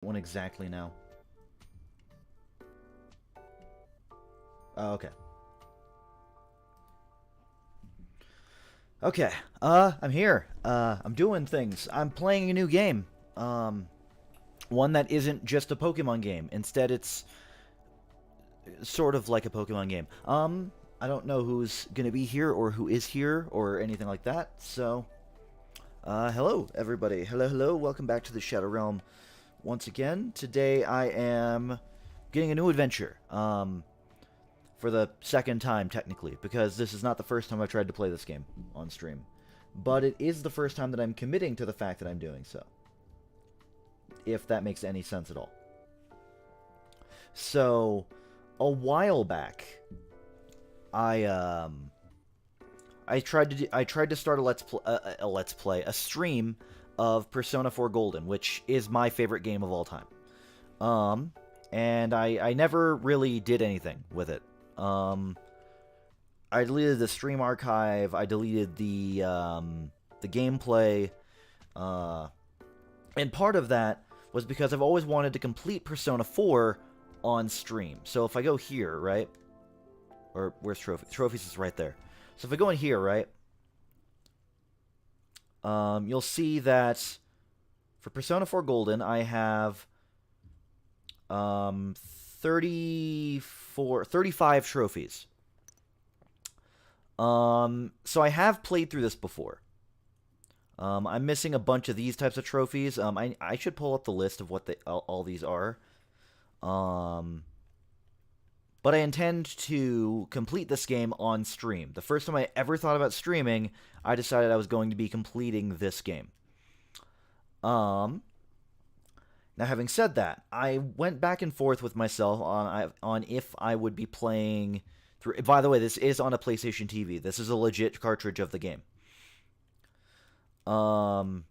One exactly now. Oh, okay. Okay. I'm here. I'm doing things. I'm playing a new game. One that isn't just a Pokemon game. Instead, it's sort of like a Pokemon game. I don't know who's gonna be here or who is here or anything like that. So, hello everybody. Hello, hello. Welcome back to the Shadow Realm once again. Today I am getting a new adventure. For the second time, technically, because this is not the first time I've tried to play this game on stream. But it is the first time that I'm committing to the fact that I'm doing so. If that makes any sense at all. So, a while back, I I tried to start a stream of Persona 4 Golden, which is my favorite game of all time. Um, and I never really did anything with it. Um, I deleted the stream archive. I deleted the gameplay, uh, and part of that was because I've always wanted to complete Persona 4 on stream. So if I go here, right, or where's trophies? Trophies is right there. So if I go in here, right, you'll see that for Persona 4 Golden, I have 35 trophies. So I have played through this before. I'm missing a bunch of these types of trophies. I should pull up the list of what all these are. Um, but I intend to complete this game on stream. The first time I ever thought about streaming, I decided I was going to be completing this game. Um, Now, having said that, I went back and forth with myself on if I would be playing through. By the way, this is on a PlayStation TV. This is a legit cartridge of the game. Um,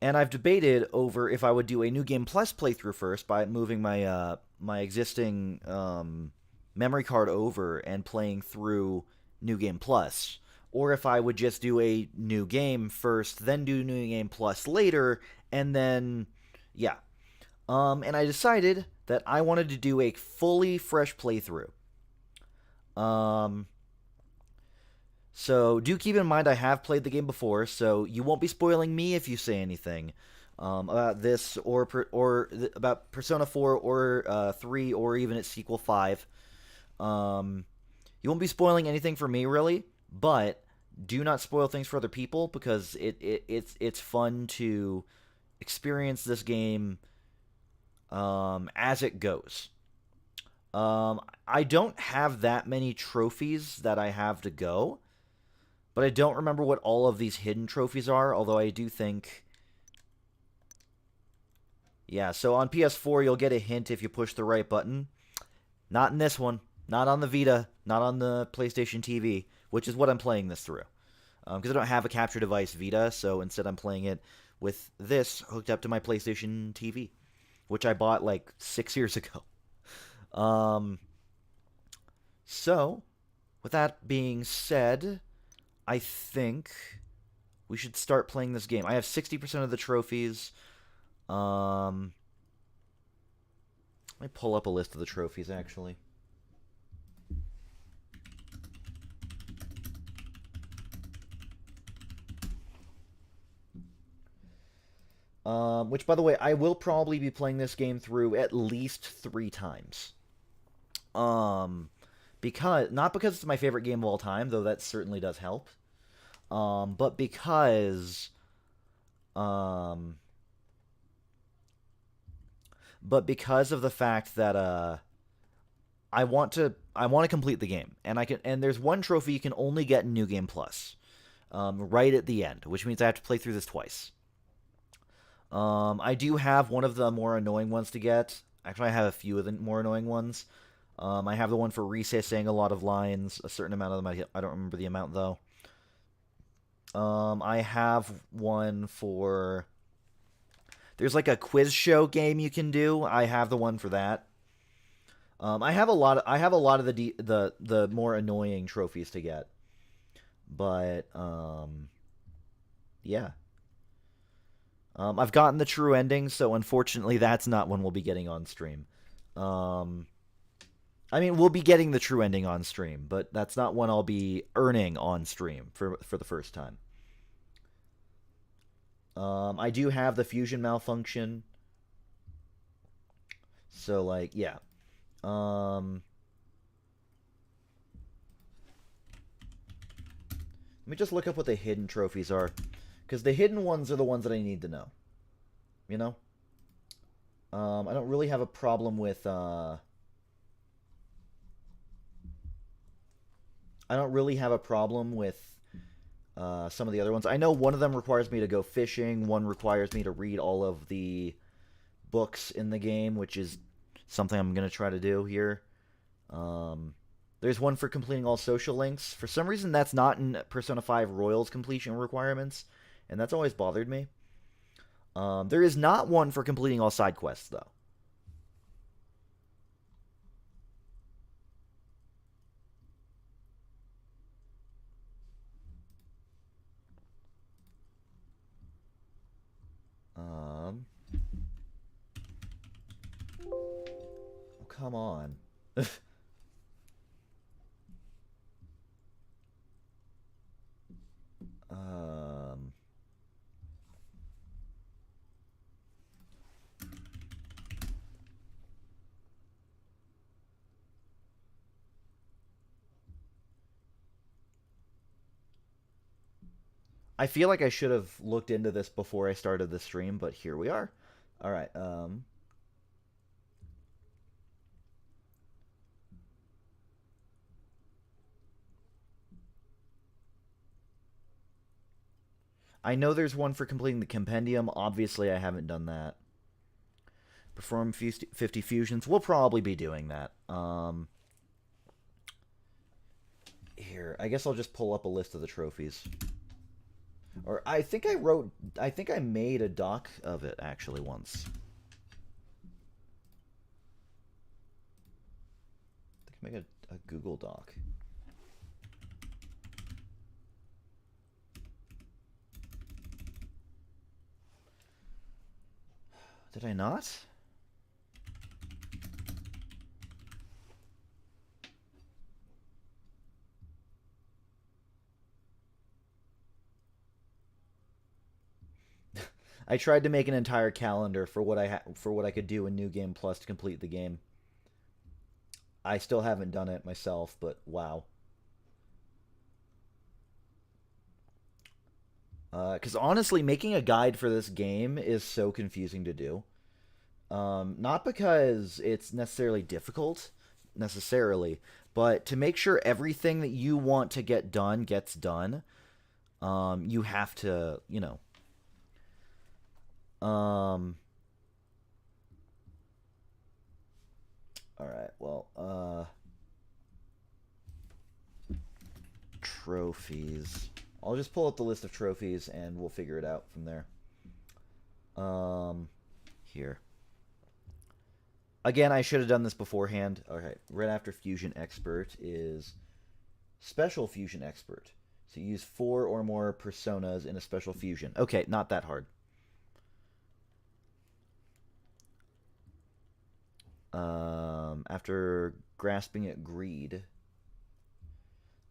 and I've debated over if I would do a New Game Plus playthrough first by moving my existing memory card over and playing through New Game Plus, or if I would just do a new game first, then do New Game Plus later, and then yeah. And I decided that I wanted to do a fully fresh playthrough. Um, so do keep in mind I have played the game before, so you won't be spoiling me if you say anything about this about Persona 4 or 3 or even its sequel 5. Um, you won't be spoiling anything for me really, but do not spoil things for other people because it's fun to experience this game as it goes. I don't have that many trophies that I have to go. But I don't remember what all of these hidden trophies are, although I do think... Yeah, so on PS4, you'll get a hint if you push the right button. Not in this one. Not on the Vita. Not on the PlayStation TV, which is what I'm playing this through. Because I don't have a capture device Vita, so instead I'm playing it with this hooked up to my PlayStation TV, which I bought like 6 years ago. Um, so, with that being said, I think we should start playing this game. I have 60% of the trophies. Let me pull up a list of the trophies, actually. Which, by the way, I will probably be playing this game through at least 3 times. Um, not because it's my favorite game of all time, though that certainly does help. But um, because of the fact that I want to complete the game, and there's one trophy you can only get in New Game Plus, right at the end, which means I have to play through this twice. I do have one of the more annoying ones to get. Actually, I have a few of the more annoying ones. I have the one for Rize saying a lot of lines, a certain amount of them. I don't remember the amount though. I have one for. There's like a quiz show game you can do. I have the one for that. I have a lot. I have a lot of the more annoying trophies to get, but yeah. I've gotten the true ending, so unfortunately, that's not one we'll be getting on stream. Um, I mean, we'll be getting the true ending on stream, but that's not one I'll be earning on stream for the first time. I do have the fusion malfunction, so like, yeah. Um, Let me just look up what the hidden trophies are, because the hidden ones are the ones that I need to know. You know, I don't really have a problem with. I don't really have a problem with some of the other ones. I know one of them requires me to go fishing. One requires me to read all of the books in the game, which is something I'm gonna try to do here. Um, there's one for completing all social links. For some reason, that's not in Persona 5 Royals completion requirements, and that's always bothered me. There is not one for completing all side quests, though. Um, oh, come on. um, I feel like I should have looked into this before I started the stream, but here we are. All right. I know there's one for completing the compendium. Obviously, I haven't done that. Perform 50 fusions. We'll probably be doing that. Here, I guess I'll just pull up a list of the trophies. Or I think I wrote. I think I made a doc of it actually once. I think I made a Google Doc. Did I not? I tried to make an entire calendar for what I could do in New Game Plus to complete the game. I still haven't done it myself, but wow. Because honestly, making a guide for this game is so confusing to do. Not because it's necessarily difficult, necessarily, but to make sure everything that you want to get done gets done, you have to, Um, all right. Well, trophies. I'll just pull up the list of trophies and we'll figure it out from there. Here. Again, I should have done this beforehand. Okay, right after Fusion Expert is Special Fusion Expert. So you use 4 or more personas in a special fusion. Okay, not that hard. After grasping at greed,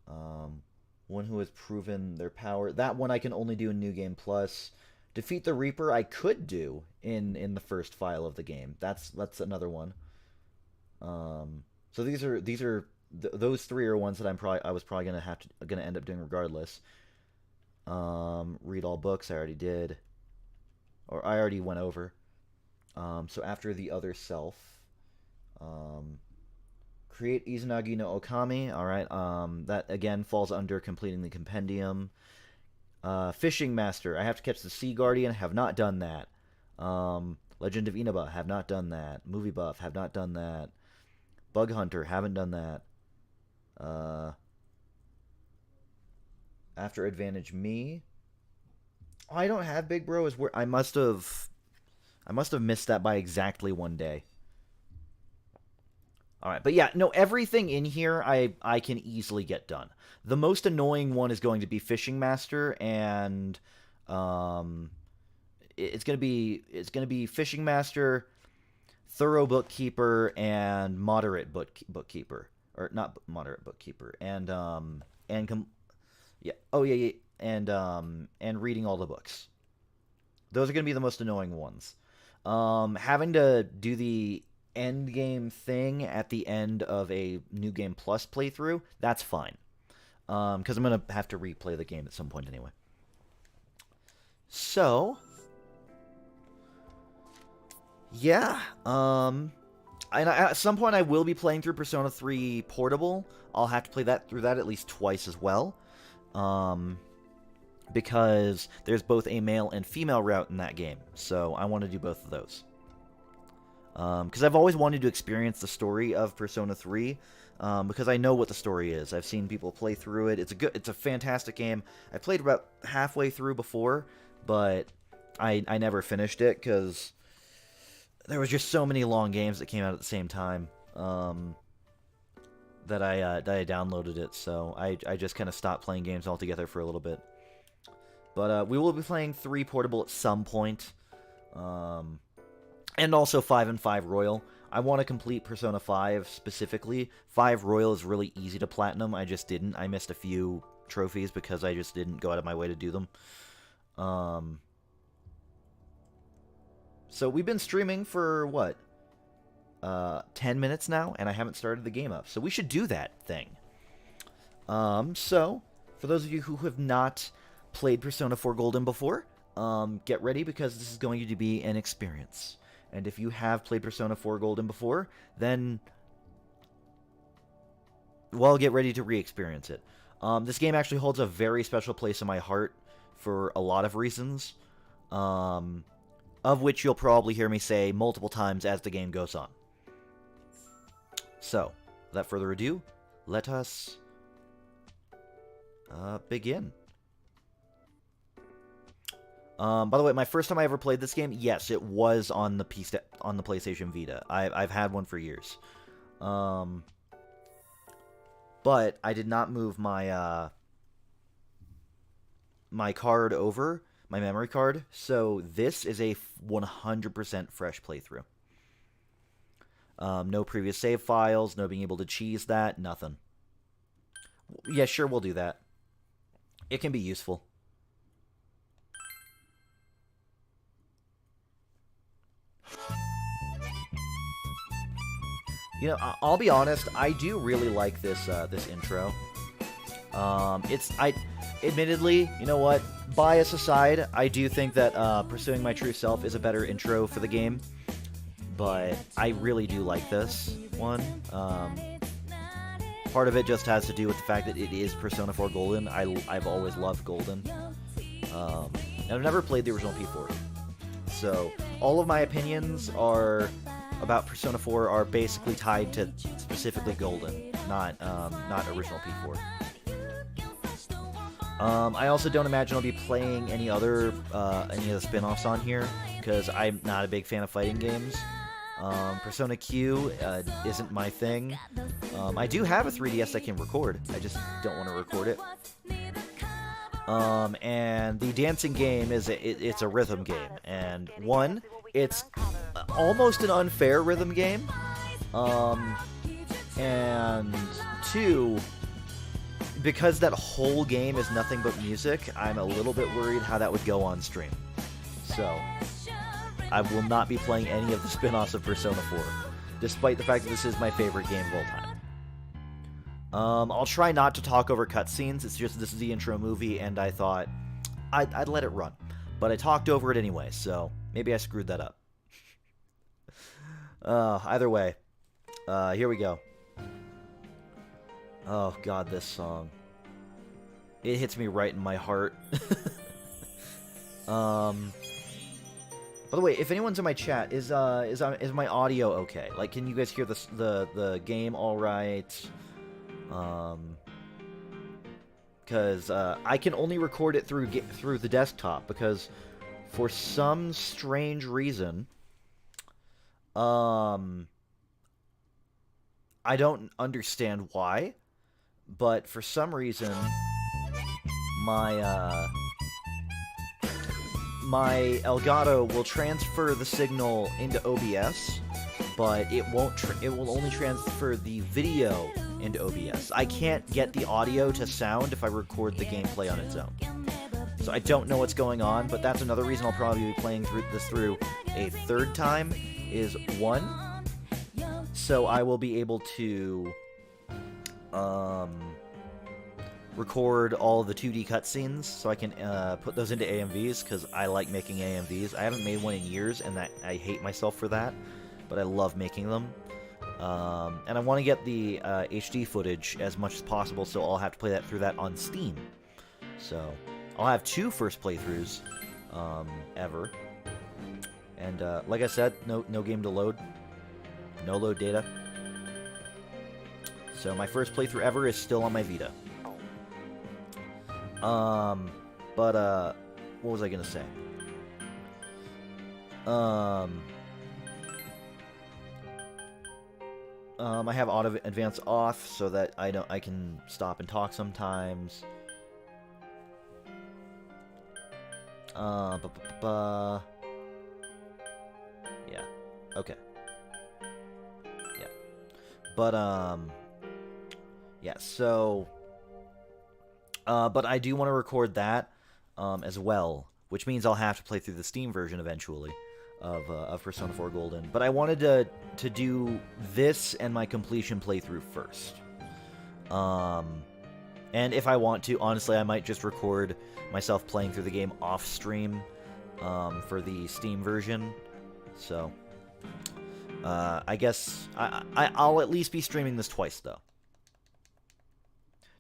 one who has proven their power. That one I can only do in New Game Plus. Defeat the Reaper I could do in the first file of the game. That's another one. So those three are ones that I was probably gonna end up doing regardless. Read all books I already did, or I already went over. So after the other self, um, create Izanagi no Okami. All right. That again falls under completing the compendium. Fishing Master. I have to catch the Sea Guardian. Have not done that. Legend of Inaba. Have not done that. Movie Buff. Have not done that. Bug Hunter. Haven't done that. After Advantage Me. Oh, I don't have Big Bro. Is where I must have missed that by exactly one day. All right, but yeah, no, everything in here I can easily get done. The most annoying one is going to be Fishing Master and it's gonna be fishing master, thorough bookkeeper, and moderate bookkeeper, or not moderate bookkeeper, and yeah, oh yeah, yeah, and reading all the books. Those are gonna be the most annoying ones. Having to do the end game thing at the end of a new game plus playthrough, that's fine. Because I'm gonna have to replay the game at some point anyway. So, yeah. And at some point I will be playing through Persona 3 Portable. I'll have to play that through that at least twice as well. Um, because there's both a male and female route in that game. So I want to do both of those. Because I've always wanted to experience the story of Persona 3, because I know what the story is. I've seen people play through it. It's a fantastic game. I played about halfway through before, but I never finished it because there was just so many long games that came out at the same time, that I downloaded it. So I just kind of stopped playing games altogether for a little bit. But we will be playing 3 Portable at some point. And also 5 and 5 Royal. I want to complete Persona 5 specifically. 5 Royal is really easy to platinum. I just didn't. I missed a few trophies because I just didn't go out of my way to do them. So we've been streaming for, what? 10 minutes now, and I haven't started the game up. So we should do that thing. So, for those of you who have not played Persona 4 Golden before, get ready because this is going to be an experience. And if you have played Persona 4 Golden before, then, well, get ready to re-experience it. This game actually holds a very special place in my heart for a lot of reasons, of which you'll probably hear me say multiple times as the game goes on. So, without further ado, let us begin. By the way, my first time I ever played this game, yes, it was on the PlayStation Vita. I've had one for years. But I did not move my my card over, my memory card, so this is a 100% fresh playthrough. No previous save files, no being able to cheese that, nothing. Yeah, sure, we'll do that. It can be useful. You know, I'll be honest, I do really like this intro. Admittedly, you know what, bias aside, I do think that Pursuing My True Self is a better intro for the game, but I really do like this one. Part of it just has to do with the fact that it is Persona 4 Golden. I've always loved Golden. And I've never played the original P4. So, all of my opinions about Persona 4 are basically tied to specifically Golden, not original P4. I also don't imagine I'll be playing any of the spin-offs on here, because I'm not a big fan of fighting games. Persona Q isn't my thing. I do have a 3DS that can record, I just don't want to record it. And the dancing game it's a rhythm game, and one, it's almost an unfair rhythm game, and two, because that whole game is nothing but music, I'm a little bit worried how that would go on stream. So, I will not be playing any of the spin-offs of Persona 4, despite the fact that this is my favorite game of all time. I'll try not to talk over cutscenes. It's just this is the intro movie, and I thought I'd let it run. But I talked over it anyway, so maybe I screwed that up. Either way, here we go. Oh god, this song. It hits me right in my heart. By the way, if anyone's in my chat, is my audio okay? Like, can you guys hear the game all right? Because I can only record it through the desktop, because for some strange reason, I don't understand why, but for some reason, my Elgato will transfer the signal into OBS, but it won't. It will only transfer the video into OBS. I can't get the audio to sound if I record the gameplay on its own. So I don't know what's going on, but that's another reason I'll probably be playing this through a third time. Is one, so I will be able to record all the 2D cutscenes, so I can put those into AMVs, because I like making AMVs. I haven't made one in years, and I hate myself for that, but I love making them. And I want to get the HD footage as much as possible, so I'll have to play through that on Steam. So I'll have 2 first playthroughs ever. And like I said, no game to load. No load data. So my first playthrough ever is still on my Vita. What was I gonna say? I have auto advance off so that I can stop and talk sometimes. Yeah. Okay. Yeah. But yeah, so but I do want to record that as well, which means I'll have to play through the Steam version eventually of Persona 4 Golden. But I wanted to do this and my completion playthrough first. And if I want to, honestly, I might just record myself playing through the game off stream for the Steam version. So I guess I'll at least be streaming this twice, though.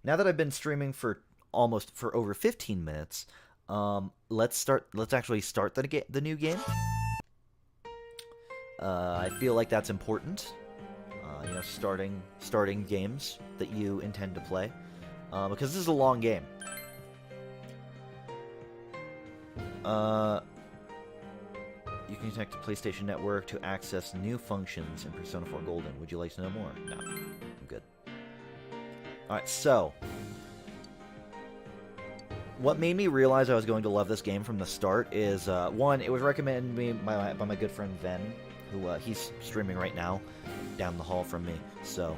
Now that I've been streaming for over 15 minutes, let's actually start the new game. I feel like that's important. You know, starting games that you intend to play, because this is a long game. You can connect to PlayStation Network to access new functions in Persona 4 Golden. Would you like to know more? No, I'm good. Alright, so what made me realize I was going to love this game from the start is, one, it was recommended to me by my good friend Ven, who he's streaming right now down the hall from me. So,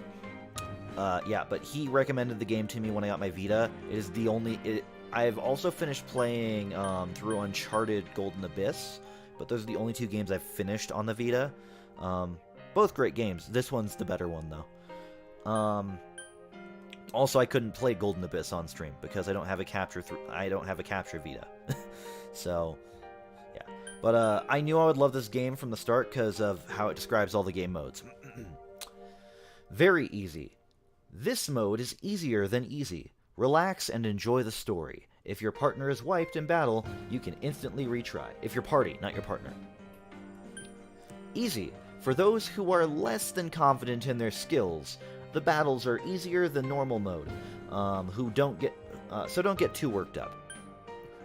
yeah, but he recommended the game to me when I got my Vita. It is the only... I've also finished playing through Uncharted Golden Abyss, but those are the only 2 games I've finished on the Vita. Both great games. This one's the better one, though. Also, I couldn't play Golden Abyss on stream because I don't have a capture Vita. So, yeah. But I knew I would love this game from the start because of how it describes all the game modes. Very easy. This mode is easier than easy. Relax and enjoy the story. If your partner is wiped in battle, you can instantly retry. If your party, not your partner. Easy. For those who are less than confident in their skills, the battles are easier than normal mode, so don't get too worked up.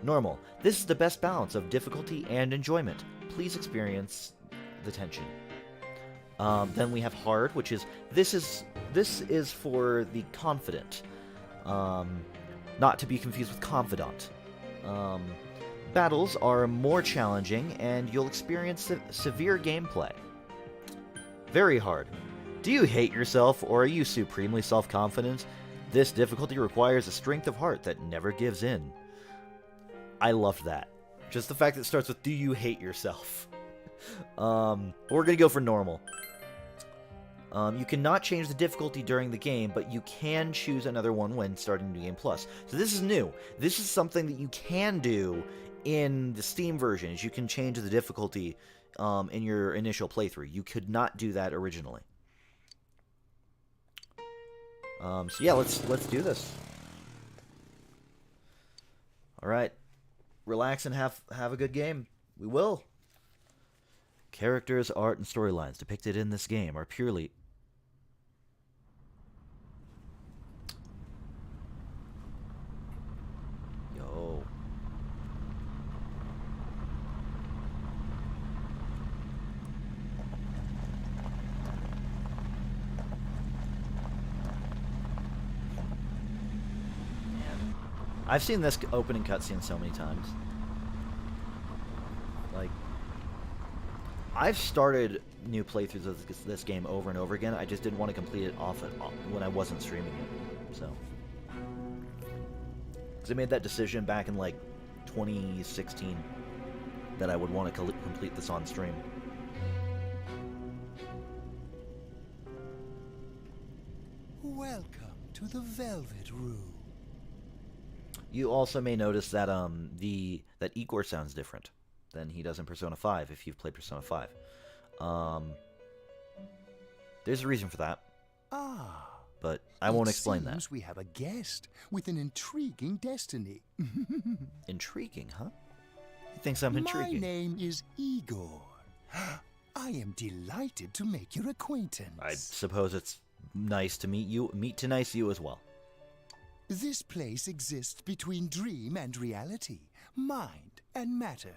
Normal. This is the best balance of difficulty and enjoyment. Please experience the tension. Then we have hard, which is this is for the confident, not to be confused with confidant. Battles are more challenging, and you'll experience severe gameplay. Very hard. Do you hate yourself, or are you supremely self-confident? This difficulty requires a strength of heart that never gives in. I loved that. Just the fact that it starts with, do you hate yourself? We're gonna go for normal. You cannot change the difficulty during the game, but you can choose another one when starting New Game Plus. So this is new. This is something that you can do in the Steam version, is you can change the difficulty in your initial playthrough. You could not do that originally. So yeah, let's do this. All right, relax and have a good game. We will. Characters, art, and storylines depicted in this game are purely... Yo. Man. I've seen this opening cutscene so many times. I've started new playthroughs of this game over and over again. I just didn't want to complete it off when I wasn't streaming it. So, because I made that decision back in like 2016 that I would want to complete this on stream. Welcome to the Velvet Room. You also may notice that that Igor sounds different than he does in Persona 5 if you've played Persona 5. There's a reason for that. Ah. But I won't explain that. Seems we have a guest with an intriguing destiny. Intriguing, huh? He thinks I'm intriguing. My name is Igor. I am delighted to make your acquaintance. I suppose it's nice to meet you. Meet to nice you as well. This place exists between dream and reality, mind and matter.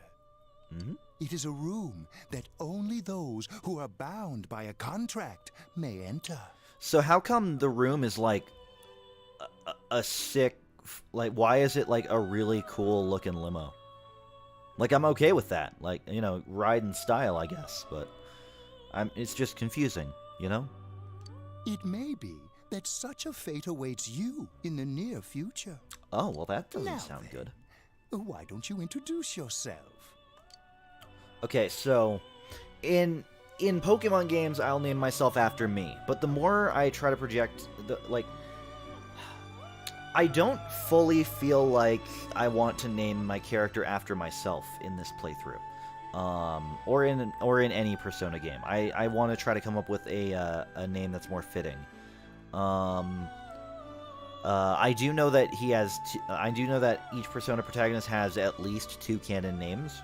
Mm-hmm. It is a room that only those who are bound by a contract may enter. So how come the room is like a sick, like, why is it like a really cool looking limo? Like, I'm okay with that. Like, you know, ride in style, I guess, but it's just confusing, you know? It may be that such a fate awaits you in the near future. Oh, well, that doesn't Now sound then, good. Why don't you introduce yourself? Okay, so in Pokemon games, I'll name myself after me. But the more I try to project, I don't fully feel like I want to name my character after myself in this playthrough, or in any Persona game. I want to try to come up with a name that's more fitting. I do know that I do know that each Persona protagonist has at least 2 canon names.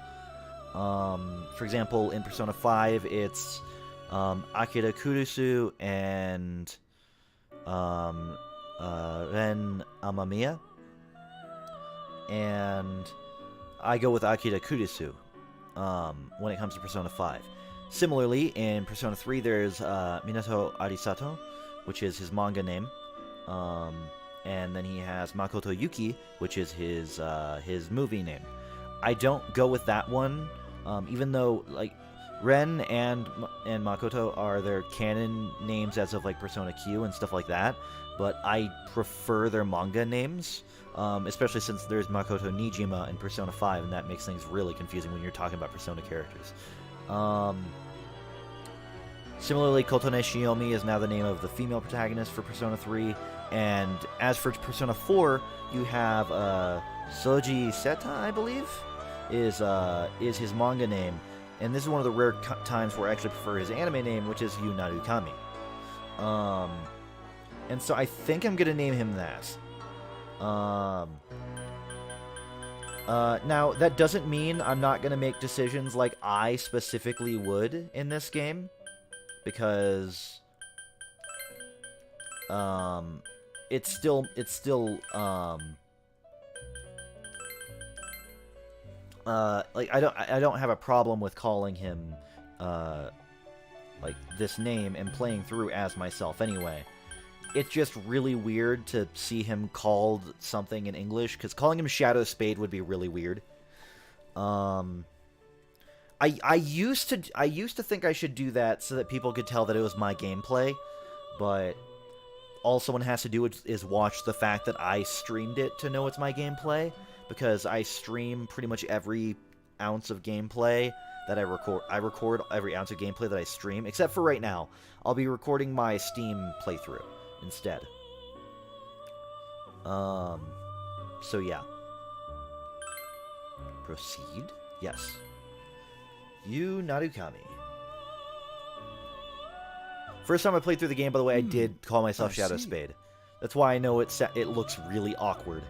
For example, in Persona 5, it's Akira Kurusu and Ren Amamiya, and I go with Akira Kurusu when it comes to Persona 5. Similarly, in Persona 3, there's Minato Arisato, which is his manga name, and then he has Makoto Yuki, which is his movie name. I don't go with that one. Even though, like, Ren and Makoto are their canon names as of, like, Persona Q and stuff like that, but I prefer their manga names, especially since there's Makoto Nijima in Persona 5, and that makes things really confusing when you're talking about Persona characters. Similarly, Kotone Shiomi is now the name of the female protagonist for Persona 3, and as for Persona 4, you have Soji Seta, I believe, is his manga name, and this is one of the rare times where I actually prefer his anime name, which is Yu Narukami. And so I think I'm gonna name him that. Now that doesn't mean I'm not gonna make decisions like I specifically would in this game, because it's still like I don't have a problem with calling him like this name and playing through as myself anyway. It's just really weird to see him called something in English, because calling him Shadow Spade would be really weird. I used to think I should do that so that people could tell that it was my gameplay, but all someone has to do is watch the fact that I streamed it to know it's my gameplay, because I stream pretty much every ounce of gameplay that I record. I record every ounce of gameplay that I stream, except for right now. I'll be recording my Steam playthrough instead. So yeah. Proceed? Yes. Yu Narukami. First time I played through the game, by the way, I did call myself Shadow Spade. That's why I know it looks really awkward.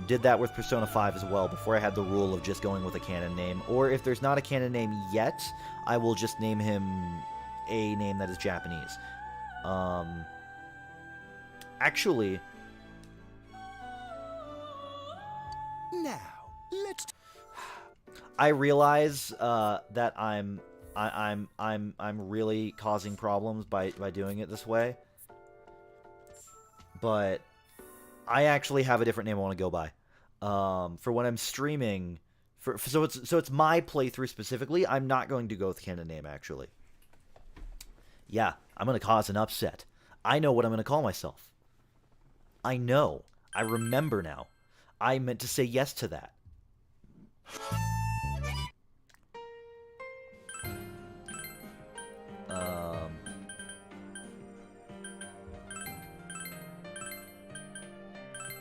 Did that with Persona 5 as well, before I had the rule of just going with a canon name. Or if there's not a canon name yet, I will just name him a name that is Japanese. Actually... Now, let's... I realize that I'm really causing problems by doing it this way. But I actually have a different name I want to go by. For when I'm streaming, So it's my playthrough specifically. I'm not going to go with canon name actually. Yeah, I'm gonna cause an upset. I know what I'm gonna call myself. I know. I remember now. I meant to say yes to that. Um.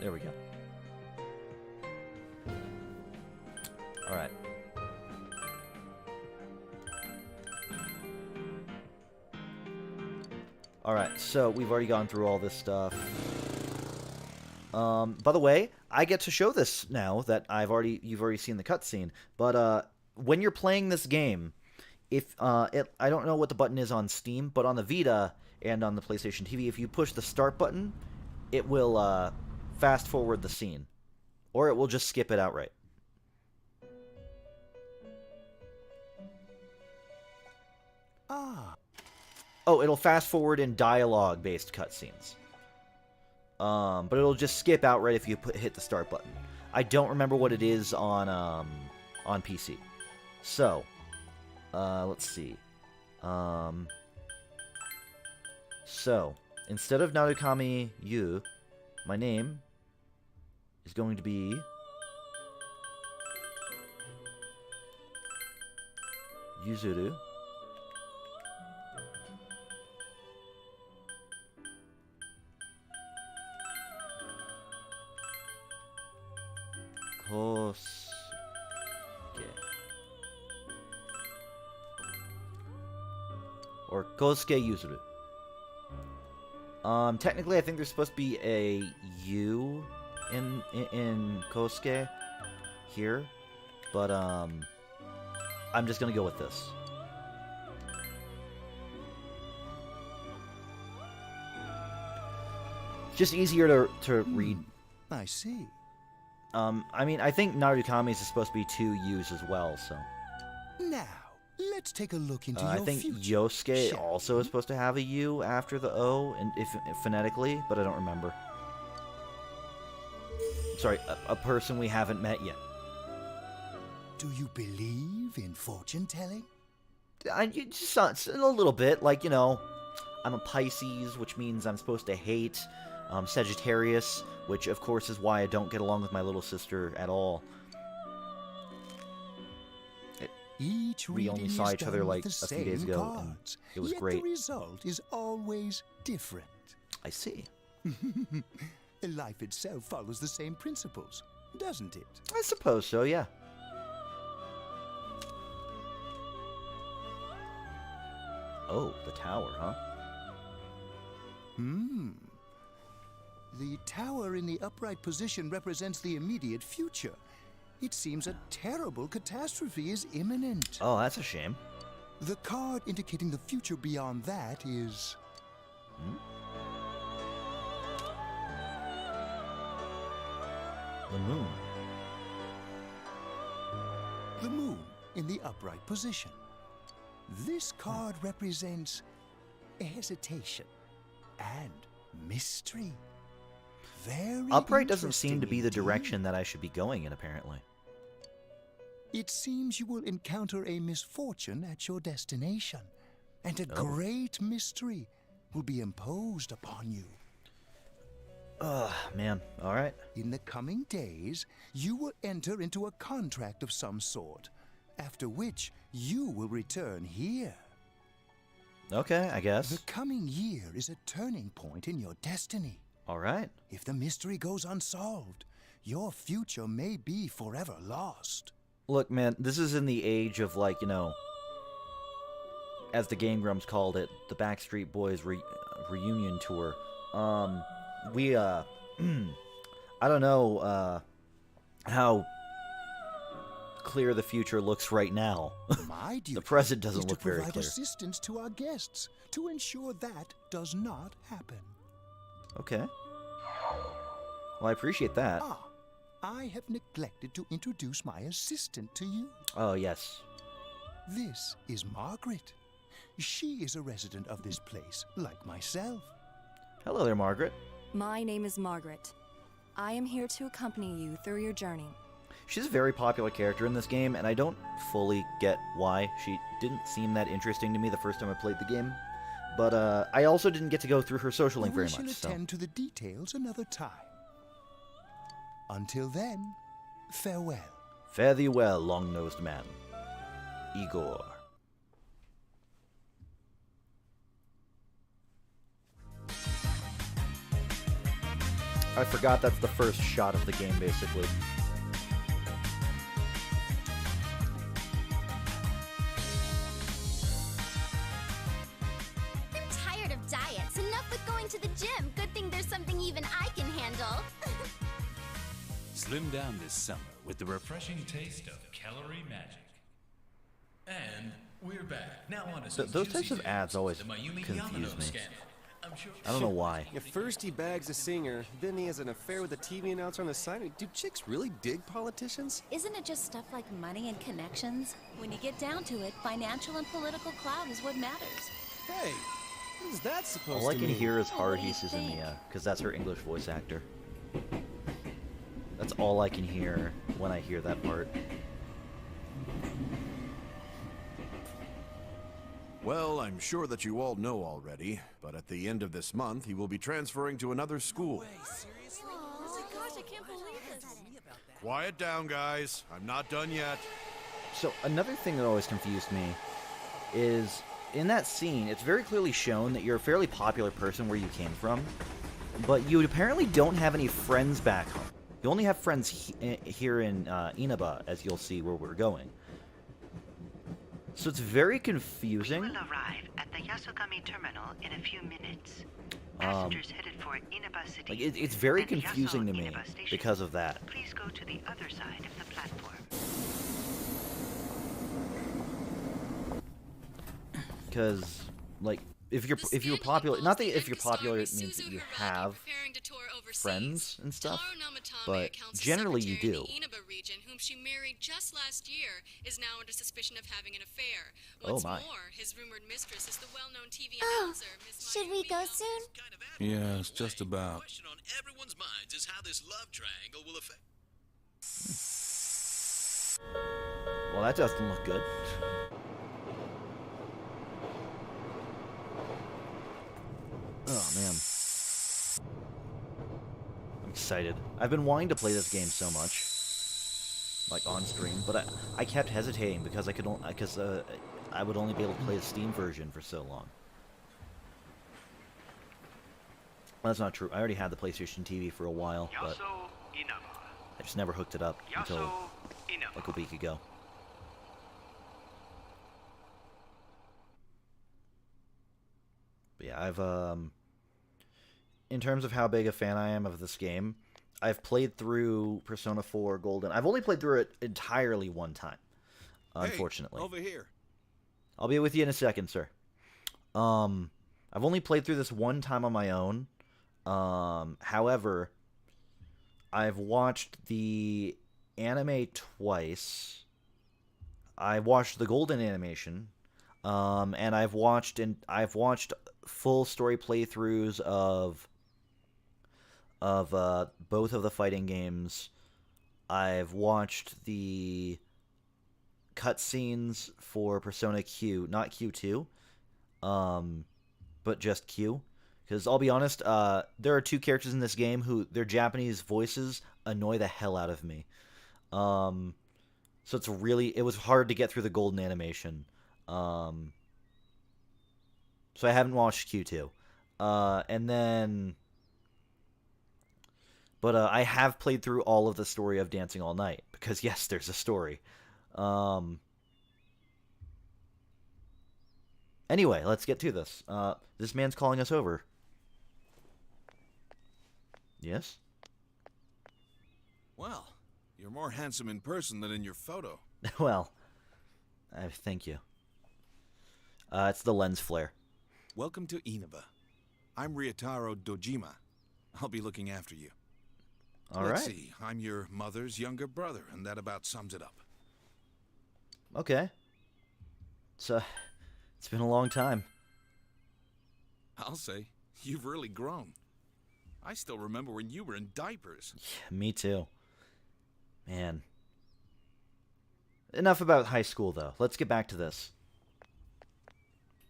There we go. All right. All right. So we've already gone through all this stuff. By the way, I get to show this now that you've already seen the cutscene. But when you're playing this game, if I don't know what the button is on Steam, but on the Vita and on the PlayStation TV, if you push the start button, it will fast forward the scene, or it will just skip it outright. Ah. Oh, it'll fast forward in dialogue-based cutscenes. But it'll just skip outright if you hit the start button. I don't remember what it is on PC. So, let's see. So, instead of Narukami Yu, my name is going to be Yuzuru. Kosuke. Or Kosuke Yuzuru. Technically, I think there's supposed to be a U in Kosuke here, but I'm just gonna go with this. It's just easier to read. I see. I mean, I think Narukami is supposed to be two U's as well, so. Now, let's take a look into I your think future. Yosuke shall also we? is supposed to have a U after the O, and if phonetically, but I don't remember. Sorry, a person we haven't met yet. Do you believe in fortune telling? Just a little bit, like, you know, I'm a Pisces, which means I'm supposed to hate Sagittarius, which of course is why I don't get along with my little sister at all. Each We only reading saw is each other done like with the a few days same ago, and cards, it was yet great. The result is always different. I see. Life itself follows the same principles, doesn't it? I suppose so, yeah. Oh, the tower, huh? The tower in the upright position represents the immediate future. It seems a terrible catastrophe is imminent. Oh, that's a shame. The card indicating the future beyond that is... The moon. the moon in the upright position. This card represents hesitation and mystery. Very Upright doesn't seem to be the interesting direction that I should be going in, apparently. It seems you will encounter a misfortune at your destination, and a great mystery will be imposed upon you. Ugh, man. All right. In the coming days, you will enter into a contract of some sort, after which you will return here. Okay, I guess. The coming year is a turning point in your destiny. All right. If the mystery goes unsolved, your future may be forever lost. Look, man, this is in the age of, like, you know, as the Game Grumps called it, the Backstreet Boys reunion tour. I don't know, how clear the future looks right now. My duty The present is doesn't to look very provide clear. assistance to our guests to ensure that does not happen. Okay. Well, I appreciate that. Ah, I have neglected to introduce my assistant to you. Oh, yes. This is Margaret. She is a resident of this place, like myself. Hello there, Margaret. My name is Margaret. I am here to accompany you through your journey. She's a very popular character in this game, and I don't fully get why. She didn't seem that interesting to me the first time I played the game. But I also didn't get to go through her social link very We shall much. So. attend to the details another time. Until then, farewell. Fare thee well, long-nosed man. Igor. I forgot that's the first shot of the game, basically. I'm tired of diets. Enough with going to the gym. Good thing there's something even I can handle. Slim down this summer with the refreshing taste of calorie magic. And we're back. Now on to some Those types juicy of ads things. always The Mayumi confuse Yamano me. scandal. I'm sure I don't know why. At first he bags a singer, then he has an affair with a TV announcer on the side. Do chicks really dig politicians? Isn't it just stuff like money and connections? When you get down to it, financial and political clout is what matters. Hey, what is that supposed All I to can mean? hear is Well, what do you Haruhi think? Suzumiya, because that's her English voice actor. That's all I can hear when I hear that part. Well, I'm sure that you all know already, but at the end of this month, he will be transferring to another school. Oh my gosh, I can't believe this. Quiet down, guys. I'm not done yet. So another thing that always confused me is in that scene, it's very clearly shown that you're a fairly popular person where you came from, but you apparently don't have any friends back home. You only have friends here in Inaba, as you'll see where we're going. So it's very confusing. We will arrive at the Yasogami terminal in a few minutes. Passengers headed for Inaba City. Like it's very and confusing to Yaso me Inaba Station. because of that. Please go to the other side of the platform. Because, like, if you're popular, not that if you're popular it means that you have friends and stuff, but generally you do. The Inaba region, whom she married just last year, is now under suspicion of having an affair. Oh, What's my. more, his rumored mistress is the well-known TV Oh, announcer, Miss should we Mayumi go Yamamoto. soon? Yes, just about. The question on everyone's minds is how this love triangle will affect. Well, that doesn't look good. Oh, man. I'm excited. I've been wanting to play this game so much. Like, on stream, but I kept hesitating because I would only be able to play the Steam version for so long. Well, that's not true. I already had the PlayStation TV for a while, but I just never hooked it up until like a week ago. But yeah, I've in terms of how big a fan I am of this game, I've played through Persona 4 Golden. I've only played through it entirely one time, unfortunately. Hey, over here. I'll be with you in a second, sir. I've only played through this one time on my own. However, I've watched the anime twice. I watched the Golden animation, and I've watched full story playthroughs of both of the fighting games. I've watched the cutscenes for Persona Q, not Q2, but just Q. Because I'll be honest, there are two characters in this game who their Japanese voices annoy the hell out of me. So it was hard to get through the Golden animation. So I haven't watched Q2. But I have played through all of the story of Dancing All Night, because yes, there's a story. Anyway, let's get to this. This man's calling us over. Yes? Well, you're more handsome in person than in your photo. Well, thank you. It's the lens flare. Welcome to Inaba. I'm Ryotaro Dojima. I'll be looking after you. All Let's right. see, I'm your mother's younger brother, and that about sums it up. Okay. So, it's been a long time. I'll say, you've really grown. I still remember when you were in diapers. Yeah, me too. Man, Enough about high school, though. Let's get back to this.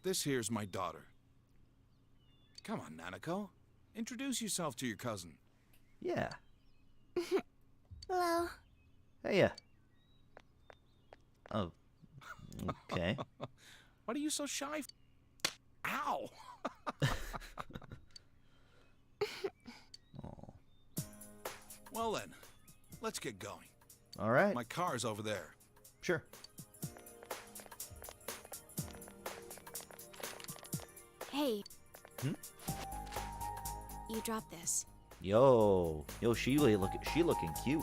This here's my daughter. Come on, Nanako. Introduce yourself to your cousin. Yeah. Hello. Hey, yeah. Oh. Okay. What are you so shy? Ow! Oh. Well then, let's get going. All right. My car's over there. Sure. Hey. Hmm? You dropped this. Yo, she looking cute.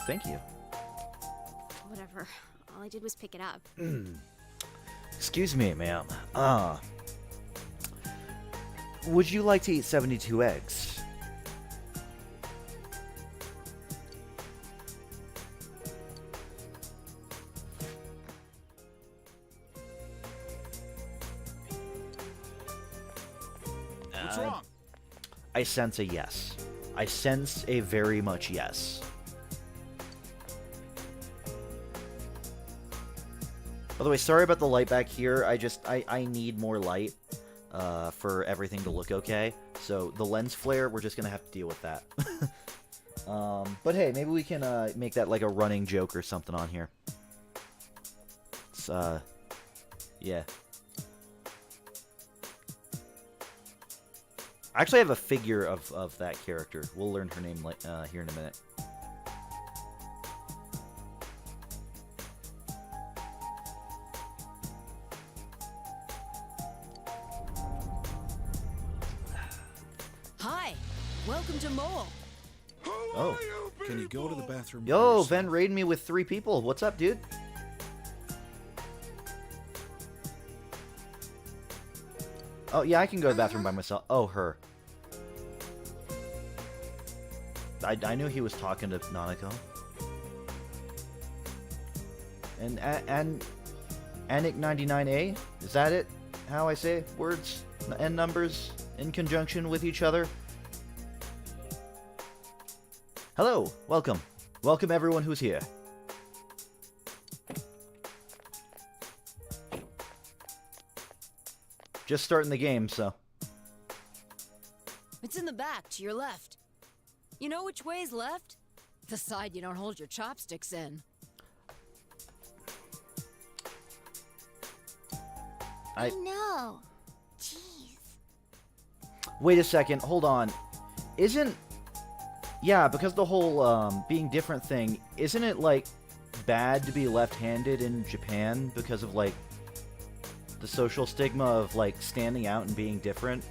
Thank you. Whatever. All I did was pick it up. Excuse me, ma'am. Would you like to eat 72 eggs? What's wrong? I sense a yes. I sense a very much yes. By the way, sorry about the light back here. I need more light for everything to look okay. So the lens flare, we're just gonna have to deal with that. But hey, maybe we can make that like a running joke or something on here. It's yeah. I actually have a figure of that character. We'll learn her name here in a minute. Hi, welcome to Mole. Oh. Can you go to the bathroom? Yo, Ven raided me with 3 people. What's up, dude? Oh, yeah, I can go to the bathroom by myself. Oh, her. I knew he was talking to Nanako. And Anik99A? Is that it? How I say words and numbers in conjunction with each other? Hello, welcome. Welcome everyone who's here. Just starting the game, so. It's in the back, to your left. You know which way's left? The side you don't hold your chopsticks in. I know. Jeez. Wait a second, hold on. Isn't... Yeah, because the whole being different thing, isn't it, like, bad to be left-handed in Japan because of, like, the social stigma of, like, standing out and being different?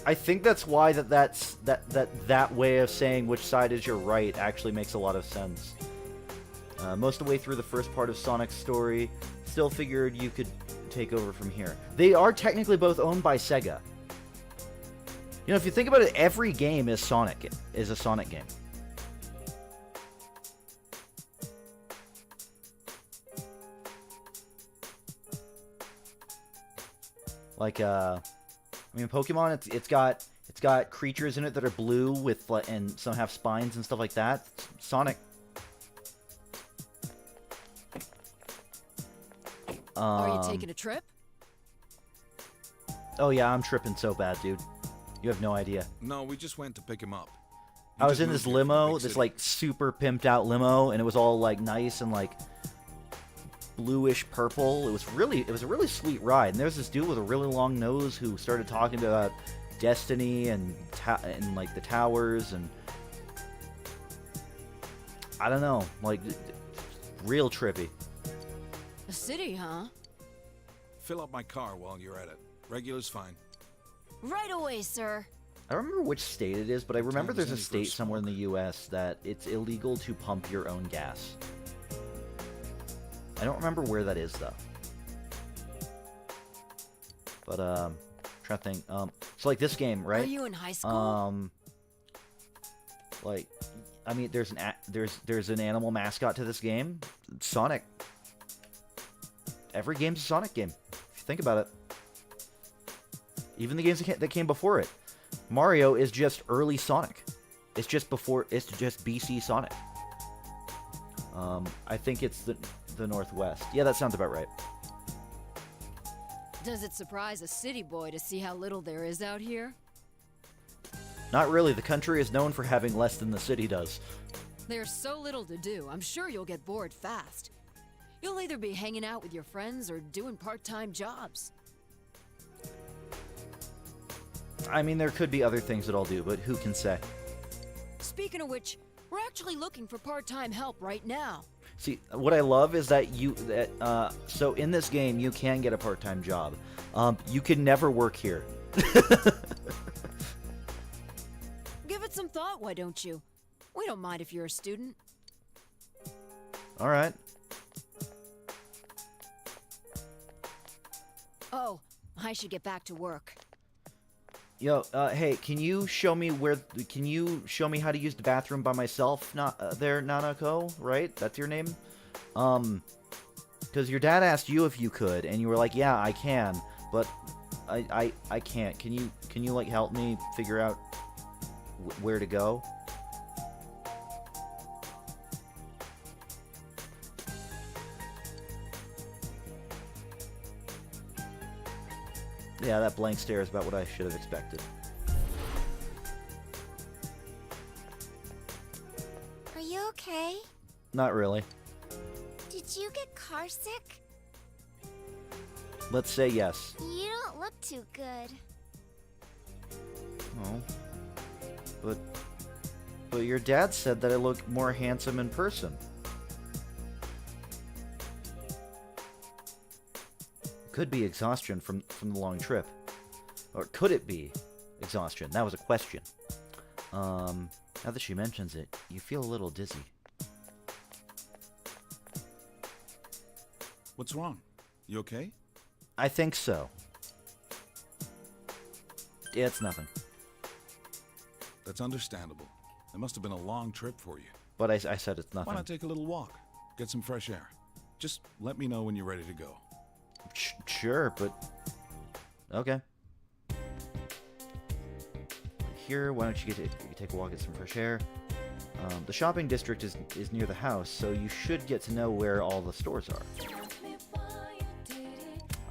I think that's why that way of saying which side is your right actually makes a lot of sense. Most of the way through the first part of Sonic's story, still figured you could take over from here. They are technically both owned by Sega. You know, if you think about it, every game is a Sonic game. Like, I mean, Pokemon, it's got creatures in it that are blue with, and some have spines and stuff like that. Sonic. Are you taking a trip? Oh yeah, I'm tripping so bad, dude. You have no idea. No, we just went to pick him up. I was in this limo, this like super pimped out limo, and it was all like nice and like bluish purple. It was a really sweet ride. And there was this dude with a really long nose who started talking about Destiny and like the towers, and I don't know, like real trippy. A city, huh? Fill up my car while you're at it. Regular's fine. Right away, sir. I don't remember which state it is, but I remember there's a state somewhere in the U.S. that it's illegal to pump your own gas. I don't remember where that is, though. But, trying to think. So, like, this game, right? Are you in high school? Like, I mean, there's an animal mascot to this game. It's Sonic. Every game's a Sonic game, if you think about it. Even the games that came before it. Mario is just early Sonic. It's just BC Sonic. I think it's the Northwest. Yeah, that sounds about right. Does it surprise a city boy to see how little there is out here? Not really. The country is known for having less than the city does. There's so little to do, I'm sure you'll get bored fast. You'll either be hanging out with your friends or doing part-time jobs. I mean, there could be other things that I'll do, but who can say? Speaking of which, we're actually looking for part-time help right now. See, what I love is that so in this game, you can get a part-time job. You can never work here. Give it some thought, why don't you? We don't mind if you're a student. All right. Oh, I should get back to work. Yo, hey, can you show me how to use the bathroom by myself? There, Nanako, right? That's your name? Because your dad asked you if you could, and you were like, yeah, I can, but I can't. Can you like help me figure out where to go? Yeah, that blank stare is about what I should have expected. Are you okay? Not really. Did you get car sick? Let's say yes. You don't look too good. Oh. But your dad said that I look more handsome in person. Could be exhaustion from the long trip. Or could it be exhaustion? That was a question. Now that she mentions it, you feel a little dizzy. What's wrong? You okay? I think so. Yeah, it's nothing. That's understandable. It must have been a long trip for you. But I said it's nothing. Why not take a little walk? Get some fresh air. Just let me know when you're ready to go. Sure, but... Okay. Here, why don't you take a walk, get some fresh air. The shopping district is near the house, so you should get to know where all the stores are.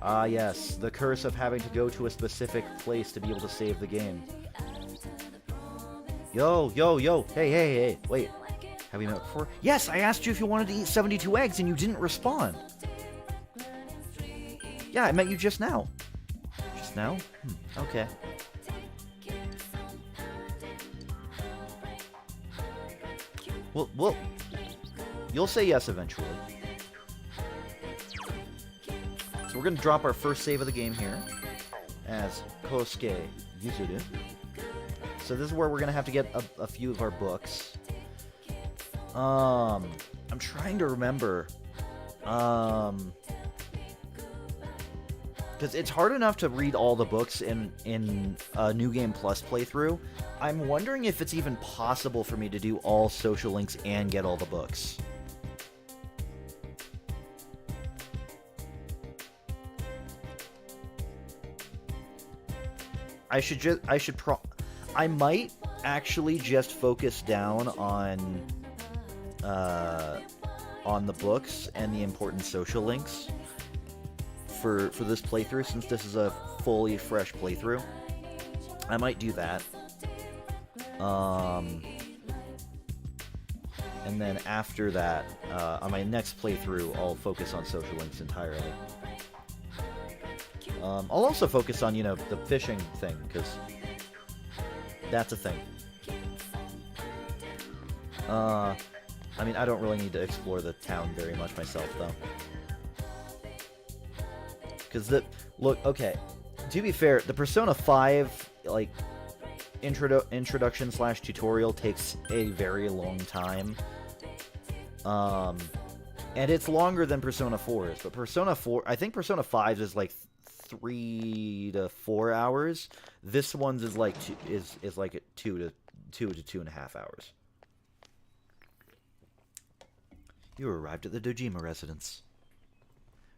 Ah, yes, the curse of having to go to a specific place to be able to save the game. Yo, hey, wait. Have we met before? Yes, I asked you if you wanted to eat 72 eggs and you didn't respond. Yeah, I met you just now. Just now? Okay. Well, you'll say yes eventually. So we're going to drop our first save of the game here as Kosuke Yuzuru. So this is where we're going to have to get a few of our books. I'm trying to remember. Because it's hard enough to read all the books in a New Game Plus playthrough. I'm wondering if it's even possible for me to do all social links and get all the books. I might actually just focus down on the books and the important social links for this playthrough, since this is a fully fresh playthrough. I might do that. And then after that, on my next playthrough, I'll focus on social links entirely. I'll also focus on, the fishing thing, because that's a thing. I mean, I don't really need to explore the town very much myself, though. Because okay, to be fair, the Persona 5, introduction/tutorial takes a very long time. And it's longer than Persona 4's, but I think Persona 5's is 3 to 4 hours. This one's is like 2 to 2.5 hours. You arrived at the Dojima residence.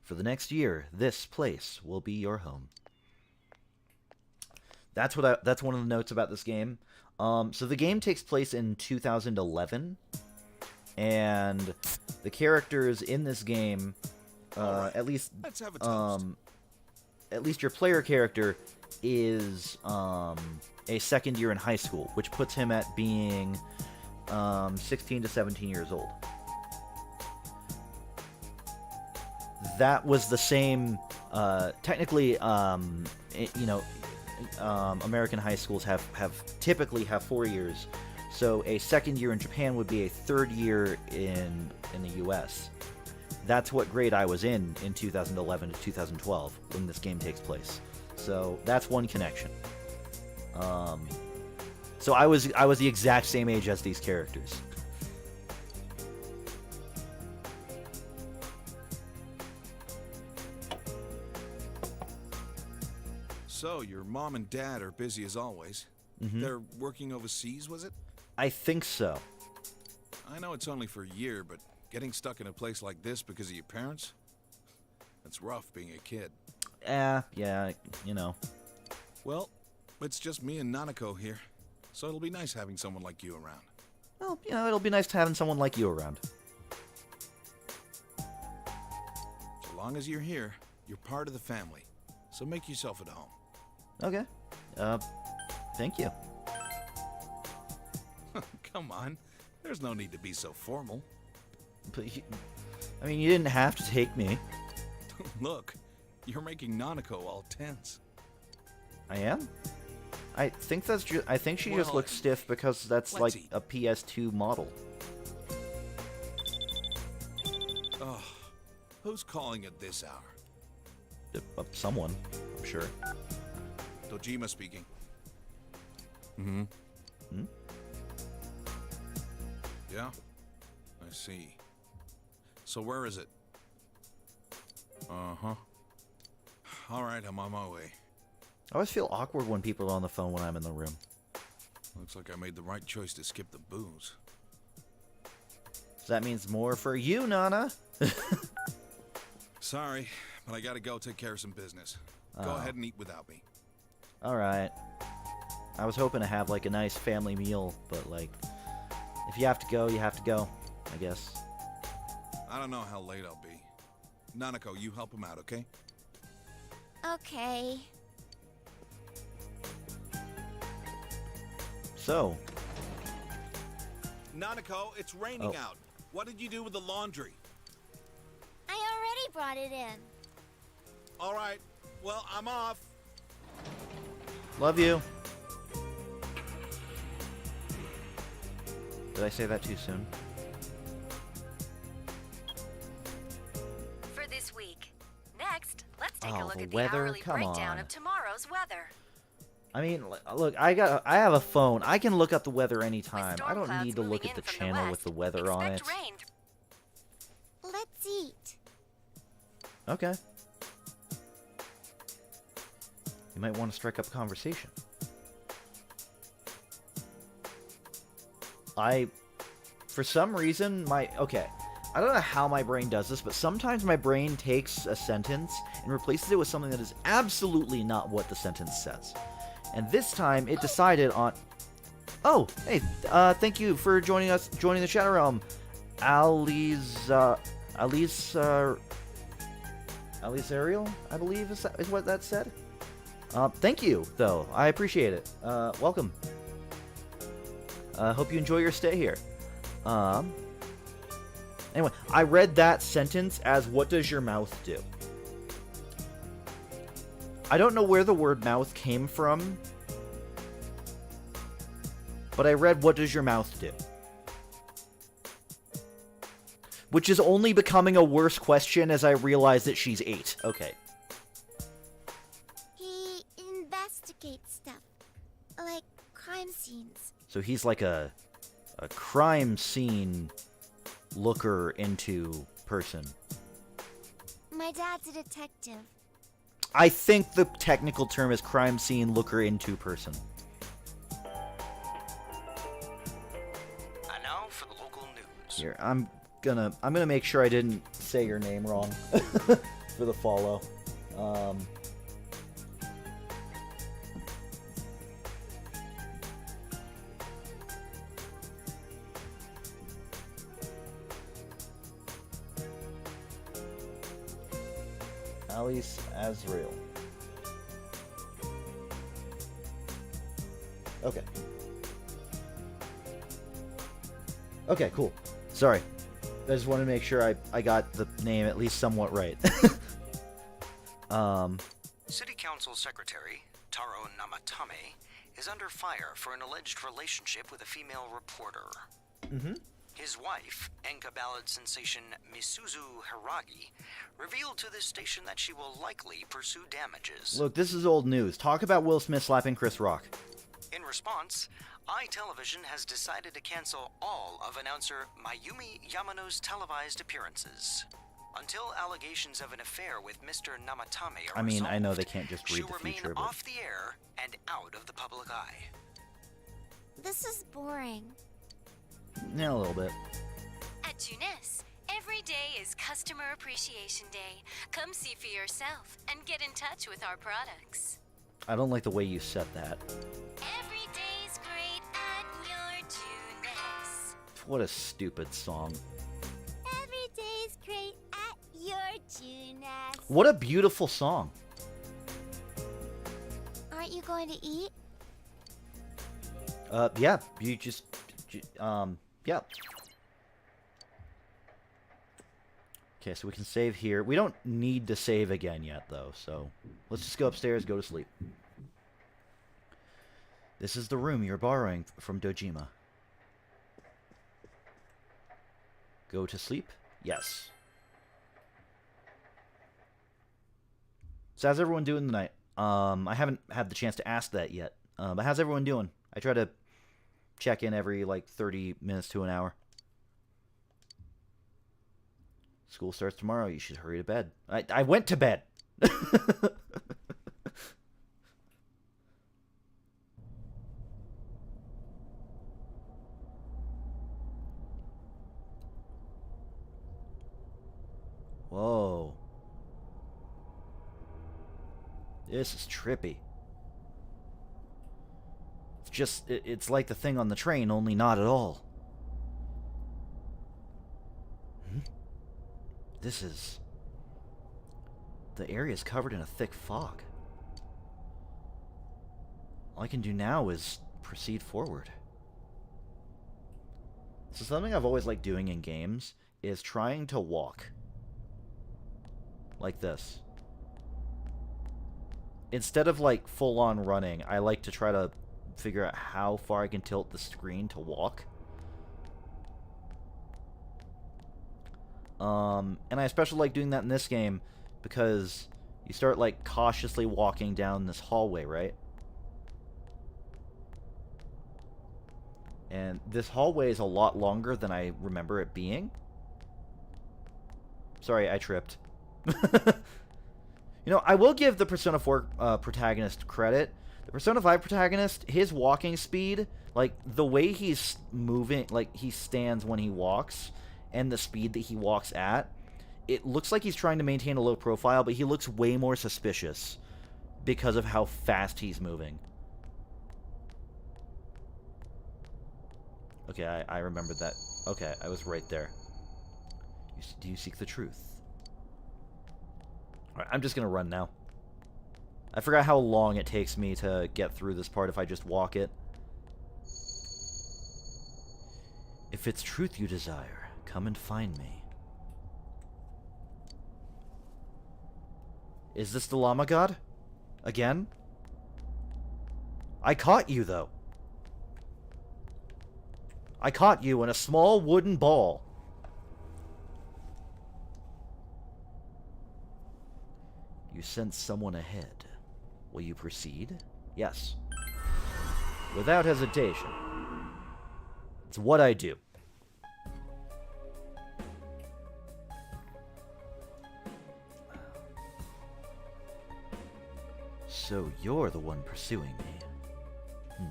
For the next year, this place will be your home. That's one of the notes about this game. So the game takes place in 2011, and the characters in this game, right. at least Let's have a toast. at least your player character is a second year in high school, which puts him at being 16 to 17 years old. That was the same. Technically, American high schools typically have 4 years. So a second year in Japan would be a third year in the U.S. That's what grade I was in 2011 to 2012 when this game takes place. So that's one connection. So I was the exact same age as these characters. So, your mom and dad are busy as always. Mm-hmm. They're working overseas, was it? I think so. I know it's only for a year, but getting stuck in a place like this because of your parents? That's rough being a kid. Yeah, Well, it's just me and Nanako here, so it'll be nice having someone like you around. Well, it'll be nice having someone like you around. So long as you're here, you're part of the family, so make yourself at home. Okay. Thank you. Come on, there's no need to be so formal. But you didn't have to take me. Look, you're making Nanako all tense. I am? I think I think she just Well, looks stiff because that's let's like eat. a PS2 model. Oh, who's calling at this hour? Someone, I'm sure. Dojima speaking. Hmm? Yeah? I see. So where is it? Uh-huh. All right, I'm on my way. I always feel awkward when people are on the phone when I'm in the room. Looks like I made the right choice to skip the booze. So that means more for you, Nana. Sorry, but I gotta go take care of some business. Go ahead and eat without me. Alright. I was hoping to have like a nice family meal, but like, if you have to go, you have to go, I guess. I don't know how late I'll be. Nanako, you help him out, okay? Okay. So, Nanako, it's raining Oh. out. What did you do with the laundry? I already brought it in. All right, well, I'm off. love you. Did I say that too soon? For this week. Next, let's take Oh, a look the at the weather? hourly Come breakdown on. of tomorrow's weather. I mean, look, I have a phone. I can look up the weather anytime. I storm don't clouds need to look moving at the in from the channel with west, the weather on it. expect rain Let's eat. Okay. You might want to strike up a conversation. For some reason, okay. I don't know how my brain does this, but sometimes my brain takes a sentence and replaces it with something that is absolutely not what the sentence says. And this time, it decided on... Oh, hey, thank you for joining the Shadow Realm. Alice Ariel, I believe is what that said. Thank you, though. I appreciate it. Welcome. Hope you enjoy your stay here. Anyway, I read that sentence as, what does your mouth do? I don't know where the word mouth came from, but I read, what does your mouth do? Which is only becoming a worse question as I realize that she's 8. Okay. He investigates stuff. Like crime scenes. So he's like a crime scene looker into person. My dad's a detective. I think the technical term is crime scene looker into person. And now for the local news. Here, I'm gonna make sure I didn't say your name wrong for the follow. Alice Azrael. Okay. Okay, cool. Sorry. I just wanted to make sure I got the name at least somewhat right. City Council Secretary Taro Namatame is under fire for an alleged relationship with a female reporter. Mm-hmm. His wife, Enka ballad sensation Misuzu Hiragi, revealed to this station that she will likely pursue damages. Look, this is old news. Talk about Will Smith slapping Chris Rock. In response, iTelevision has decided to cancel all of announcer Mayumi Yamano's televised appearances. Until allegations of an affair with Mr. Namatame are resolved, I know they can't just read she'll the remain future, but... off the air and out of the public eye. This is boring. Yeah, a little bit. At Junes, every day is Customer Appreciation Day. Come see for yourself and get in touch with our products. I don't like the way you said that. Every day's great at your Junes. What a stupid song. Every day's great at your Junes. What a beautiful song. Aren't you going to eat? Yeah, you just, yeah. Okay, so we can save here. We don't need to save again yet, though, so let's just go upstairs, go to sleep. This is the room you're borrowing from Dojima. Go to sleep? Yes. So how's everyone doing tonight? I haven't had the chance to ask that yet. But how's everyone doing? I try to check in every, like, 30 minutes to an hour. School starts tomorrow. You should hurry to bed. I went to bed. Whoa. This is trippy. It's like the thing on the train, only not at all. This is... The area is covered in a thick fog. All I can do now is proceed forward. So something I've always liked doing in games is trying to walk. Like this. Instead of, like, full-on running, I like to try to figure out how far I can tilt the screen to walk. And I especially like doing that in this game because you start, like, cautiously walking down this hallway, right? And this hallway is a lot longer than I remember it being. Sorry, I tripped. You know, I will give the Persona 4 protagonist credit. The Persona 5 protagonist, his walking speed, like, the way he's moving, like, he stands when he walks, and the speed that he walks at, it looks like he's trying to maintain a low profile, but he looks way more suspicious because of how fast he's moving. Okay, I remembered that. Okay, I was right there. Do you seek the truth? Alright, I'm just gonna run now. I forgot how long it takes me to get through this part if I just walk it. If it's truth you desire, come and find me. Is this the llama god? Again? I caught you, though. I caught you in a small wooden ball. You sense someone ahead. Will you proceed? Yes. Without hesitation. It's what I do. So you're the one pursuing me.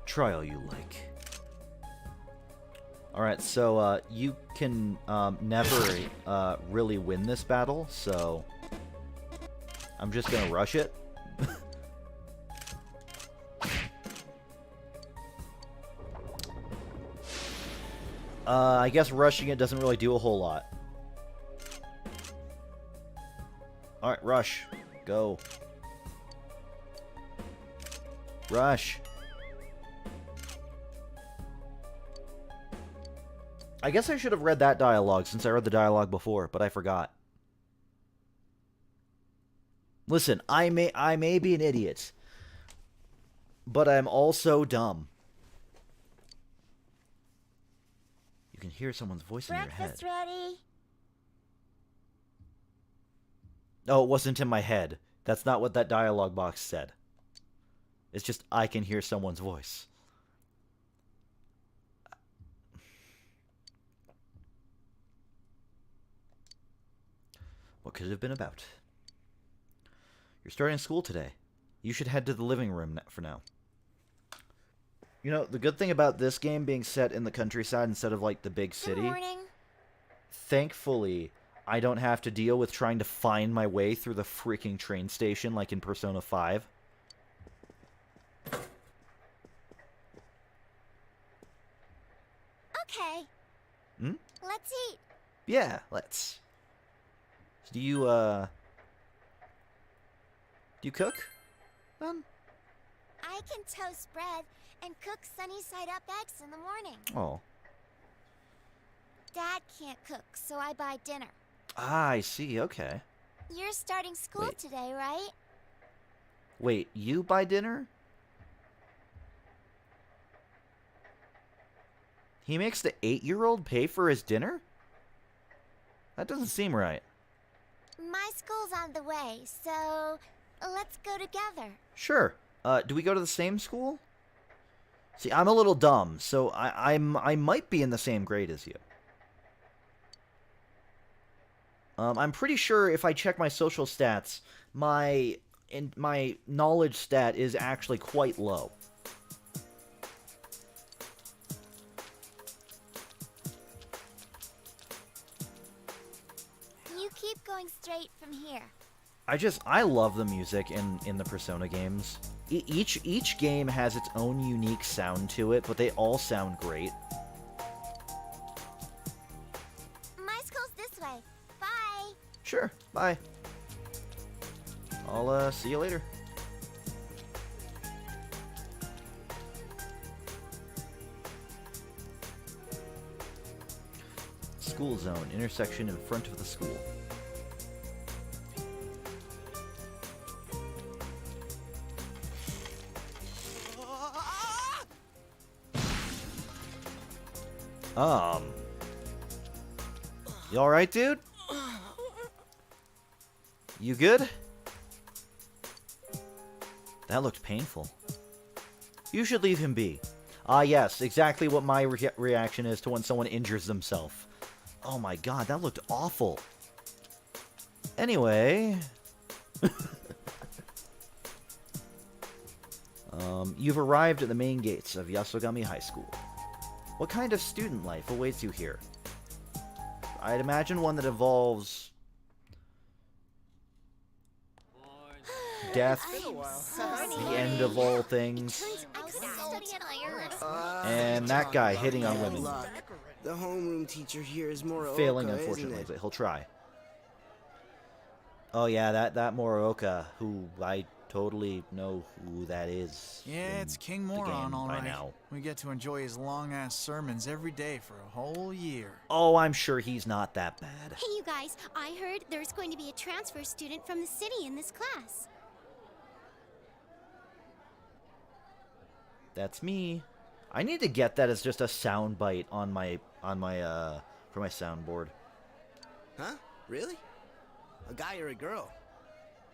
Try all you like. Alright, so you can never really win this battle, so I'm just gonna rush it. I guess rushing it doesn't really do a whole lot. Alright, rush. Go. Rush. I guess I should have read that dialogue since I read the dialogue before, but I forgot. Listen, I may be an idiot, but I'm also dumb. You can hear someone's voice in your head. Breakfast ready? Oh, it wasn't in my head. That's not what that dialogue box said. It's just, I can hear someone's voice. What could it have been about? You're starting school today. You should head to the living room for now. You know, the good thing about this game being set in the countryside instead of, like, the big city... Good morning. Thankfully, I don't have to deal with trying to find my way through the freaking train station like in Persona 5. Okay. Hmm? Let's eat. Yeah, let's. Do you cook? Then? I can toast bread and cook sunny-side-up eggs in the morning. Oh. Dad can't cook, so I buy dinner. Ah, I see, okay. You're starting school Wait. today, right? Wait, you buy dinner? He makes the 8-year-old pay for his dinner? That doesn't seem right. My school's on the way, so let's go together. Sure. Do we go to the same school? See, I'm a little dumb, so I might be in the same grade as you. I'm pretty sure if I check my social stats, my knowledge stat is actually quite low. You keep going straight from here. I love the music in the Persona games. Each game has its own unique sound to it, but they all sound great. My school's this way. Bye. Sure, bye. I'll see you later. School zone, intersection in front of the school. You alright, dude? You good? That looked painful. You should leave him be. Ah, yes, exactly what my reaction is to when someone injures themselves. Oh my god, that looked awful. Anyway... you've arrived at the main gates of Yasogami High School. What kind of student life awaits you here? I'd imagine one that involves... death, the end of all things, and that guy hitting on women. The homeroom teacher here is Moroka, Failing, isn't unfortunately, it? but he'll try. Oh yeah, that Moroka, who I totally know who that is. Yeah, it's King Moron, all right. Now. We get to enjoy his long-ass sermons every day for a whole year. Oh, I'm sure he's not that bad. Hey, you guys, I heard there's going to be a transfer student from the city in this class. That's me. I need to get that as just a sound bite on my for my soundboard. Huh? Really? A guy or a girl?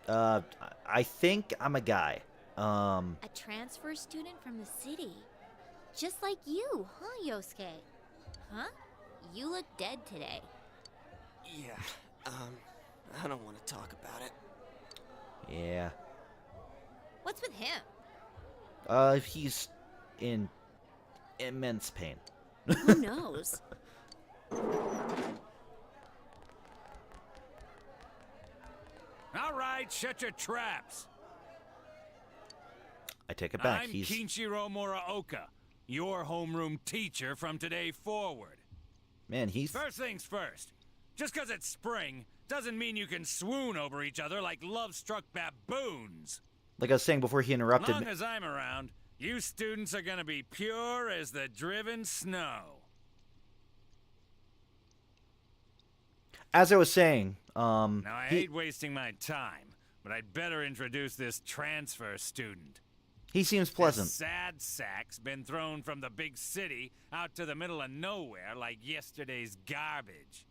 I think I'm a guy. A transfer student from the city. Just like you, huh, Yosuke? Huh? You look dead today. Yeah, I don't want to talk about it. Yeah. What's with him? He's in immense pain. Who knows? All right, shut your traps. I take it back. I'm He's Kinshiro Muraoka, your homeroom teacher from today forward. Man, he's First things first. Just 'cause it's spring doesn't mean you can swoon over each other like love-struck baboons. Like I was saying before he interrupted Long me. as I'm around, you students are gonna be pure as the driven snow. As I was saying, Now, I hate wasting my time, but I'd better introduce this transfer student. he seems pleasant. This sad sack's been thrown from the big city out to the middle of nowhere like yesterday's garbage.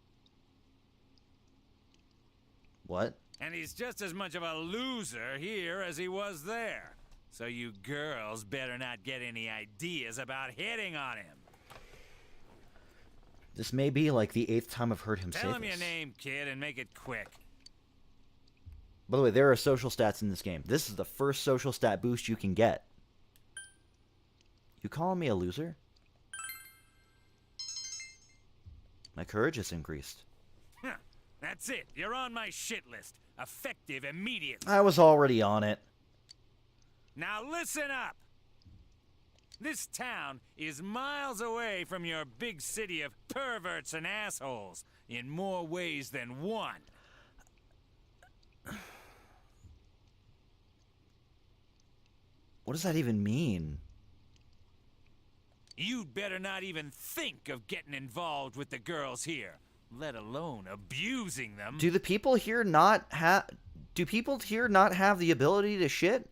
What? And he's just as much of a loser here as he was there. So you girls better not get any ideas about hitting on him. This may be like the 8th time I've heard him say Tell him this. your name, kid, and make it quick. By the way, there are social stats in this game. This is the first social stat boost you can get. You calling me a loser? My courage has increased. Huh. That's it. You're on my shit list. Effective immediately. I was already on it. Now listen up. This town is miles away from your big city of perverts and assholes in more ways than one. What does that even mean? You'd better not even think of getting involved with the girls here, let alone abusing them. Do the people here not have... Do people here not have the ability to shit?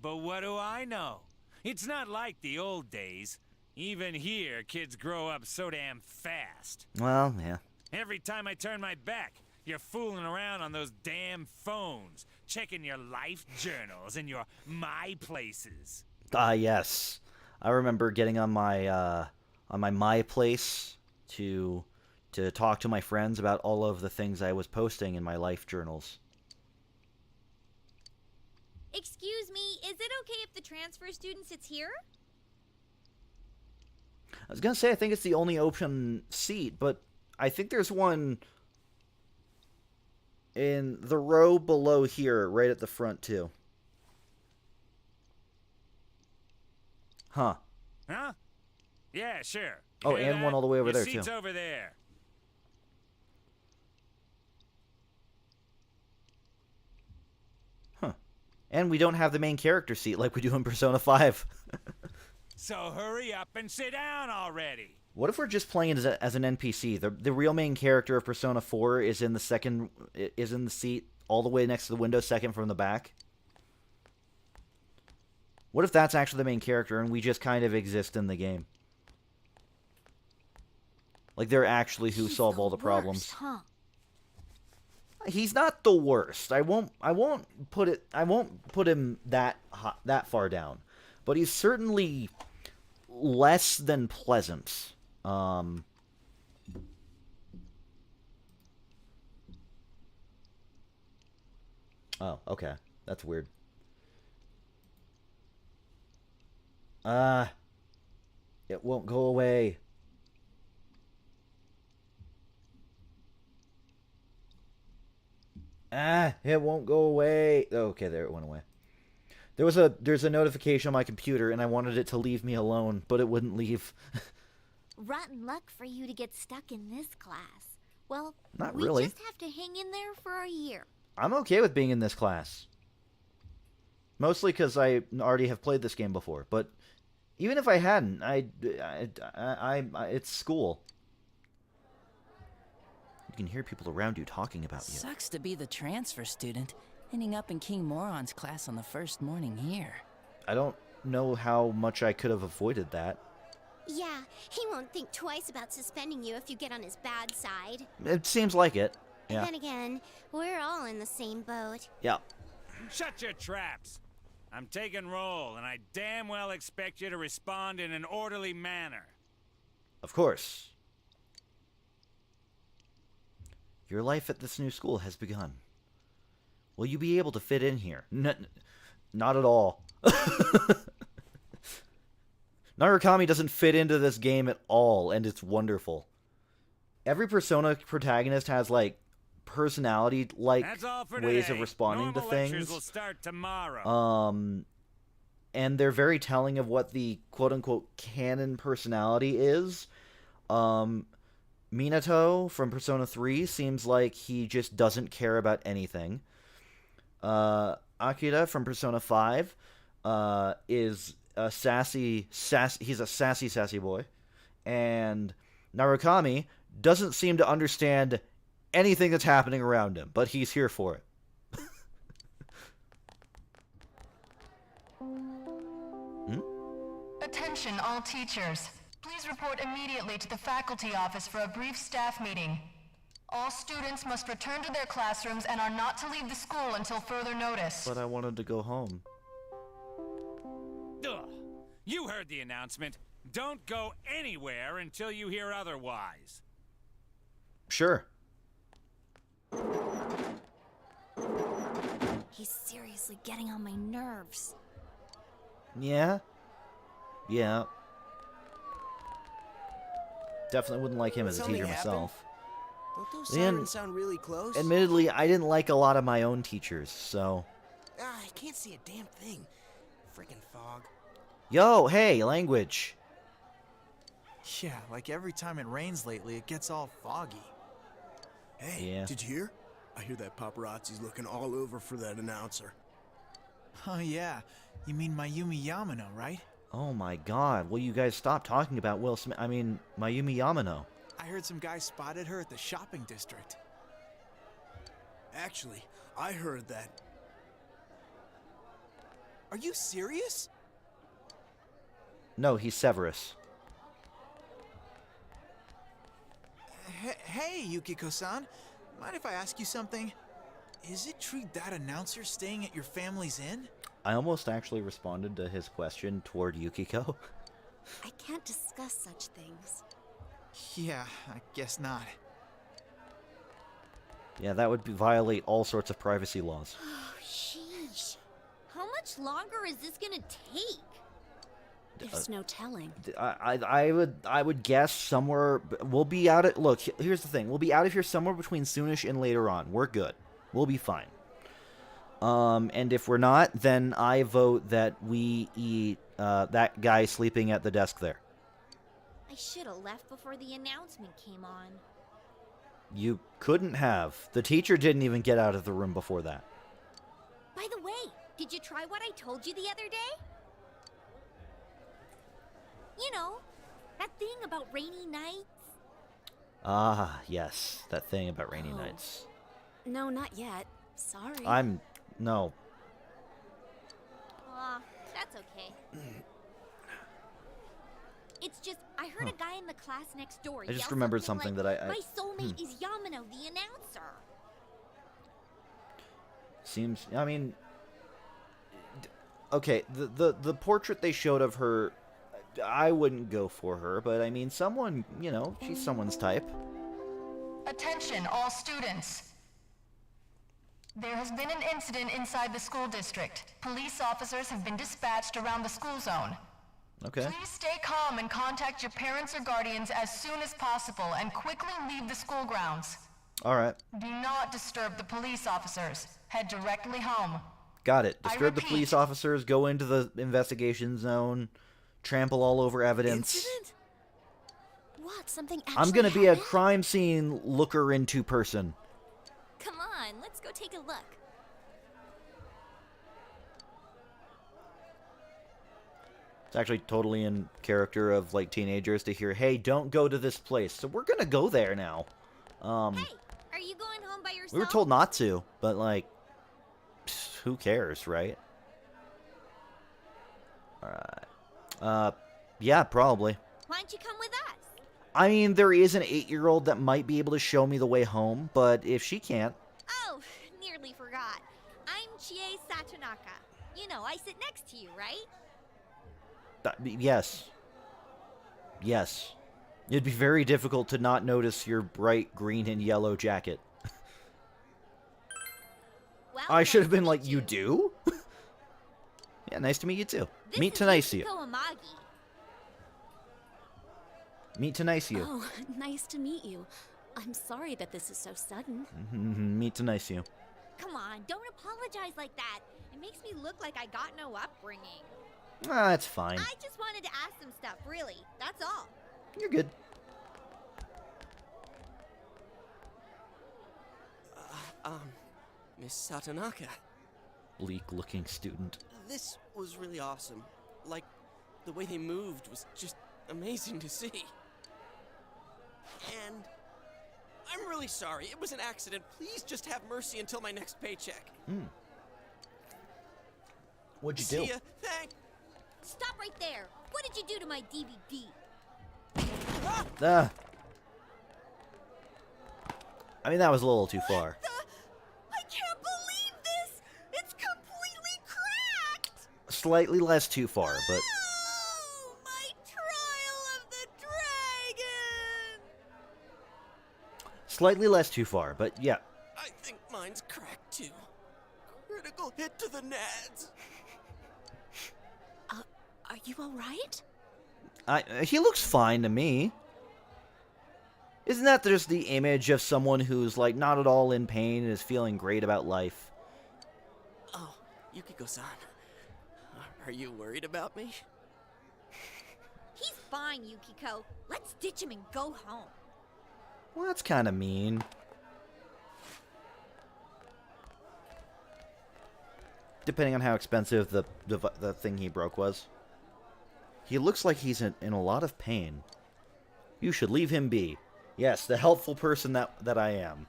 But what do I know? It's not like the old days. Even here, kids grow up so damn fast. Well, yeah. Every time I turn my back, you're fooling around on those damn phones, checking your life journals and your My Places. Yes. I remember getting on my My Place to talk to my friends about all of the things I was posting in my life journals. Excuse me, is it okay if the transfer student sits here? I was gonna say I think it's the only open seat, but I think there's one in the row below here, right at the front too. Huh. Huh? Yeah, sure. Oh, Hear and that? one all the way over Your there, seat's too. over there. Huh. And we don't have the main character seat like we do in Persona 5. So hurry up and sit down already. What if we're just playing as an NPC? The real main character of Persona 4 is in the seat all the way next to the window, second from the back. What if that's actually the main character and we just kind of exist in the game? Like they're actually who solve all the problems. Huh? He's not the worst. I won't put him that far down. But he's certainly less than pleasant. Oh, okay. That's weird. It won't go away. It won't go away. Okay, there it went away. There's a notification on my computer, and I wanted it to leave me alone, but it wouldn't leave. Rotten luck for you to get stuck in this class. Well, Not we really. just have to hang in there for a year. I'm okay with being in this class. Mostly because I already have played this game before, but even if I hadn't, it's school. You can hear people around you talking about you. Sucks to be the transfer student, ending up in King Moron's class on the first morning here. I don't know how much I could have avoided that. Yeah, he won't think twice about suspending you if you get on his bad side. It seems like it. And Yeah. then again, we're all in the same boat. Yeah. Shut your traps. I'm taking roll, and I damn well expect you to respond in an orderly manner. Of course. Your life at this new school has begun. Will you be able to fit in here? Not at all. Narukami doesn't fit into this game at all, and it's wonderful. Every Persona protagonist has, like, personality-like That's all for ways today. of responding Normal to things. lectures will start tomorrow. and they're very telling of what the quote-unquote canon personality is. Minato from Persona 3 seems like he just doesn't care about anything. Akira from Persona 5 is a he's a sassy boy. And Narukami doesn't seem to understand anything that's happening around him, but he's here for it. Attention all teachers. Please report immediately to the faculty office for a brief staff meeting. All students must return to their classrooms and are not to leave the school until further notice. But I wanted to go home. Ugh. You heard the announcement. Don't go anywhere until you hear otherwise. Sure. He's seriously getting on my nerves. Yeah. Yeah. Definitely wouldn't like him as a teacher myself. Don't those sirens sound really close? Admittedly, I didn't like a lot of my own teachers, so... I can't see a damn thing. Freaking fog. Yo, hey, language. Yeah, like every time it rains lately, it gets all foggy. Hey, Yeah. did you hear? I hear that paparazzi's looking all over for that announcer. Oh yeah, you mean Mayumi Yamano, right? Oh my god, will you guys stop talking about Will Smith? I mean, Mayumi Yamano. I heard some guy spotted her at the shopping district. Actually, I heard that. Are you serious? No, he's Severus. Hey, Yukiko-san. Mind if I ask you something? Is it true that announcer's staying at your family's inn? I almost actually responded to his question toward Yukiko. I can't discuss such things. Yeah, I guess not. Yeah, that would violate all sorts of privacy laws. Oh, sheesh. How much longer is this gonna take? There's no telling. I would guess somewhere. We'll be out at. Look, here's the thing. We'll be out of here somewhere between soonish and later on. We're good. We'll be fine. And if we're not, then I vote that we eat that guy sleeping at the desk there. I should have left before the announcement came on. You couldn't have. The teacher didn't even get out of the room before that. By the way, did you try what I told you the other day? You know, that thing about rainy nights? Ah, yes. That thing about rainy nights. No, not yet. Sorry. No. Aw, that's okay. It's just, I heard a guy in the class next door I just yell remembered something something like, that I... My soulmate is Yamano, the announcer. Seems... I mean... Okay, the portrait they showed of her... I wouldn't go for her, but I mean, someone, you know, she's someone's type. Attention, all students. There has been an incident inside the school district. Police officers have been dispatched around the school zone. Okay. Please stay calm and contact your parents or guardians as soon as possible and quickly leave the school grounds. Alright. Do not disturb the police officers. Head directly home. Got it. Disturb the police officers, go into the investigation zone, trample all over evidence. Incident? What? Something actually I'm gonna be a happened? crime scene looker into person. Come on, let's go take a look. It's actually totally in character of, like, teenagers to hear, hey, don't go to this place. So we're gonna go there now. Hey, are you going home by yourself? We were told not to, but, like, who cares, right? Alright. Yeah, probably. Why don't you come with us? I mean, there is an 8-year-old that might be able to show me the way home, but if she can't... Oh, nearly forgot. I'm Chie Satonaka. You know, I sit next to you, right? Yes. Yes. It'd be very difficult to not notice your bright green and yellow jacket. Well, I should have been like, you do? Yeah, nice to meet you too. Meet to nice you. Amagi. Meet to nice you. Oh, nice to meet you. I'm sorry that this is so sudden. Meet to nice you. Come on, don't apologize like that. It makes me look like I got no upbringing. Ah, it's fine. I just wanted to ask some stuff, really. That's all. You're good. Miss Satonaka. Bleak-looking student. This was really awesome. Like, the way they moved was just amazing to see. And I'm really sorry. It was an accident. Please just have mercy until my next paycheck. What'd you See do? ya. Thanks. Stop right there. What did you do to my DVD? Ah. I mean, that was a little too far. I can't believe this! It's completely cracked! Slightly less too far, but... Oh, my trial of the dragon! Slightly less too far, but yeah. I think mine's cracked too. Critical hit to the nads. Are you alright? He looks fine to me. Isn't that just the image of someone who's, like, not at all in pain and is feeling great about life? Oh, Yukiko-san. Are you worried about me? He's fine, Yukiko. Let's ditch him and go home. Well, that's kind of mean. Depending on how expensive the thing he broke was. He looks like he's in a lot of pain. You should leave him be. Yes, the helpful person that I am.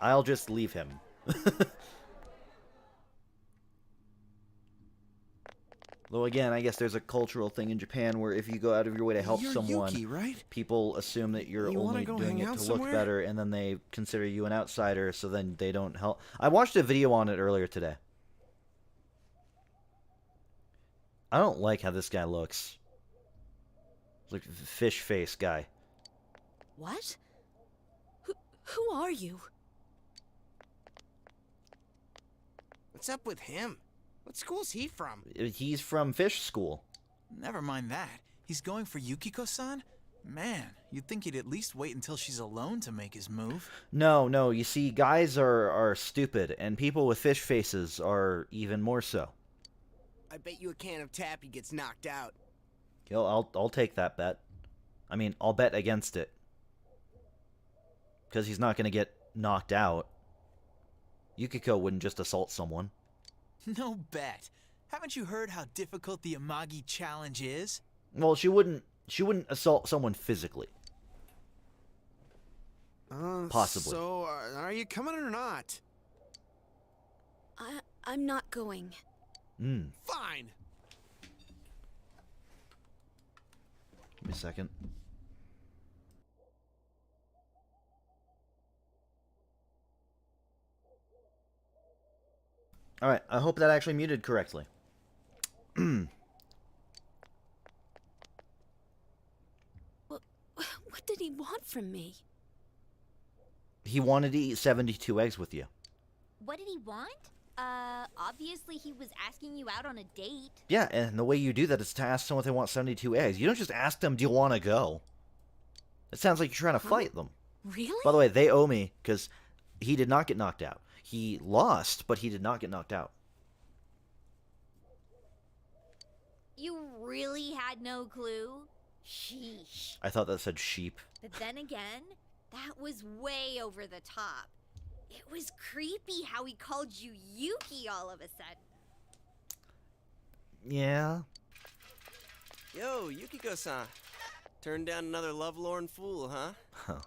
I'll just leave him. Though again, I guess there's a cultural thing in Japan where if you go out of your way to help someone, Yuki, right? people assume that you're You wanna only go doing hang it out to somewhere? look better, and then they consider you an outsider, so then they don't help. I watched a video on it earlier today. I don't like how this guy looks. Like fish face guy. What? Who are you? What's up with him? What school's he from? He's from fish school. Never mind that. He's going for Yukiko-san? Man, you'd think he'd at least wait until she's alone to make his move. No, you see, guys are stupid, and people with fish faces are even more so. I bet you a can of Tappy gets knocked out. I'll take that bet. I mean, I'll bet against it. Because he's not going to get knocked out. Yukiko wouldn't just assault someone. No bet. Haven't you heard how difficult the Amagi challenge is? Well, she wouldn't assault someone physically. Possibly. So, are you coming or not? I'm not going. Fine. Give me a second. Alright, I hope that actually muted correctly. What did he want from me? He wanted to eat 72 eggs with you. What did he want? Obviously he was asking you out on a date. Yeah, and the way you do that is to ask someone if they want 72 eggs. You don't just ask them, do you want to go? It sounds like you're trying to fight them. Really? By the way, they owe me, because he did not get knocked out. He lost, but he did not get knocked out. You really had no clue? Sheesh. I thought that said sheep. But then again, that was way over the top. It was creepy how he called you Yuki all of a sudden. Yeah. Yo, Yukiko-san. Turned down another lovelorn fool, huh?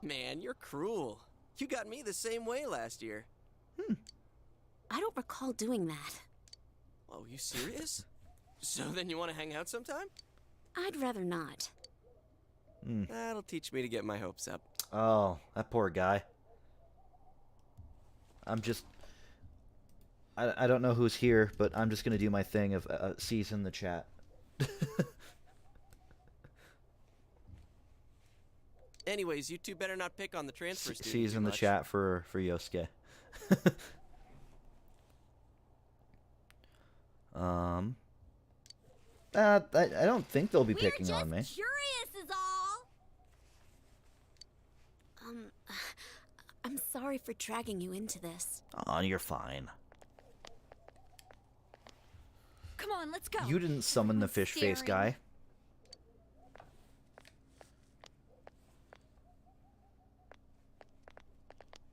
Man, you're cruel. You got me the same way last year. I don't recall doing that. Oh, you serious? So then you want to hang out sometime? I'd rather not. That'll teach me to get my hopes up. Oh, that poor guy. I'm just... I don't know who's here, but I'm just going to do my thing of season the chat. Anyways, you two better not pick on the transfer student Season the chat for Yosuke. I don't think they'll be picking on me. Curious is all. I'm sorry for dragging you into this. Oh, you're fine. Come on, let's go. You didn't summon the fish face guy.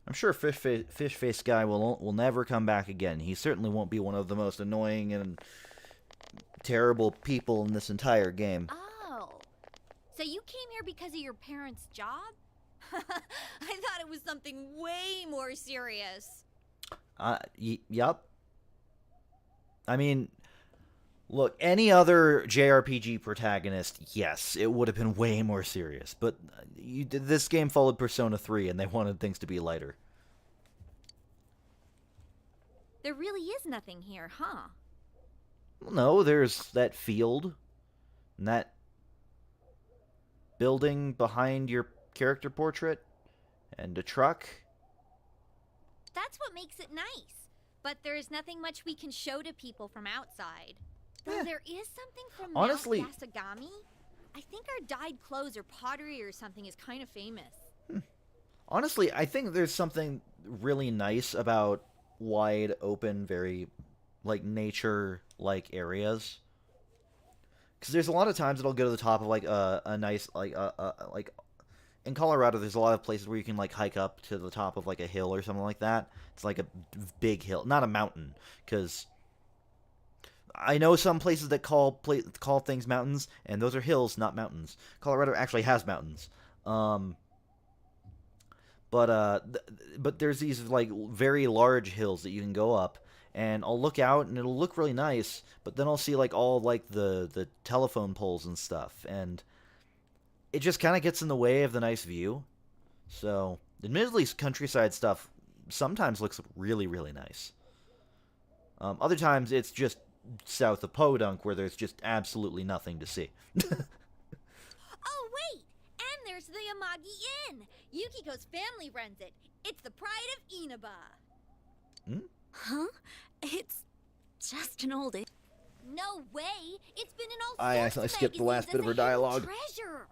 I'm sure fish face guy will never come back again. He certainly won't be one of the most annoying and terrible people in this entire game. Oh, so you came here because of your parents' job? I thought it was something way more serious. Yup. I mean, look, any other JRPG protagonist, yes, it would have been way more serious. But this game followed Persona 3, and they wanted things to be lighter. There really is nothing here, huh? Well, no, there's that field, and that building behind your character portrait, and a truck. That's what makes it nice. But there is nothing much we can show to people from outside. Though there is something from Honestly, Mount Yasogami. I think our dyed clothes or pottery or something is kind of famous. Honestly, I think there's something really nice about wide open, very like nature-like areas. Because there's a lot of times it'll go to the top of like a nice like in Colorado. There's a lot of places where you can like hike up to the top of like a hill or something like that. It's like a big hill, not a mountain. Because I know some places that call things mountains, and those are hills, not mountains. Colorado actually has mountains. But there's these like very large hills that you can go up, and I'll look out and it'll look really nice, but then I'll see like all like the telephone poles and stuff, and it just kind of gets in the way of the nice view. So, admittedly, countryside stuff sometimes looks really, really nice. Other times it's just south of Podunk where there's just absolutely nothing to see. Oh, wait! And there's the Amagi Inn! Yukiko's family runs it. It's the pride of Inaba. Huh? It's just an old inn. No way! It's been in all I sorts accidentally of skipped the last magazines bit of as her a hidden dialogue. Treasure.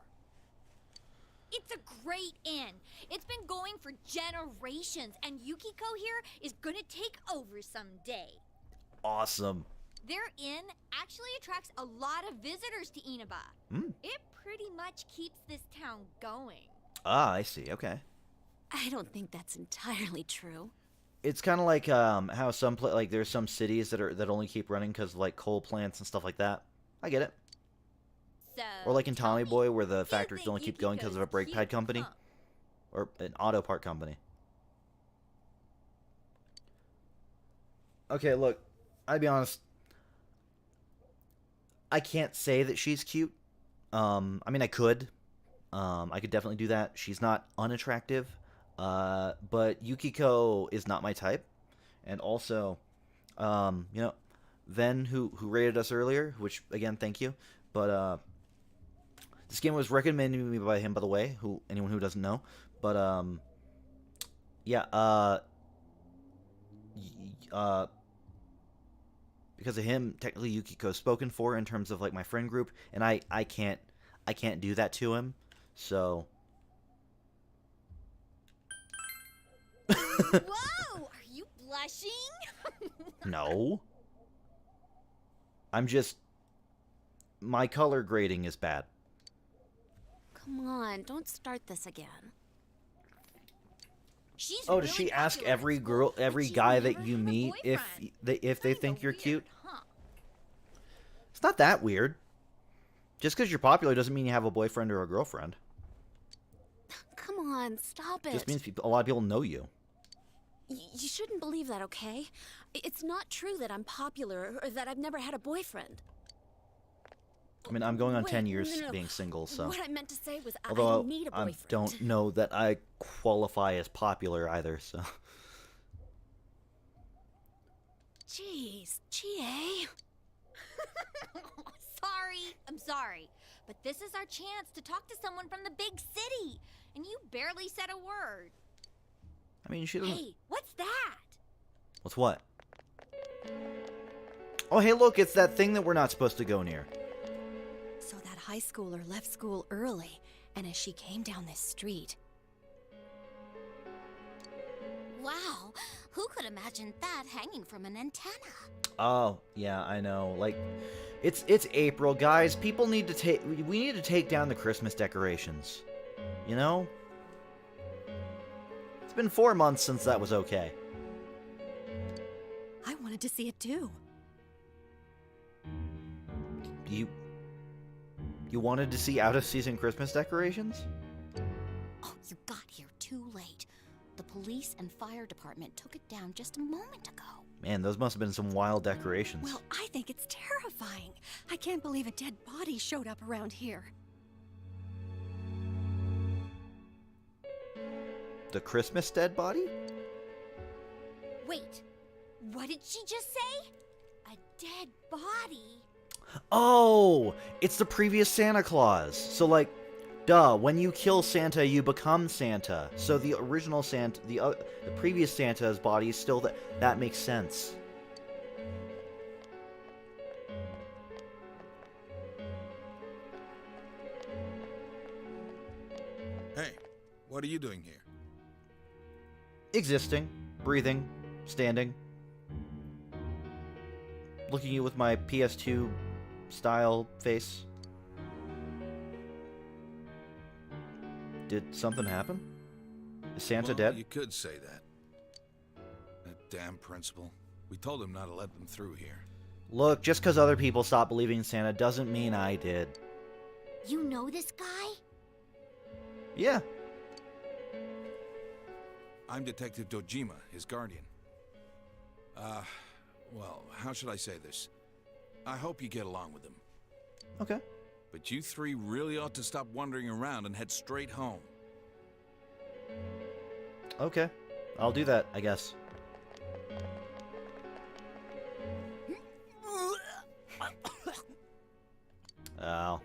It's a great inn. It's been going for generations, and Yukiko here is gonna take over someday. Awesome. Their inn actually attracts a lot of visitors to Inaba. It pretty much keeps this town going. Ah, I see. Okay. I don't think that's entirely true. It's kind of like how some like there's some cities that only keep running because of like coal plants and stuff like that. I get it. So, or like in Tommy Boy, where the factories only keep going because of a brake pad company, or an auto part company. Okay, look, I'll be honest. I can't say that she's cute. I mean, I could definitely do that. She's not unattractive. But Yukiko is not my type. And also, Ven, who rated us earlier, which, again, thank you. But, this game was recommended to me by him, by the way, anyone who doesn't know. But, yeah, because of him, technically Yukiko's spoken for in terms of, like, my friend group, and I can't do that to him, so... Whoa! Are you blushing? No. I'm just... My color grading is bad. Come on, don't start this again. She's does she ask every guy that you meet if they think you're cute? It's not that weird. Just because you're popular doesn't mean you have a boyfriend or a girlfriend. Come on, stop it. Just means a lot of people know you. You shouldn't believe that, okay? It's not true that I'm popular or that I've never had a boyfriend. I mean, I'm going on Wait, 10 years no. being single, so... What I meant to say was I Although don't need a boyfriend. I don't know that I qualify as popular either, so... Jeez, GA. I'm sorry. But this is our chance to talk to someone from the big city. And you barely said a word. I mean, she doesn't... Hey, what's that? What's what? Oh, hey, look, it's that thing that we're not supposed to go near. So that high schooler left school early, and as she came down this street... Wow, Who could imagine that hanging from an antenna? Oh, yeah, I know. Like, it's April, guys. People need to take... We need to take down the Christmas decorations. You know? It's been 4 months since that was okay. I wanted to see it too. You wanted to see out-of-season Christmas decorations? Oh, you got here too late. The police and fire department took it down just a moment ago. Man, those must have been some wild decorations. Well, I think it's terrifying. I can't believe a dead body showed up around here. The Christmas dead body? Wait, what did she just say? A dead body? Oh, it's the previous Santa Claus. So, like, duh, when you kill Santa, you become Santa. So the original Santa, the previous Santa's body is still that. That makes sense. Hey, what are you doing here? Existing, breathing, standing. Looking at you with my PS2 style face. Did something happen? Is Santa dead? You could say that. That damn principal. We told him not to let them through here. Look, just because other people stopped believing in Santa doesn't mean I did. You know this guy? Yeah. I'm Detective Dojima, his guardian. Well, how should I say this? I hope you get along with him. Okay. But you three really ought to stop wandering around and head straight home. Okay. I'll do that, I guess. Ow.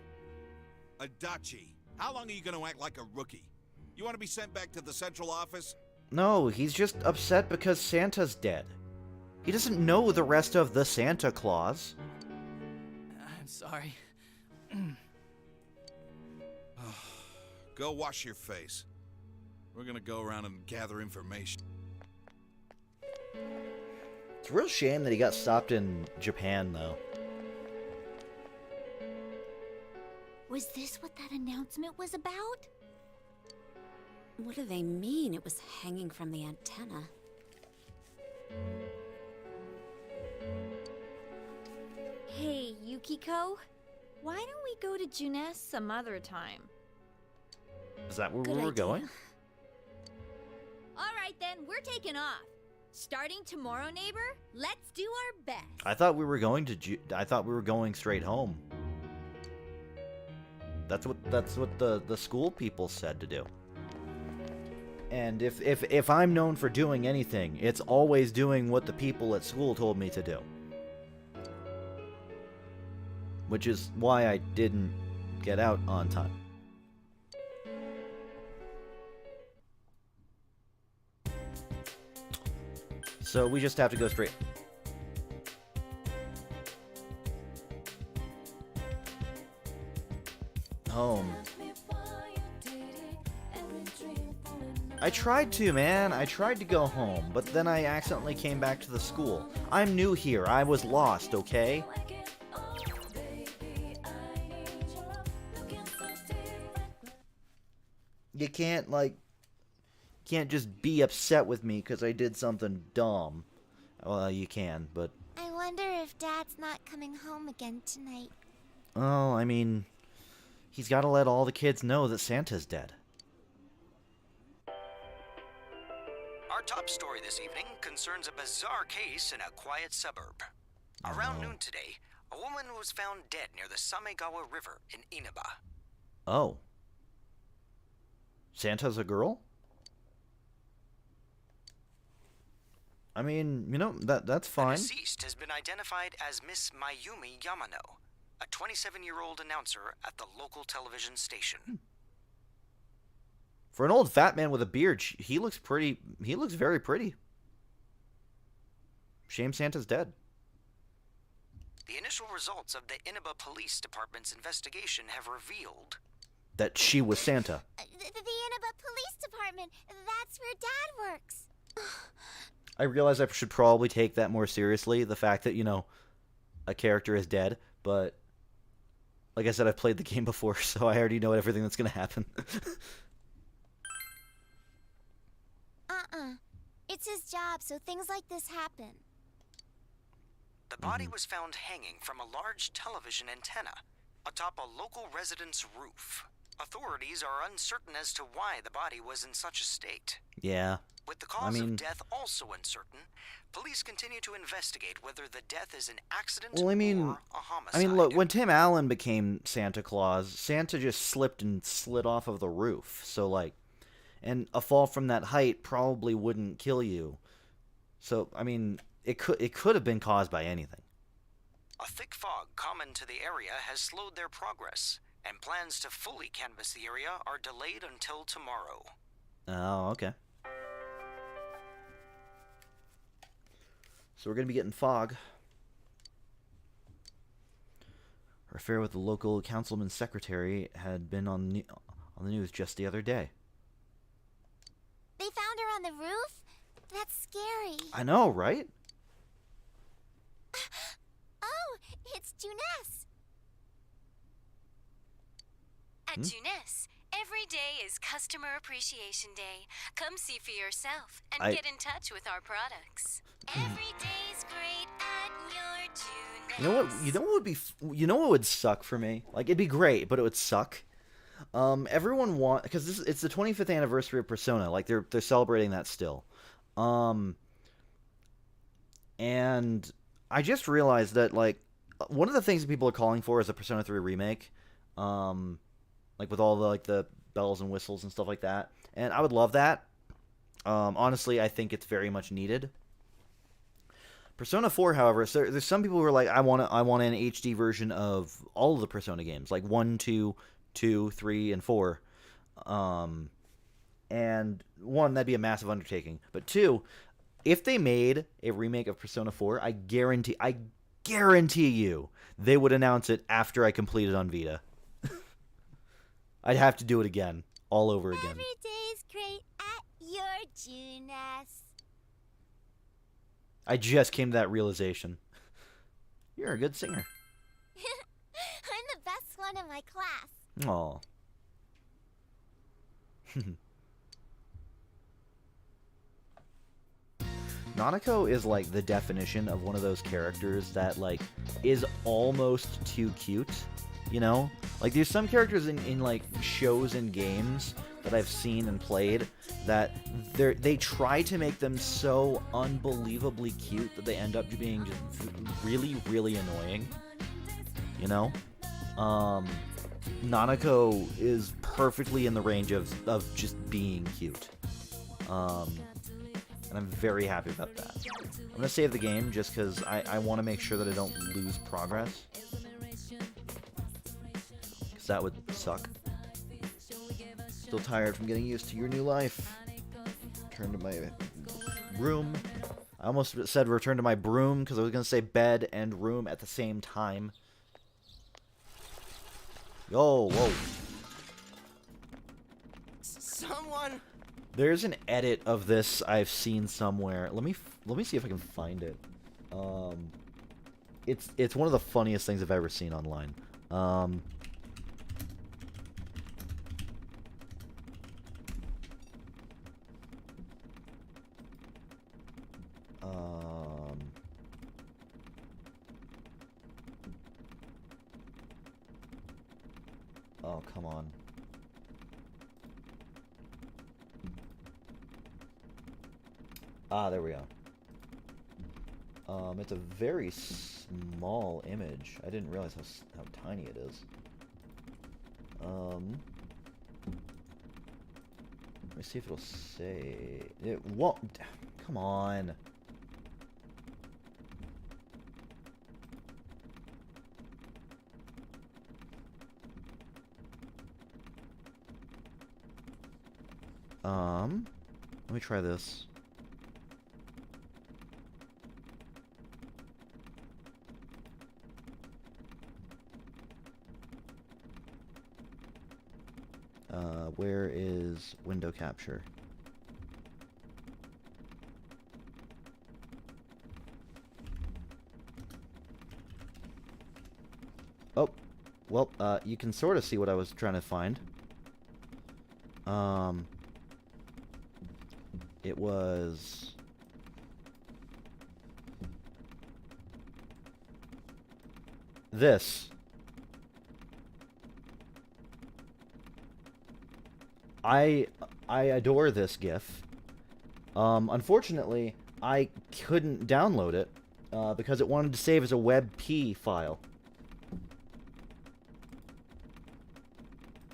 Adachi, how long are you going to act like a rookie? You want to be sent back to the central office? No, he's just upset because Santa's dead. He doesn't know the rest of the Santa Claus. I'm sorry. Go wash your face. We're gonna go around and gather information. It's a real shame that he got stopped in Japan, though. Was this what that announcement was about? What do they mean it was hanging from the antenna? Hey, Yukiko, why don't we go to Junes some other time? Is that where Good we were idea. going? All right then, we're taking off. Starting tomorrow, neighbor, let's do our best. I thought we were going to. I thought we were going straight home. That's what the school people said to do. And if I'm known for doing anything, it's always doing what the people at school told me to do. Which is why I didn't get out on time. So we just have to go straight. Home. I tried to, man. I tried to go home, but then I accidentally came back to the school. I'm new here. I was lost, okay? You can't, like... can't just be upset with me because I did something dumb. Well, you can, but... I wonder if Dad's not coming home again tonight. Oh, I mean... he's got to let all the kids know that Santa's dead. Our top story this evening concerns a bizarre case in a quiet suburb. Around noon today, a woman was found dead near the Samegawa River in Inaba. Oh. Santa's a girl? I mean, you know, that's fine. The deceased has been identified as Miss Mayumi Yamano, a 27-year-old announcer at the local television station. For an old fat man with a beard, he looks pretty. He looks very pretty. Shame Santa's dead. The initial results of the Inaba Police Department's investigation have revealed That she was Santa. The Inaba Police Department. That's where Dad works. I realize I should probably take that more seriously, the fact that, a character is dead, but like I said, I've played the game before, so I already know everything that's going to happen. It's his job, so things like this happen. The body was found hanging from a large television antenna atop a local resident's roof. Authorities are uncertain as to why the body was in such a state. Yeah. With the cause of death also uncertain, police continue to investigate whether the death is an accident Well, or a homicide. look, when Tim Allen became Santa Claus, Santa just slipped and slid off of the roof. So, and a fall from that height probably wouldn't kill you. So, it could have been caused by anything. A thick fog common to the area has slowed their progress, and plans to fully canvass the area are delayed until tomorrow. Oh, okay. So we're going to be getting fog. Her affair with the local councilman's secretary had been on the news just the other day. They found her on the roof? That's scary. I know, right? Oh, it's Juness. At Juness, every day is Customer Appreciation Day. Come see for yourself and get in touch with our products. Every day's great at your Juness. You know what would suck for me? It'd be great, but it would suck. Everyone because it's the 25th anniversary of Persona. They're celebrating that still. And I just realized that one of the things that people are calling for is a Persona 3 remake. With all the bells and whistles and stuff like that. And I would love that. Honestly, I think it's very much needed. Persona 4, however, so there's some people who are like, I want an HD version of all of the Persona games, 1, 2, 3, and 4. And 1, that'd be a massive undertaking. But 2, if they made a remake of Persona 4, I guarantee you they would announce it after I completed on Vita. I'd have to do it again, all over again. Every day's great at your Juness. I just came to that realization. You're a good singer. I'm the best one in my class. Aw. Nanako is the definition of one of those characters that is almost too cute. There's some characters in shows and games that I've seen and played that they try to make them so unbelievably cute that they end up being just really, really annoying. Nanako is perfectly in the range of just being cute. And I'm very happy about that. I'm going to save the game just because I want to make sure that I don't lose progress. Because that would suck. Still tired from getting used to your new life. Return to my room. I almost said return to my broom because I was going to say bed and room at the same time. Yo, whoa. Someone. There's an edit of this I've seen somewhere. Let me see if I can find it. It's one of the funniest things I've ever seen online. Oh, come on. Ah, there we go. It's a very small image. I didn't realize how tiny it is. Let me see if it'll say... It won't... Come on. Let me try this. Where is window capture? you can sort of see what I was trying to find. It was... this. I adore this GIF. Unfortunately, I couldn't download it because it wanted to save as a WebP file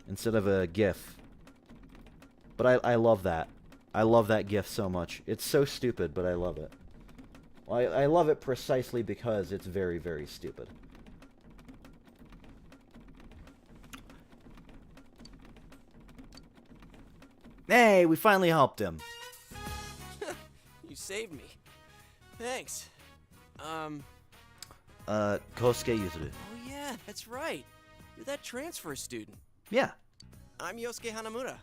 instead of a GIF. But I love that. I love that GIF so much. It's so stupid, but I love it. Well, I love it precisely because it's very, very stupid. Hey, we finally helped him. You saved me. Thanks. Kosuke Yuzuru. Oh yeah, that's right. You're that transfer student. Yeah. I'm Yosuke Hanamura.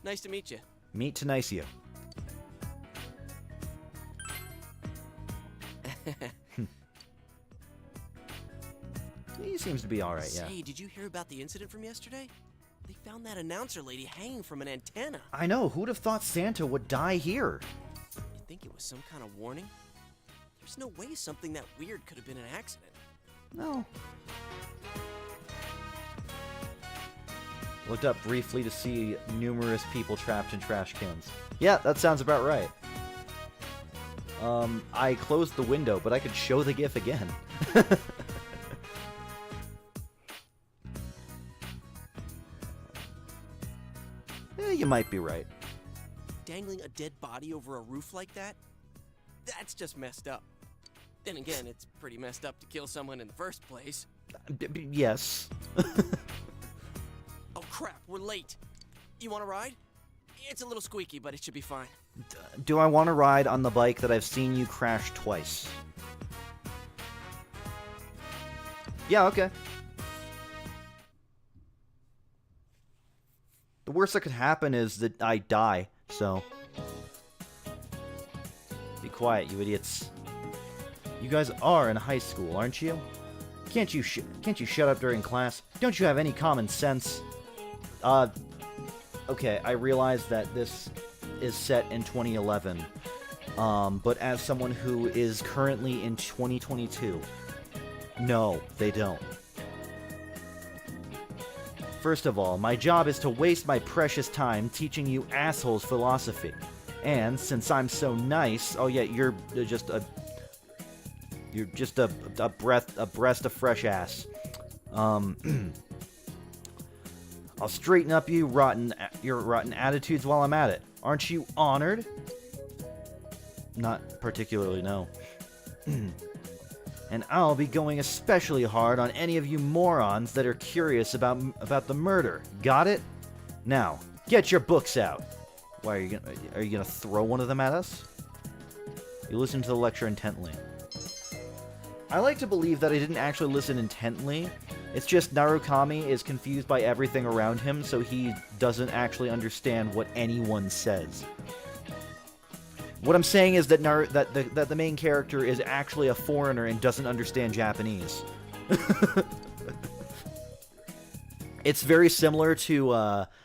Nice to meet you. Meet to nice you. He seems to be alright, yeah. Say, did you hear about the incident from yesterday? They found that announcer lady hanging from an antenna. I know, who'd have thought Santa would die here? You think it was some kind of warning? There's no way something that weird could have been an accident. No. Looked up briefly to see numerous people trapped in trash cans. Yeah, that sounds about right. I closed the window, but I could show the GIF again. You might be right. Dangling a dead body over a roof like that? That's just messed up. Then again, it's pretty messed up to kill someone in the first place. Yes. Oh crap, we're late. You want to ride? It's a little squeaky, but it should be fine. Do I want to ride on the bike that I've seen you crash twice? Yeah, okay. The worst that could happen is that I die, so... Be quiet, you idiots. You guys are in high school, aren't you? Can't you shut up during class? Don't you have any common sense? Okay, I realize that this is set in 2011. But as someone who is currently in 2022, no, they don't. First of all, my job is to waste my precious time teaching you assholes philosophy. And since I'm so nice, oh yeah, you're just a breath of fresh ass. I'll straighten up your rotten attitudes while I'm at it. Aren't you honored? Not particularly, no. And I'll be going especially hard on any of you morons that are curious about the murder. Got it? Now, get your books out. Why are you gonna throw one of them at us? You listen to the lecture intently. I like to believe that I didn't actually listen intently. It's just Narukami is confused by everything around him, so he doesn't actually understand what anyone says. What I'm saying is that that the main character is actually a foreigner and doesn't understand Japanese. It's very similar to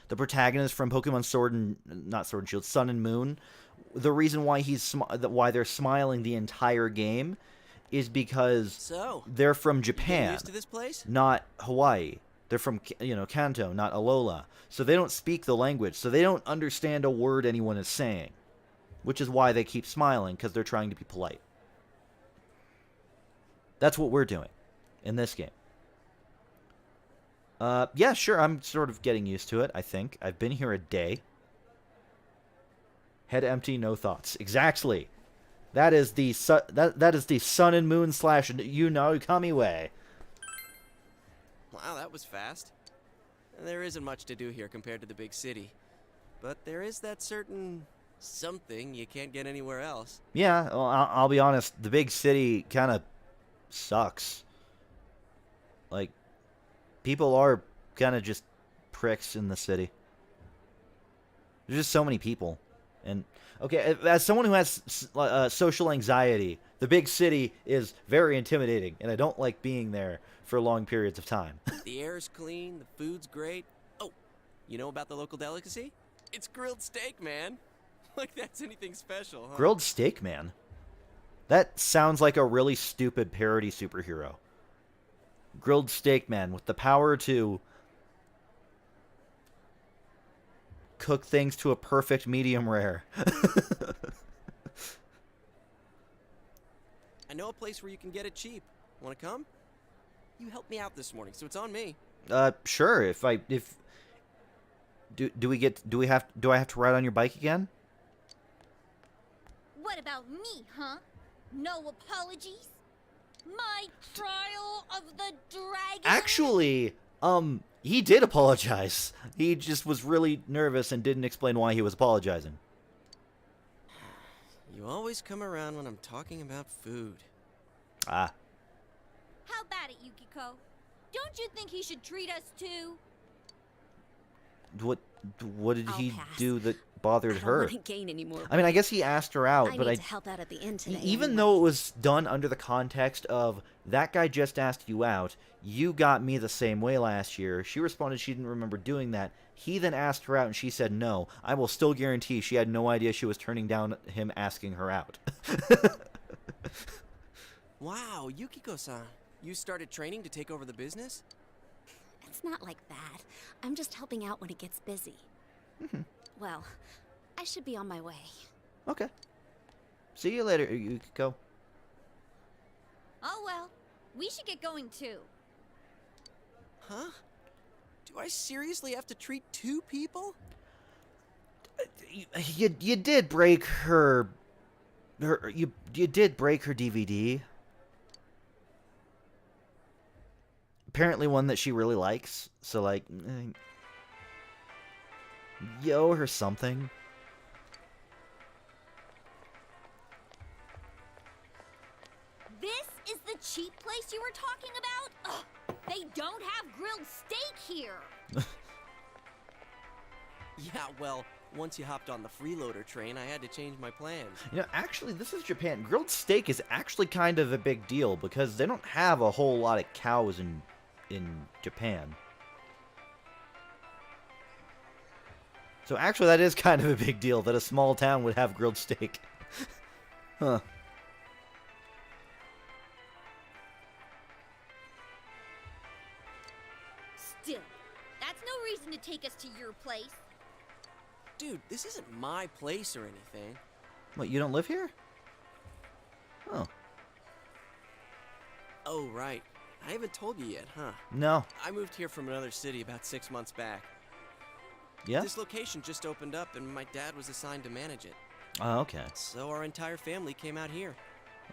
the protagonist from Pokemon not Sword and Shield, Sun and Moon. The reason why why they're smiling the entire game is because they're from Japan, used to this place? not Hawaii. They're from Kanto, not Alola. So they don't speak the language, so they don't understand a word anyone is saying. Which is why they keep smiling, because they're trying to be polite. That's what we're doing in this game. Yeah, sure, I'm sort of getting used to it, I think. I've been here a day. Head empty, no thoughts. Exactly. That is the that is the Sun and Moon / Narukami way. Wow, that was fast. There isn't much to do here compared to the big city. But there is that certain something you can't get anywhere else. Yeah, well, I'll be honest. The big city kind of sucks. Like, people are kind of just pricks in the city. There's just so many people. And okay, as someone who has social anxiety, the big city is very intimidating, and I don't like being there for long periods of time. The air's clean, the food's great. Oh, you know about the local delicacy? It's grilled steak, man. Like that's anything special, huh? Grilled steak, man. That sounds like a really stupid parody superhero. Grilled steak man with the power to cook things to a perfect medium rare. I know a place where you can get it cheap. Want to come? You helped me out this morning, so it's on me. Sure. Do I have to ride on your bike again? What about me, huh? No apologies? My trial of the dragon? Actually, he did apologize. He just was really nervous and didn't explain why he was apologizing. You always come around when I'm talking about food. Ah. How about it, Yukiko? Don't you think he should treat us too? What did he do that bothered I her? don't want to gain any more I mean, I guess he asked her out, I but need to help out at the inn today. even anyway. though it was done under the context of that guy just asked you out, you got me the same way last year. She responded she didn't remember doing that. He then asked her out and she said no. I will still guarantee she had no idea she was turning down him asking her out. Wow, Yukiko-san. You started training to take over the business? It's not like that. I'm just helping out when it gets busy. Well, I should be on my way. Okay. See you later, Yukiko. Oh well, we should get going too. Huh? Do I seriously have to treat 2 people? You did break her you did break her DVD. Apparently one that she really likes. So like you owe her something. This is the cheap place you were talking about? Ugh, they don't have grilled steak here. Yeah, well, once you hopped on the freeloader train, I had to change my plans. You know, actually, this is Japan. Grilled steak is actually kind of a big deal because they don't have a whole lot of cows in Japan. So actually, that is kind of a big deal that a small town would have grilled steak. Huh. Still, that's no reason to take us to your place. Dude, this isn't my place or anything. What, you don't live here? Oh. Oh, right. I haven't told you yet, huh? No. I moved here from another city about 6 months back. Yeah? This location just opened up and my dad was assigned to manage it. Oh, okay. So our entire family came out here.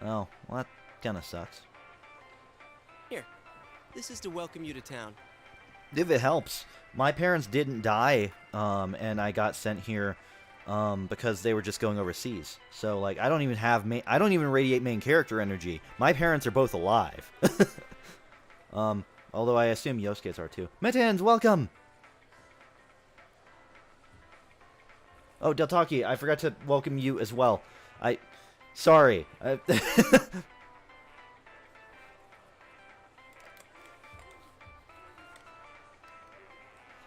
Oh, well, that kind of sucks. Here, this is to welcome you to town. If it helps. My parents didn't die, and I got sent here because they were just going overseas. So, like, I don't even radiate main character energy. My parents are both alive. Although I assume Yosuke's are too. Mittens, welcome! Oh, Deltaki, I forgot to welcome you as well. Sorry.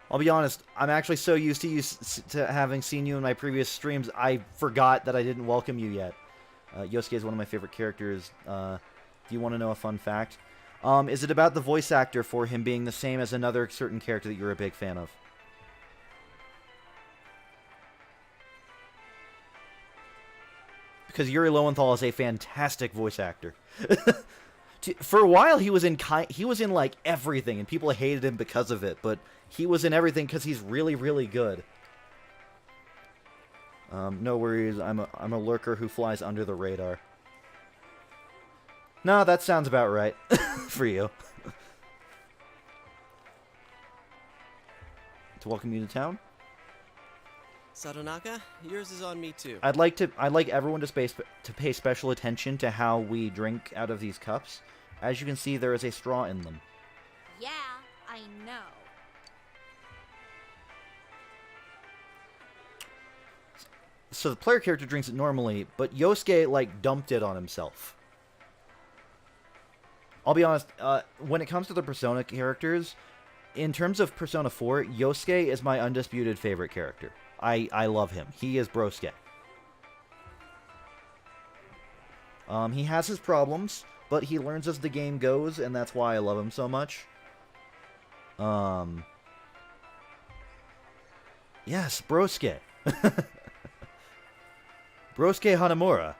I'll be honest, I'm actually so used to having seen you in my previous streams, I forgot that I didn't welcome you yet. Yosuke is one of my favorite characters. Do you want to know a fun fact? Is it about the voice actor for him being the same as another certain character that you're a big fan of? Because Yuri Lowenthal is a fantastic voice actor. For a while, he was in like everything, and people hated him because of it. But he was in everything because he's really, really good. No worries. I'm a lurker who flies under the radar. No, that sounds about right for you. To welcome you to town. Sadonaka, yours is on me too. I'd like everyone to pay special attention to how we drink out of these cups. As you can see, there is a straw in them. Yeah, I know. So the player character drinks it normally, but Yosuke, like, dumped it on himself. I'll be honest, when it comes to the Persona characters, in terms of Persona 4, Yosuke is my undisputed favorite character. I love him. He is Brosuke. He has his problems, but he learns as the game goes, and that's why I love him so much. Yes, Brosuke. Brosuke Hanamura.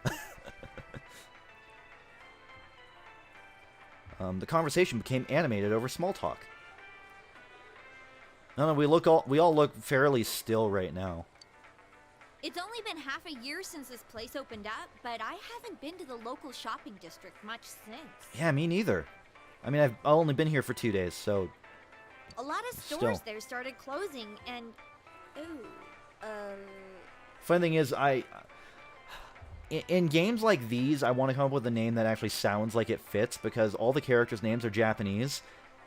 The conversation became animated over small talk. No, we all look fairly still right now. It's only been half a year since this place opened up, but I haven't been to the local shopping district much since. Yeah, me neither. I mean, I've only been here for 2 days, so... A lot of stores there started closing, and... Funny thing is, in games like these, I want to come up with a name that actually sounds like it fits, because all the characters' names are Japanese,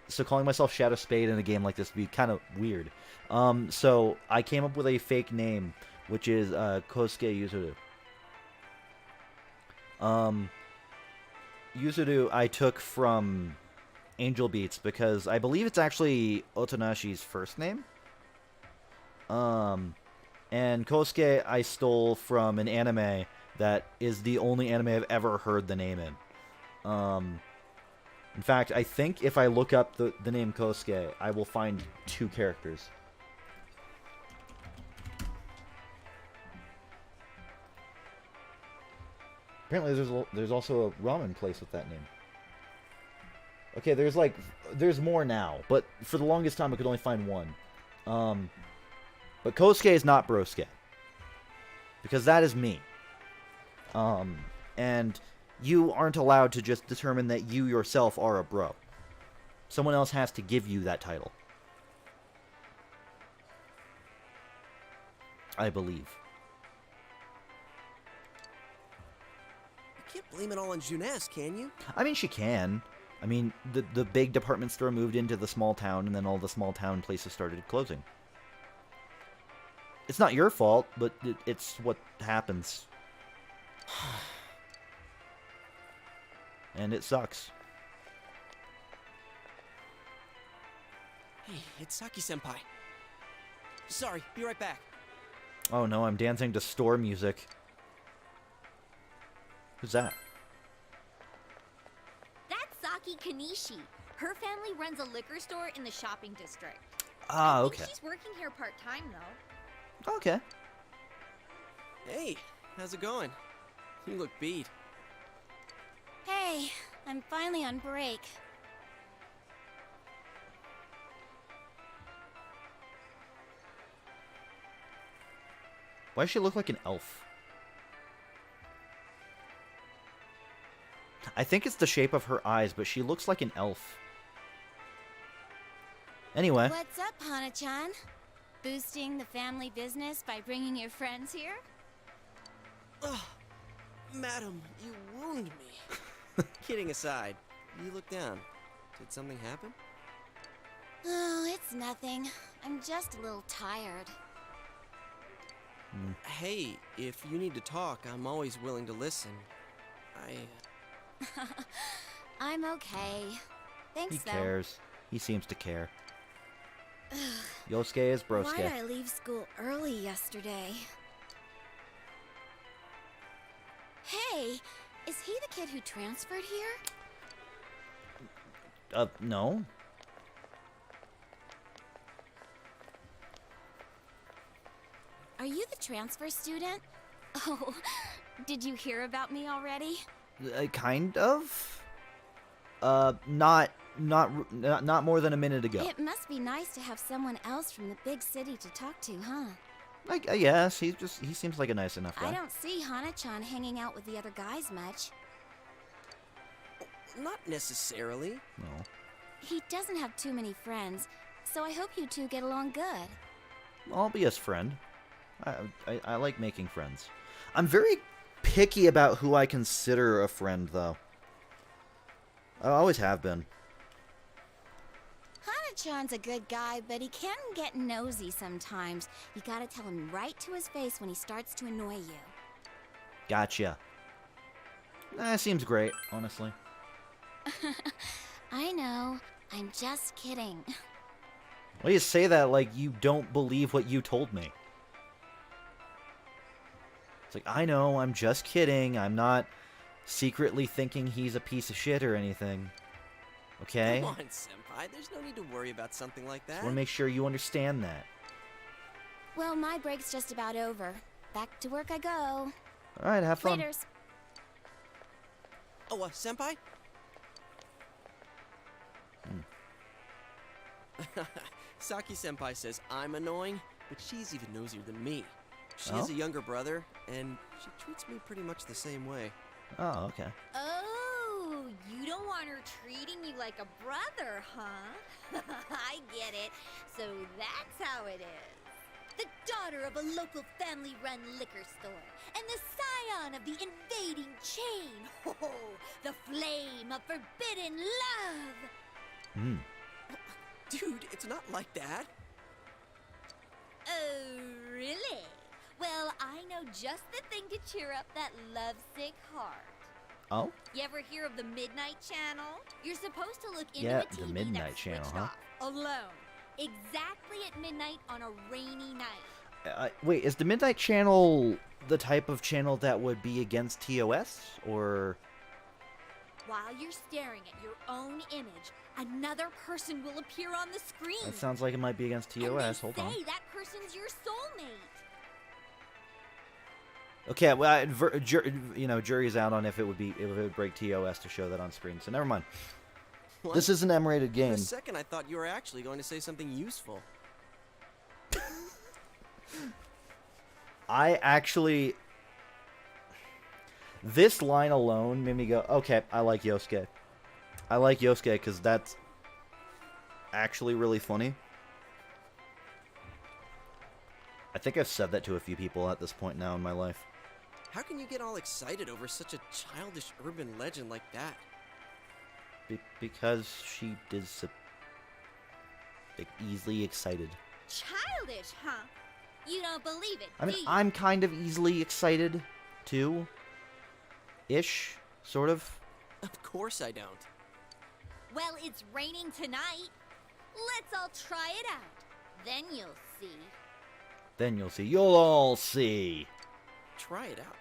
so calling myself Shadow Spade in a game like this would be kind of weird. So I came up with a fake name, which is Kosuke Yuzuru. Yuzuru I took from Angel Beats, because I believe it's actually Otonashi's first name. And Kosuke I stole from an anime that is the only anime I've ever heard the name in. In fact, I think if I look up the name Kosuke, I will find 2 characters. Apparently there's also a ramen place with that name. Okay, there's more now, but for the longest time I could only find one. But Kosuke is not Brosuke, because that is me. And you aren't allowed to just determine that you yourself are a bro. Someone else has to give you that title. I believe. You can't blame it all on Jeunesse, can you? I mean, she can. I mean, the big department store moved into the small town, and then all the small town places started closing. It's not your fault, but it's what happens. And it sucks. Hey, it's Saki-senpai. Sorry, be right back. Oh no, I'm dancing to store music. Who's that? That's Saki Kanishi. Her family runs a liquor store in the shopping district. Ah, I okay. think she's working here part-time, though. Okay. Hey, how's it going? You look beat. Hey, I'm finally on break. Why does she look like an elf? I think it's the shape of her eyes, but she looks like an elf. Anyway. What's up, Hana-chan? Boosting the family business by bringing your friends here? Oh, madam, you wound me. Kidding aside, you look down. Did something happen? Oh, it's nothing. I'm just a little tired. Hey, if you need to talk, I'm always willing to listen. I'm okay. Thanks, He though. cares. He seems to care. Yosuke is Brosuke. Why'd I leave school early yesterday? Hey, is he the kid who transferred here? No. Are you the transfer student? Oh, did you hear about me already? Kind of. Not more than a minute ago. It must be nice to have someone else from the big city to talk to, huh? I guess he seems like a nice enough guy. I don't see Hana-chan hanging out with the other guys much. Not necessarily. No. He doesn't have too many friends, so I hope you two get along good. I'll be his friend. I like making friends. I'm very picky about who I consider a friend, though. I always have been. Nana-chan's a good guy, but he can get nosy sometimes. You gotta tell him right to his face when he starts to annoy you. Gotcha. That seems great, honestly. I know. I'm just kidding. Why do you say that like you don't believe what you told me? It's like, I know, I'm just kidding. I'm not secretly thinking he's a piece of shit or anything. Okay? Come on, Senpai. There's no need to worry about something like that. Just want to make sure you understand that. Well, my break's just about over. Back to work I go. Alright, have fun. Laters. Oh, Senpai? Saki Senpai says I'm annoying, but she's even nosier than me. She has a younger brother, and she treats me pretty much the same way. Oh, okay. Oh, you don't want her treating you like a brother, huh? I get it. So that's how it is. The daughter of a local family-run liquor store, and the scion of the invading chain. Oh, the flame of forbidden love. Dude, it's not like that. Oh, really? Well, I know just the thing to cheer up that lovesick heart. Oh? You ever hear of the Midnight Channel? You're supposed to look into Yeah, a TV the Midnight that's Channel, switched huh? off, alone, exactly at midnight on a rainy night. Wait, is the Midnight Channel the type of channel that would be against TOS, or...? While you're staring at your own image, another person will appear on the screen. That sounds like it might be against TOS. And they Hold on. say that person's your soulmate. Okay, well, jury's out on if it would break TOS to show that on screen. So never mind. What? This is an M-rated game. For a second, I thought you were actually going to say something useful. I actually... This line alone made me go, okay, I like Yosuke. I like Yosuke because that's actually really funny. I think I've said that to a few people at this point now in my life. How can you get all excited over such a childish urban legend like that? Because she is easily excited. Childish, huh? You don't believe it, I mean, do you? I'm kind of easily excited, too. Ish, sort of. Of course I don't. Well, it's raining tonight. Let's all try it out. Then you'll see. Then you'll see. You'll all see. Try it out.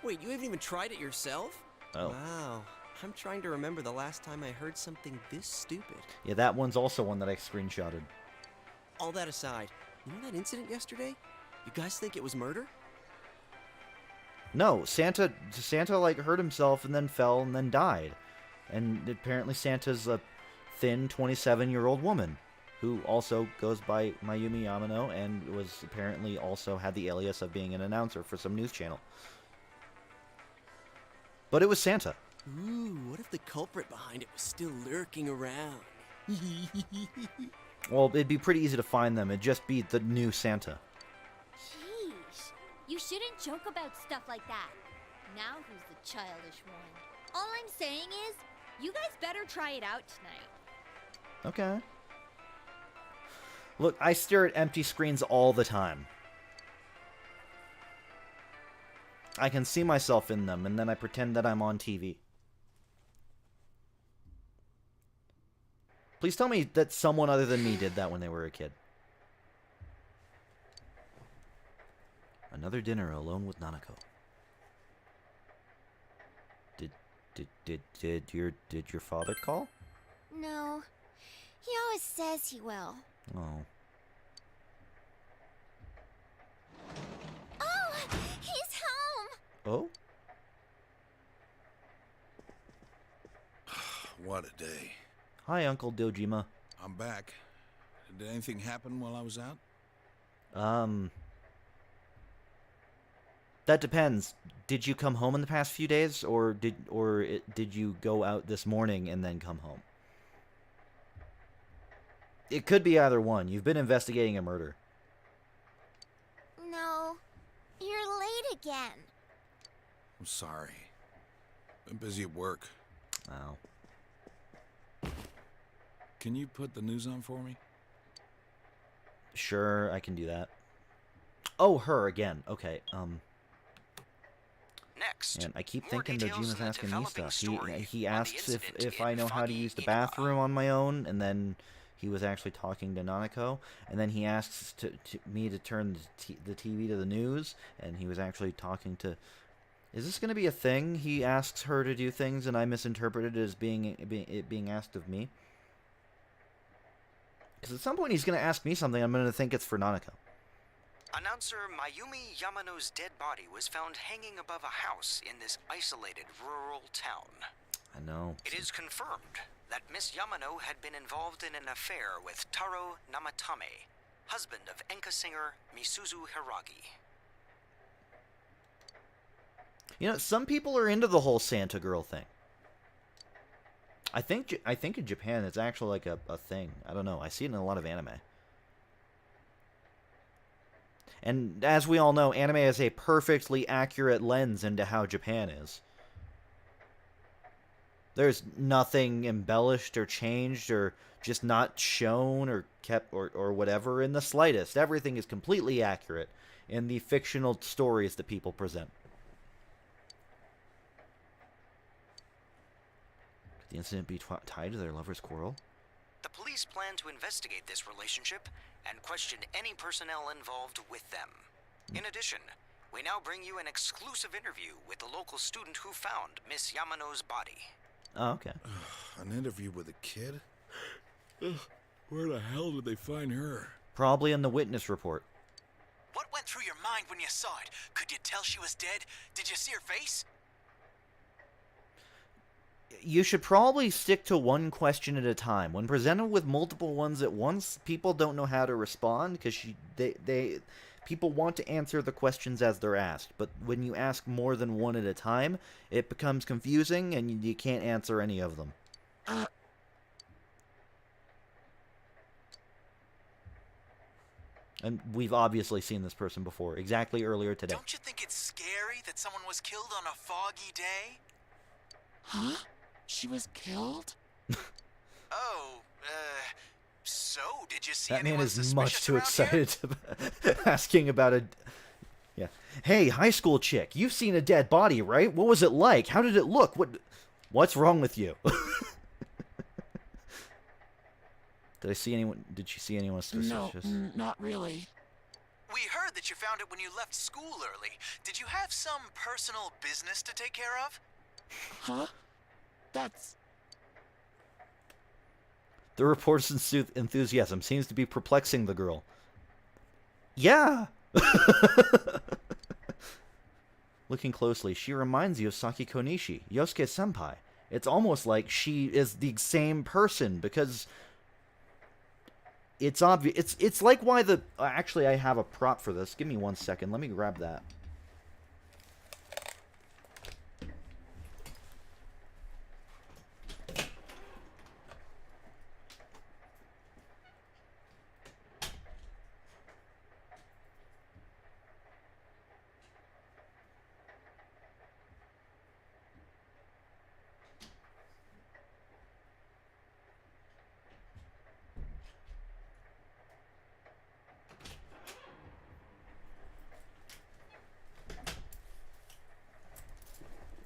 Wait, you haven't even tried it yourself? Oh. Wow. I'm trying to remember the last time I heard something this stupid. Yeah, that one's also one that I screenshotted. All that aside, you know that incident yesterday? You guys think it was murder? No, Santa like hurt himself and then fell and then died. And apparently Santa's a thin 27-year-old woman who also goes by Mayumi Yamano and was apparently also had the alias of being an announcer for some news channel. But it was Santa. Ooh, what if the culprit behind it was still lurking around? Well, it'd be pretty easy to find them. It'd just be the new Santa. Sheesh. You shouldn't joke about stuff like that. Now who's the childish one? All I'm saying is, you guys better try it out tonight. Okay. Look, I stare at empty screens all the time. I can see myself in them, and then I pretend that I'm on TV. Please tell me that someone other than me did that when they were a kid. Another dinner alone with Nanako. Did your father call? No. He always says he will. Oh. Oh, he's home! Oh? What a day. Hi, Uncle Dojima. I'm back. Did anything happen while I was out? That depends. Did you come home in the past few days, or did you go out this morning and then come home? It could be either one. You've been investigating a murder. No. You're late again. I'm sorry. Been busy at work. Oh. can you put the news on for me? Sure, I can do that. Oh, her again. Okay, Next, and I keep more thinking details Dojima's in the asking me developing stuff. story He on the asks incident if in I know how to foggy use the Inaba. bathroom on my own, and then he was actually talking to Nanako, and then he asks me to turn the TV to the news, and he was actually talking to... Is this going to be a thing? He asks her to do things, and I misinterpret it as it being asked of me? Because at some point he's going to ask me something, I'm going to think it's for Nanako. Announcer Mayumi Yamano's dead body was found hanging above a house in this isolated rural town. I know. It is confirmed that Miss Yamano had been involved in an affair with Taro Namatame, husband of enka singer Misuzu Hiragi. You know, some people are into the whole Santa girl thing. I think in Japan it's actually like a thing. I don't know. I see it in a lot of anime. And as we all know, anime is a perfectly accurate lens into how Japan is. There's nothing embellished or changed or just not shown or kept or whatever in the slightest. Everything is completely accurate in the fictional stories that people present. Could the incident be tied to their lover's quarrel? The police plan to investigate this relationship and question any personnel involved with them. In addition, we now bring you an exclusive interview with the local student who found Miss Yamano's body. Oh, okay. An interview with a kid? Where the hell did they find her? Probably in the witness report. What went through your mind when you saw it? Could you tell she was dead? Did you see her face? You should probably stick to one question at a time. When presented with multiple ones at once, people don't know how to respond because people want to answer the questions as they're asked. But when you ask more than one at a time, it becomes confusing and you can't answer any of them. And we've obviously seen this person before, exactly earlier today. Don't you think it's scary that someone was killed on a foggy day? Huh? She was killed? So did you see That man anyone is much suspicious too around here? excited to asking about a... Yeah. Hey, high school chick, you've seen a dead body, right? What was it like? How did it look? What's wrong with you? Did she see anyone suspicious? No, not really. We heard that you found it when you left school early. Did you have some personal business to take care of? Huh? That's... The reporter's enthusiasm seems to be perplexing the girl. Yeah! Looking closely, she reminds you of Sakiko Nishi, Yosuke senpai. It's almost like she is the same person, because... It's obvious. It's like why the... Actually, I have a prop for this. Give me 1 second. Let me grab that.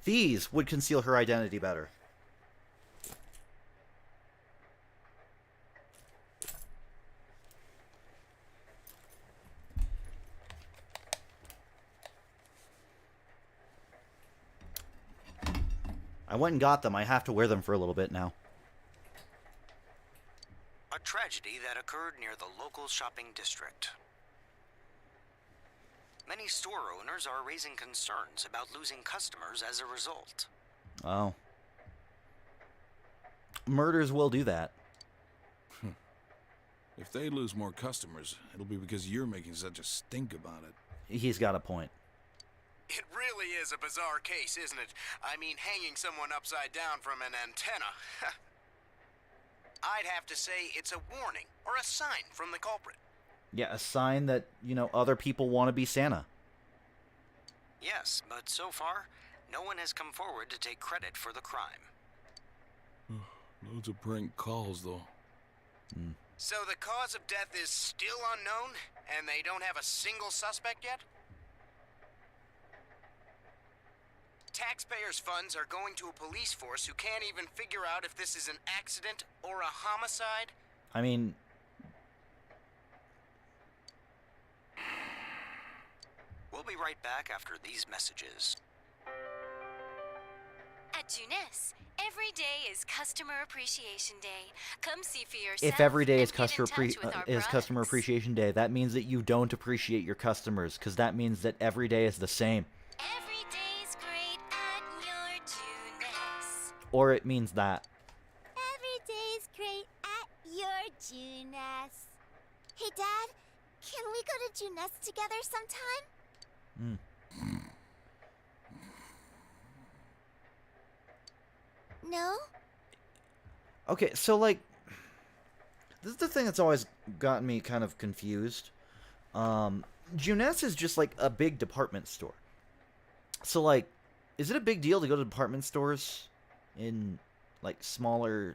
These would conceal her identity better. I went and got them. I have to wear them for a little bit now. A tragedy that occurred near the local shopping district. Many store owners are raising concerns about losing customers as a result. Oh. Murders will do that. If they lose more customers, it'll be because you're making such a stink about it. He's got a point. It really is a bizarre case, isn't it? I mean, hanging someone upside down from an antenna. I'd have to say it's a warning or a sign from the culprit. Yeah, a sign that, other people want to be Santa. Yes, but so far, no one has come forward to take credit for the crime. Loads of prank calls, though. So the cause of death is still unknown, and they don't have a single suspect yet? Taxpayers' funds are going to a police force who can't even figure out if this is an accident or a homicide? I mean... We'll be right back after these messages. At Junes, every day is Customer Appreciation Day. Come see for yourself. If every day is and get in touch with our Customer products. Appreciation Day, that means that you don't appreciate your customers, because that means that every day is the same. Every day's great at your Junes. Or it means that. Every day's great at your Junes. Hey, Dad, can we go to Junes together sometime? No? Okay, so, like, this is the thing that's always gotten me kind of confused. Junes is just, like, a big department store. So, like, is it a big deal to go to department stores in, like, smaller...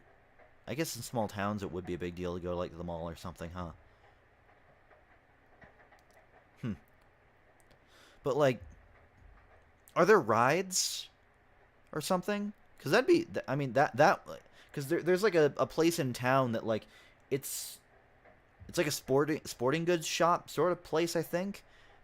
I guess in small towns it would be a big deal to go, like, to the mall or something, huh? But, like, are there rides or something? Because that'd be... I mean, because there's, like, a place in town that, like, it's like a sporting goods shop sort of place, I think.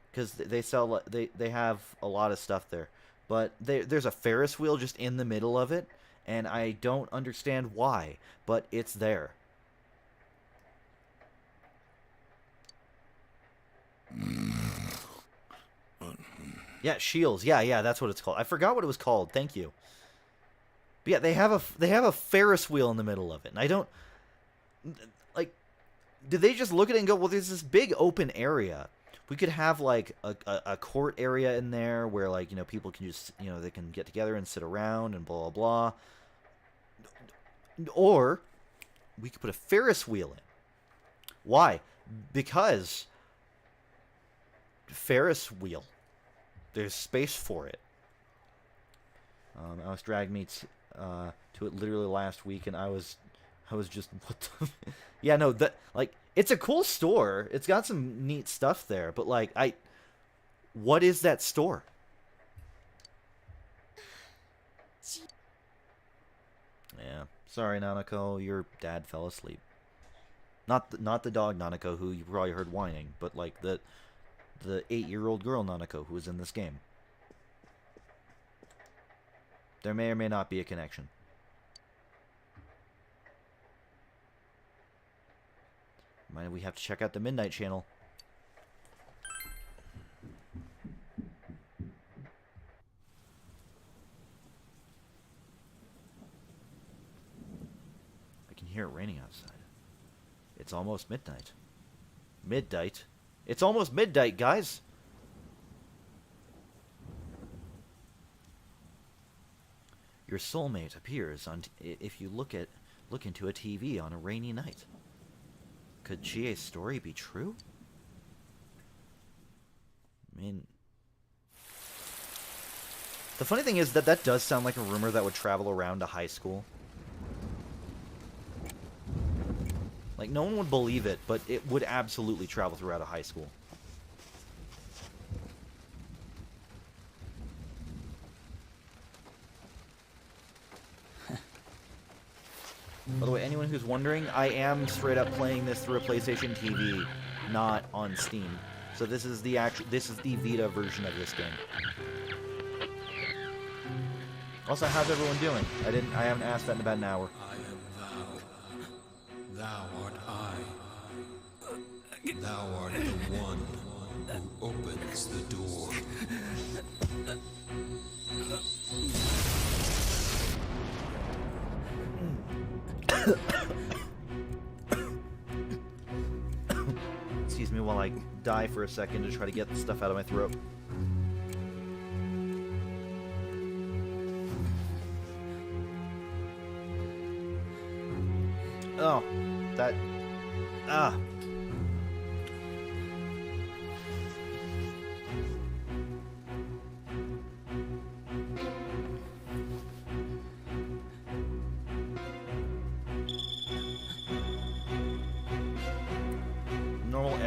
Because they sell... They have a lot of stuff there. But there's a Ferris wheel just in the middle of it. And I don't understand why. But it's there. Yeah, Shields. Yeah, that's what it's called. I forgot what it was called. Thank you. But yeah, they have a Ferris wheel in the middle of it. And I don't... Like, did they just look at it and go, well, there's this big open area. We could have, like, a court area in there where, like, you know, people can just, you know, they can get together and sit around and blah, blah, blah. Or we could put a Ferris wheel in. Why? Because Ferris wheel. There's space for it. Alex dragged me to it literally last week, and I was just, what the... Yeah, no, that, like, it's a cool store. It's got some neat stuff there, but, like, what is that store? Yeah, sorry, Nanako, your dad fell asleep. Not the dog Nanako, who you probably heard whining, but, like, the 8-year-old girl Nanako who was in this game. There may or may not be a connection. Might we have to check out the Midnight Channel. I can hear it raining outside. It's almost midnight. Midnight? It's almost midnight, guys! Your soulmate appears if you look into a TV on a rainy night. Could Chie's story be true? I mean... The funny thing is that does sound like a rumor that would travel around a high school. Like, no one would believe it, but it would absolutely travel throughout a high school. By the way, anyone who's wondering, I am straight up playing this through a PlayStation TV, not on Steam. So this is the Vita version of this game. Also, how's everyone doing? I haven't asked that in about an hour. I am thou. Thou art I. Thou art the one who opens the door. Excuse me while I die for a second to try to get the stuff out of my throat. Oh, that... Ah.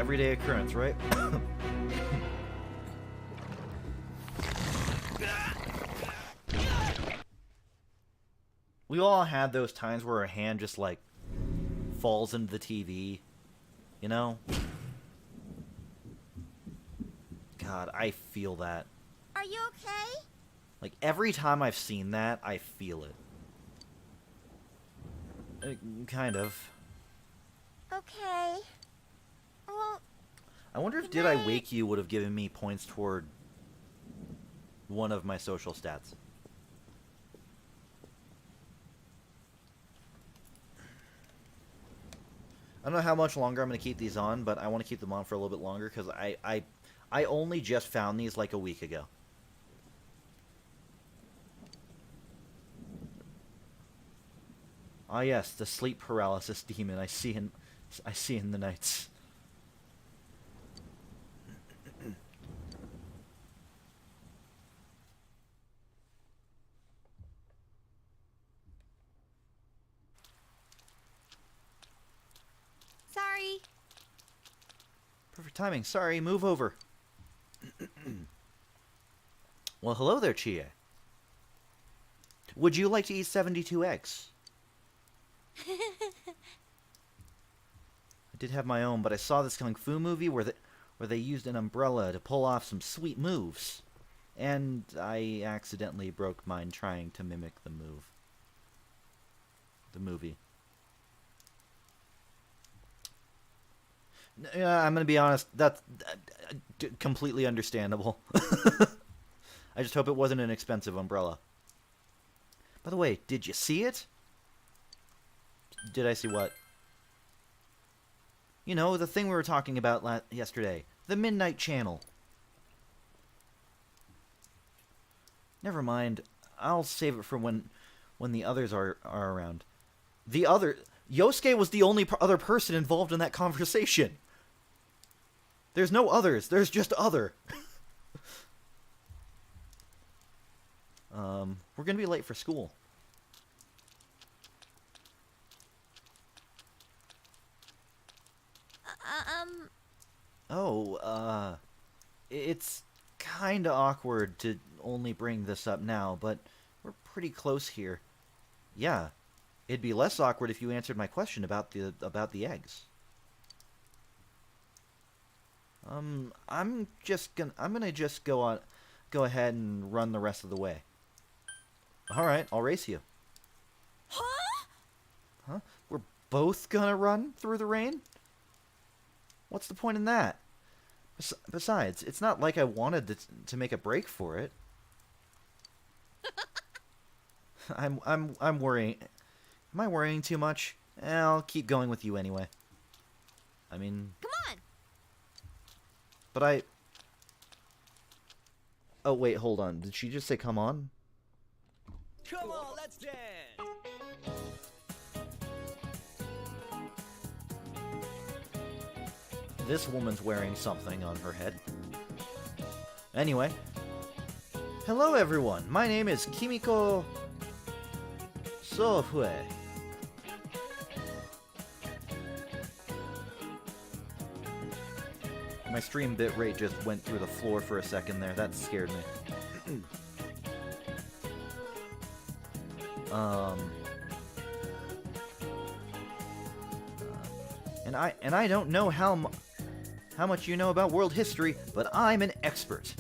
everyday occurrence, right? We all had those times where our hand just, like, falls into the TV, you know? God, I feel that. Are you okay? Like, every time I've seen that, I feel it. Kind of. Okay. Well, I wonder if Did I Wake You would have given me points toward one of my social stats. I don't know how much longer I'm going to keep these on, but I want to keep them on for a little bit longer because I only just found these like a week ago. Ah yes, the sleep paralysis demon I see in the nights. sorry. Perfect timing. Sorry, move over. Well, hello there, Chie. Would you like to eat 72 eggs? I did have my own, but I saw this kung fu movie where they used an umbrella to pull off some sweet moves. And I accidentally broke mine trying to mimic the movie. I'm going to be honest, that's completely understandable. I just hope it wasn't an expensive umbrella. By the way, did you see it? Did I see what? You know, the thing we were talking about yesterday. The Midnight Channel. Never mind. I'll save it for when the others are around. Yosuke was the only other person involved in that conversation. There's no others. There's just other. We're gonna be late for school. Oh, it's kinda awkward to only bring this up now, but we're pretty close here. Yeah, it'd be less awkward if you answered my question about the eggs. I'm gonna just go ahead and run the rest of the way. All right, I'll race you. Huh? We're both gonna run through the rain? What's the point in that? Besides, it's not like I wanted to make a break for it. I'm worrying. Am I worrying too much? I'll keep going with you anyway. I mean, come on. But oh wait, hold on. Did she just say come on? Come on, let's dance. This woman's wearing something on her head. Anyway. Hello everyone, my name is Kimiko Sofue. My stream bitrate just went through the floor for a second there. That scared me. And I don't know how much you know about world history, but I'm an expert.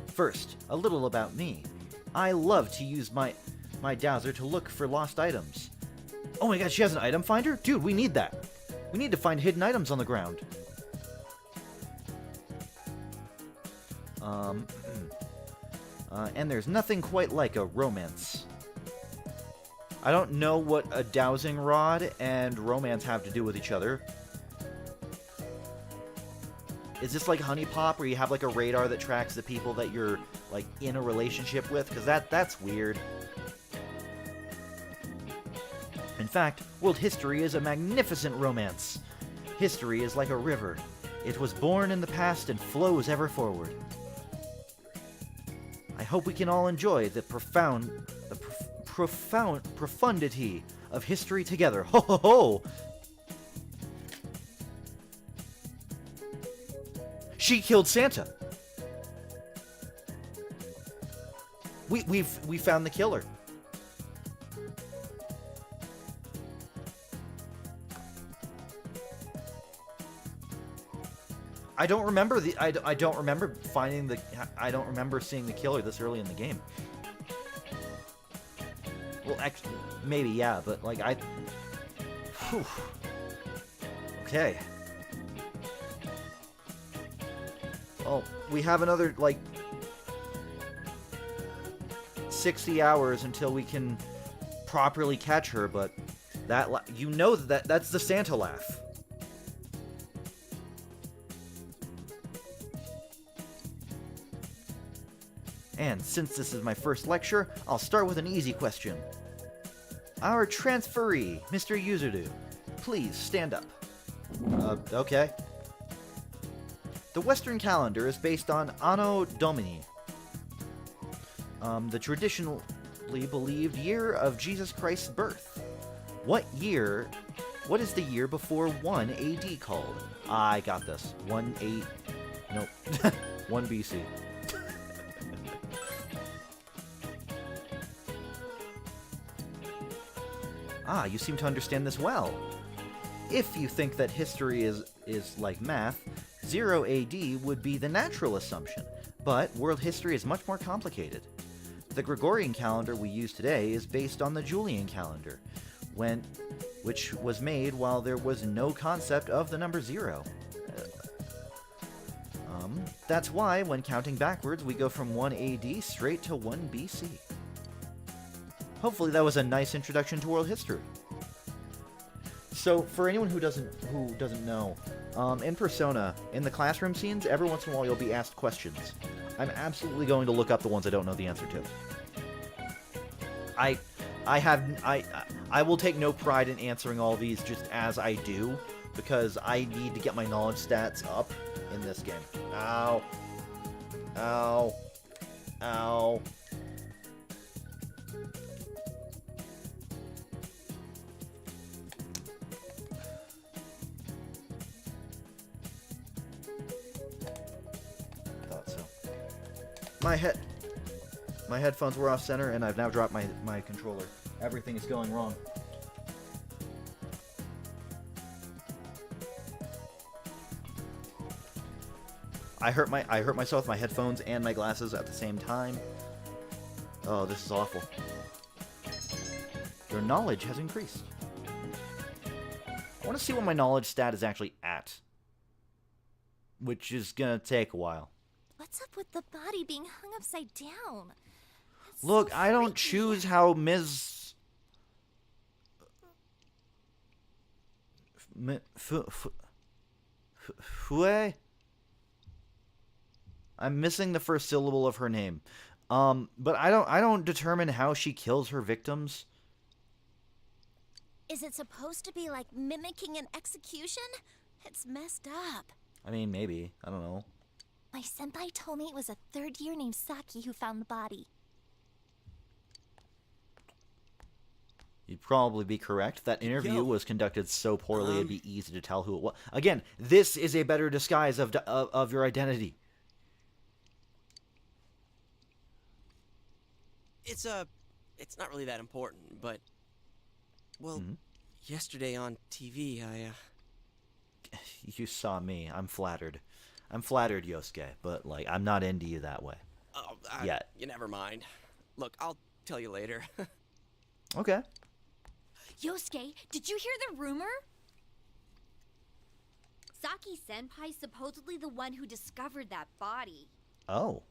First, a little about me. I love to use my dowser to look for lost items. Oh my god, she has an item finder? Dude, we need that. We need to find hidden items on the ground. And there's nothing quite like a romance. I don't know what a dowsing rod and romance have to do with each other. Is this like Honey Pop, where you have like a radar that tracks the people that you're like in a relationship with? Because that's weird. In fact, world history is a magnificent romance. History is like a river. It was born in the past and flows ever forward. I hope we can all enjoy the profundity of history together. Ho ho ho! She killed Santa. We found the killer. I don't remember I don't remember finding the I don't remember seeing the killer this early in the game. Well, actually, maybe yeah, but like Whew. Okay. Well, we have another like 60 hours until we can properly catch her, but that you know that's the Santa laugh. And since this is my first lecture, I'll start with an easy question. Our transferee, Mr. Yuzudu, please stand up. Okay. The Western calendar is based on Anno Domini, the traditionally believed year of Jesus Christ's birth. What is the year before 1 AD called? I got this. 1 BC. Ah, you seem to understand this well. If you think that history is like math, 0 AD would be the natural assumption, but world history is much more complicated. The Gregorian calendar we use today is based on the Julian calendar, which was made while there was no concept of the number 0. That's why, when counting backwards, we go from 1 AD straight to 1 BC. Hopefully that was a nice introduction to world history. So, for anyone who doesn't know, in Persona, in the classroom scenes, every once in a while you'll be asked questions. I'm absolutely going to look up the ones I don't know the answer to. I will take no pride in answering all these just as I do, because I need to get my knowledge stats up in this game. Ow. Ow. Ow. Thought so. My headphones were off center, and I've now dropped my controller. Everything is going wrong. I hurt myself with my headphones and my glasses at the same time. Oh, this is awful. Your knowledge has increased. I want to see what my knowledge stat is actually at, which is gonna take a while. What's up with the body being hung upside down? That's Look, so I don't freaky. choose how Fue? I'm missing the first syllable of her name. But I don't determine how she kills her victims. Is it supposed to be like mimicking an execution? It's messed up. I mean, maybe. I don't know. My senpai told me it was a third year named Saki who found the body. You'd probably be correct. That interview was conducted so poorly it'd be easy to tell who it was. Again, this is a better disguise of your identity. It's not really that important, but well, yesterday on TV You saw me. I'm flattered. I'm flattered, Yosuke, but like I'm not into you that way. Oh, yet. You never mind. Look, I'll tell you later. Okay. Yosuke, did you hear the rumor? Saki-senpai's supposedly the one who discovered that body. Oh.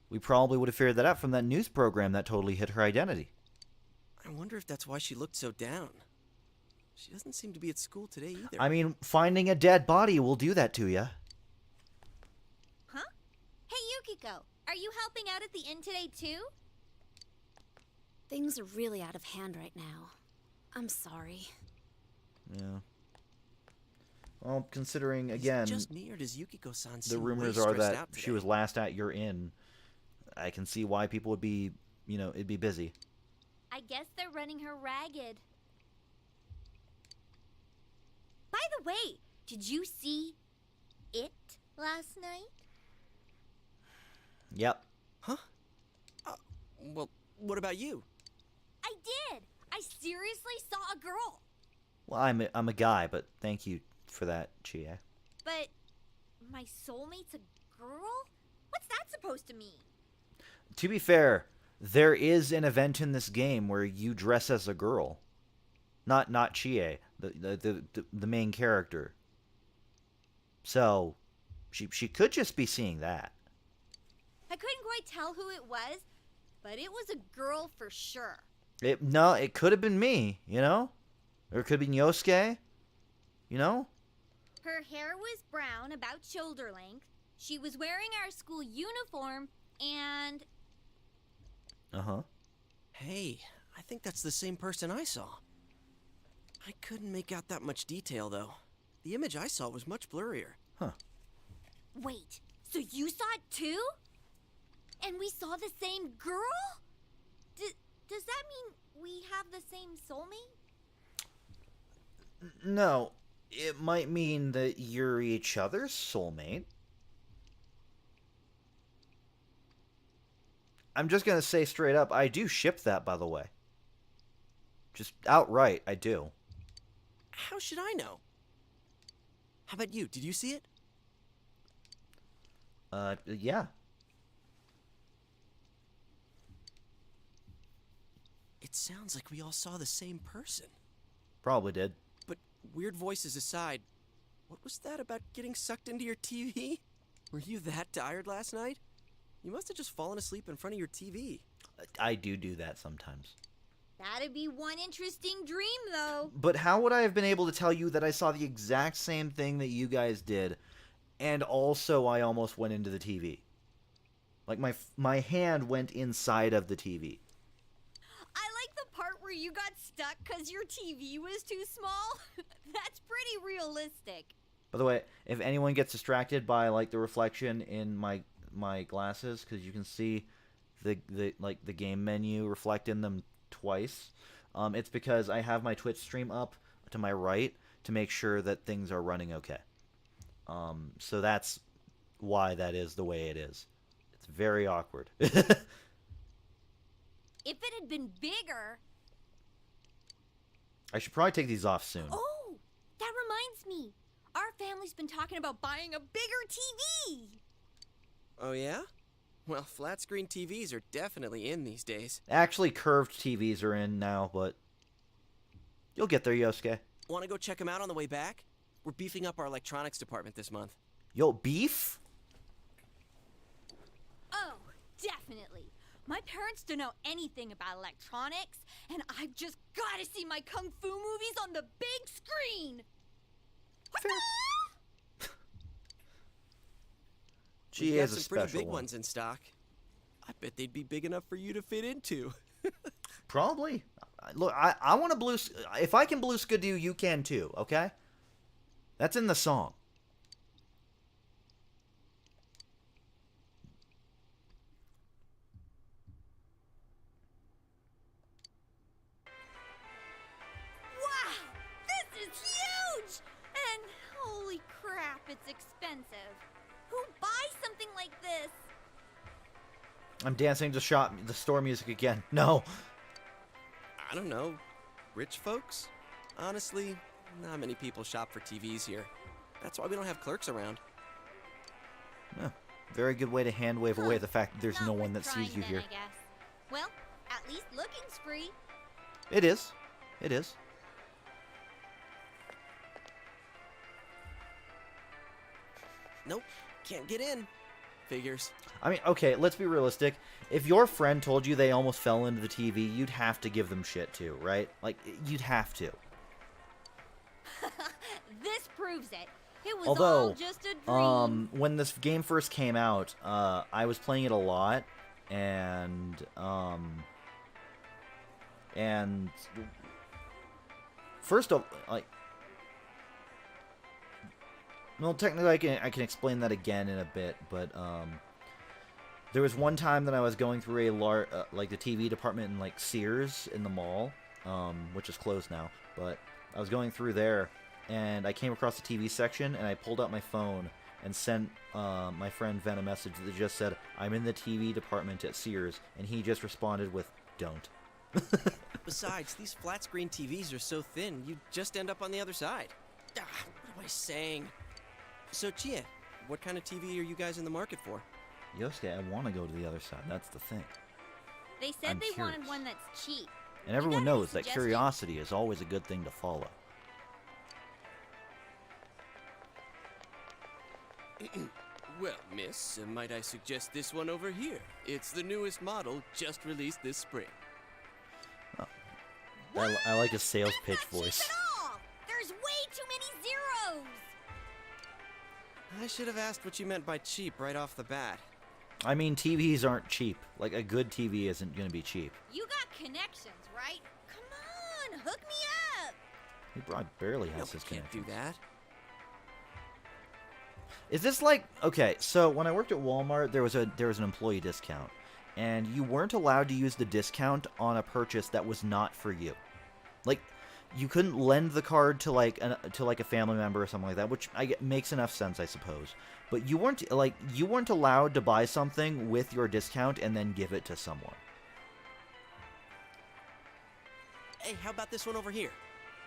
We probably would have figured that out from that news program that totally hid her identity. I wonder if that's why she looked so down. She doesn't seem to be at school today either. I mean, finding a dead body will do that to you. Huh? Hey, Yukiko, are you helping out at the inn today too? Things are really out of hand right now. I'm sorry. Yeah. Well, considering, again, just me, or does Yukiko-san the seem rumors way are stressed that out she today? was last at your inn, I can see why people would be, it'd be busy. I guess they're running her ragged. By the way, did you see last night? Yep. Huh? Well, what about you? I did! I seriously saw a girl! Well, I'm a guy, but thank you for that, Chie. But my soulmate's a girl? What's that supposed to mean? To be fair, there is an event in this game where you dress as a girl. Not Chie, the main character. So, she could just be seeing that. I couldn't quite tell who it was, but it was a girl for sure. No, it could have been me, you know? Or it could have been Yosuke, you know? Her hair was brown, about shoulder length. She was wearing our school uniform, and... Uh-huh. Hey, I think that's the same person I saw. I couldn't make out that much detail, though. The image I saw was much blurrier. Huh. Wait, so you saw it too? And we saw the same girl? Does that mean we have the same soulmate? No, it might mean that you're each other's soulmate. I'm just gonna say straight up, I do ship that, by the way. Just outright, I do. How should I know? How about you? Did you see it? Yeah. It sounds like we all saw the same person. Probably did. But weird voices aside, what was that about getting sucked into your TV? Were you that tired last night? You must have just fallen asleep in front of your TV. I do that sometimes. That'd be one interesting dream, though. But how would I have been able to tell you that I saw the exact same thing that you guys did, and also I almost went into the TV? Like, my hand went inside of the TV. I like the part where you got stuck because your TV was too small. That's pretty realistic. By the way, if anyone gets distracted by, like, the reflection in my glasses, because you can see the game menu reflect in them twice, it's because I have my Twitch stream up to my right to make sure that things are running okay. So that's why that is the way it is. It's very awkward. If it had been bigger... I should probably take these off soon. Oh, that reminds me. Our family's been talking about buying a bigger TV. Oh, yeah? Well, flat-screen TVs are definitely in these days. Actually, curved TVs are in now, but you'll get there, Yosuke. Want to go check them out on the way back? We're beefing up our electronics department this month. Yo, beef? Oh, definitely. My parents don't know anything about electronics, and I've just got to see my kung fu movies on the big screen. We've got is a some pretty special big one. ones in stock. I bet they'd be big enough for you to fit into. Probably. Look, I want to blue... If I can blue skidoo, you can too, okay? That's in the song. Wow, this is huge! And holy crap, it's expensive. Who buys something like this? I'm dancing to the store music again. No. I don't know. Rich folks? Honestly, not many people shop for TVs here. That's why we don't have clerks around. Yeah, very good way to hand wave away the fact that there's no one that sees you Then, here. I guess. Well, at least looking's free. It is. It is. Nope, can't get in. Figures. I mean, okay, let's be realistic. If your friend told you they almost fell into the TV, you'd have to give them shit too, right? Like, you'd have to. This proves it. It was Although, all just a dream. when this game first came out, I was playing it a lot, and first of, like, well, technically I can explain that again in a bit, but there was one time that I was going through a like the TV department in like Sears in the mall, which is closed now, but I was going through there, and I came across the TV section, and I pulled out my phone, and sent my friend Ven a message that just said, "I'm in the TV department at Sears," and he just responded with, "Don't." Besides, these flat screen TVs are so thin, you just end up on the other side. What am I saying? So, Chia, what kind of TV are you guys in the market for? Yosuke, I want to go to the other side. That's the thing. They said I'm they curious. wanted one that's cheap. And everyone knows that suggestion? curiosity is always a good thing to follow. Well, miss, might I suggest this one over here? It's the newest model, just released this spring. I like a sales pitch voice. There's way too many zeros. I should have asked what you meant by cheap right off the bat. I mean, TVs aren't cheap. Like, a good TV isn't going to be cheap. You got connections, right? Come on, hook me up. He barely has his Can't connection. do that. Is this like, okay, so when I worked at Walmart, there was an employee discount, and you weren't allowed to use the discount on a purchase that was not for you. Like, you couldn't lend the card to like a family member or something like that, which makes enough sense, I suppose. But you weren't allowed to buy something with your discount and then give it to someone. Hey, how about this one over here?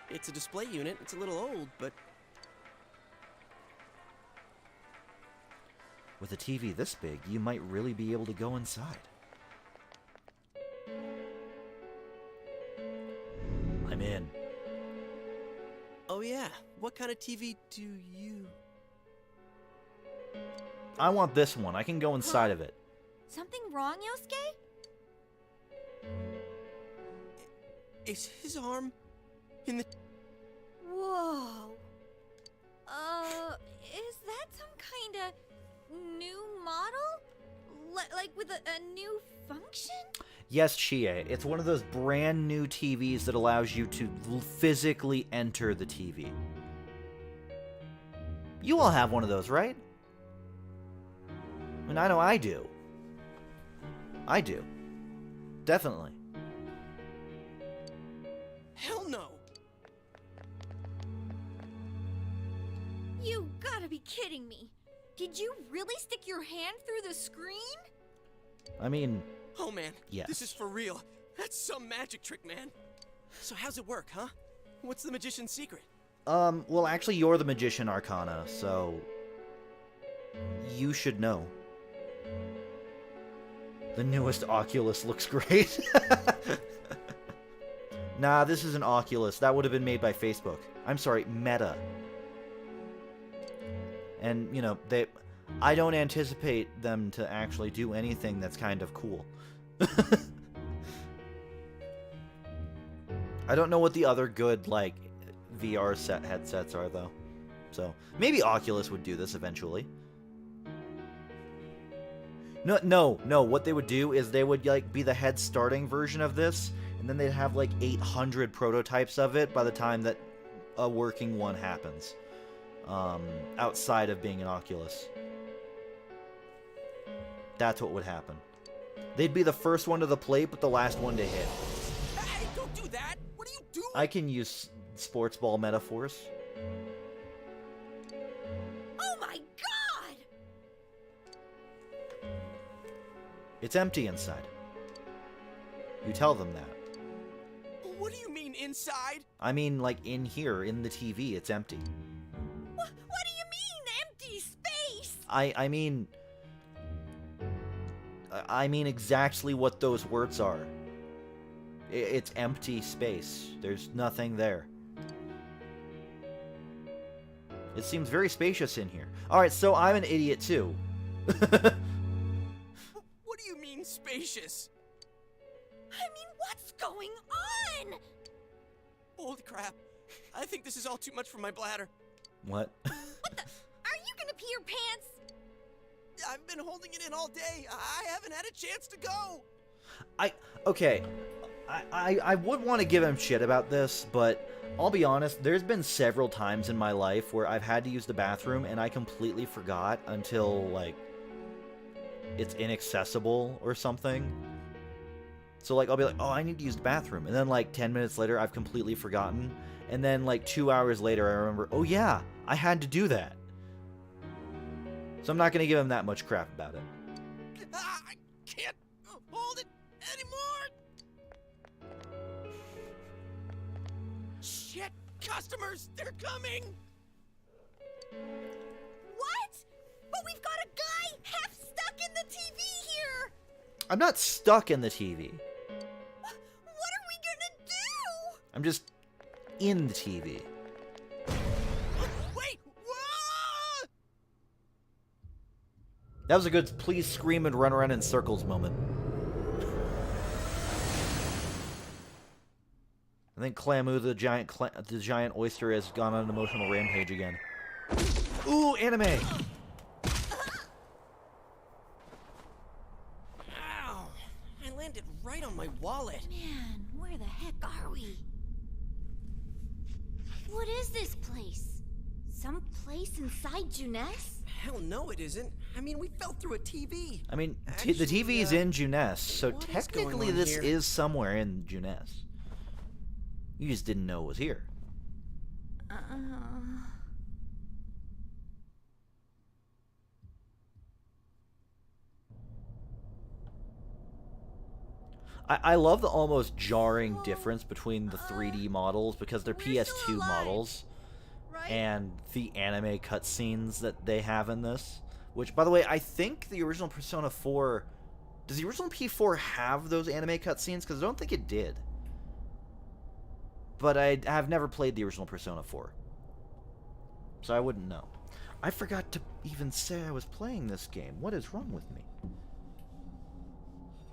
It's a display unit. It's a little old, but... With a TV this big, you might really be able to go inside. I'm in. Oh yeah, what kind of TV do you... I want this one. I can go inside of it. Something wrong, Yosuke? Is his arm in the... Whoa. Is that some kind of new model? Like with a new function? Yes, Chie. It's one of those brand new TVs that allows you to physically enter the TV. You all have one of those, right? I mean, I know I do. I do. Definitely. Hell no! You gotta be kidding me. Did you really stick your hand through the screen? I mean... Oh man, yes. This is for real. That's some magic trick, man. So how's it work, huh? What's the magician's secret? Well, actually, you're the Magician Arcana, so... you should know. The newest Oculus looks great. Nah, this is an Oculus. That would have been made by Facebook. I'm sorry, Meta. And, you know, I don't anticipate them to actually do anything that's kind of cool. I don't know what the other good, like, VR headsets are, though. So, maybe Oculus would do this eventually. No. What they would do is they would, like, be the head starting version of this, and then they'd have, like, 800 prototypes of it by the time that a working one happens. Outside of being an Oculus. That's what would happen. They'd be the first one to the plate, but the last one to hit. Hey, don't do that! What are you doing? I can use sports ball metaphors. Oh my god! It's empty inside. You tell them that. What do you mean, inside? I mean, like, in here, in the TV, it's empty. What do you mean, empty space? I mean exactly what those words are. It's empty space. There's nothing there. It seems very spacious in here. Alright, so I'm an idiot too. What do you mean, spacious? I mean, what's going on? Holy crap. I think this is all too much for my bladder. What? Are you gonna pee your pants? I've been holding it in all day. I haven't had a chance to go. Okay. I would want to give him shit about this, but I'll be honest, there's been several times in my life where I've had to use the bathroom and I completely forgot until, like, it's inaccessible or something. So, like, I'll be like, oh, I need to use the bathroom. And then, like, 10 minutes later, I've completely forgotten. And then, like, 2 hours later, I remember, oh, yeah, I had to do that. So I'm not going to give him that much crap about it. I can't hold it anymore! Shit! Customers! They're coming! What? But we've got a guy half stuck in the TV here! I'm not stuck in the TV. What are we gonna do? I'm just in the TV. Wait! Whoa! That was a good please scream and run around in circles moment. I think Clamu, the giant oyster, has gone on an emotional rampage again. Ooh, anime! Ow! I landed right on my wallet. Man, where the heck are we? What is this place? Some place inside Juness? Hell no, it isn't. I mean, we fell through a TV. I mean, the TV is in Juness, so what is technically going on this here? is somewhere in Juness. You just didn't know it was here. I love the almost jarring difference between the 3D models because they're PS2 models and the anime cutscenes that they have in this. Which, by the way, I think the original Persona 4... Does the original P4 have those anime cutscenes? Because I don't think it did. But I have never played the original Persona 4. So I wouldn't know. I forgot to even say I was playing this game. What is wrong with me?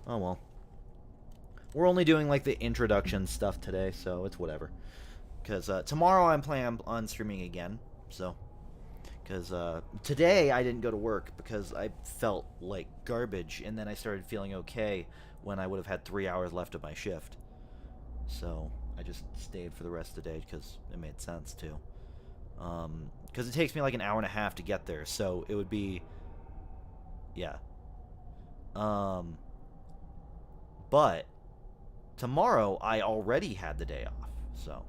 Oh well. We're only doing like the introduction stuff today, so it's whatever. Because tomorrow I'm planning on streaming again, so... Because today I didn't go to work because I felt like garbage, and then I started feeling okay when I would have had 3 hours left of my shift. So I just stayed for the rest of the day because it made sense too. Because it takes me like an hour and a half to get there, so it would be... Yeah. But tomorrow I already had the day off, so...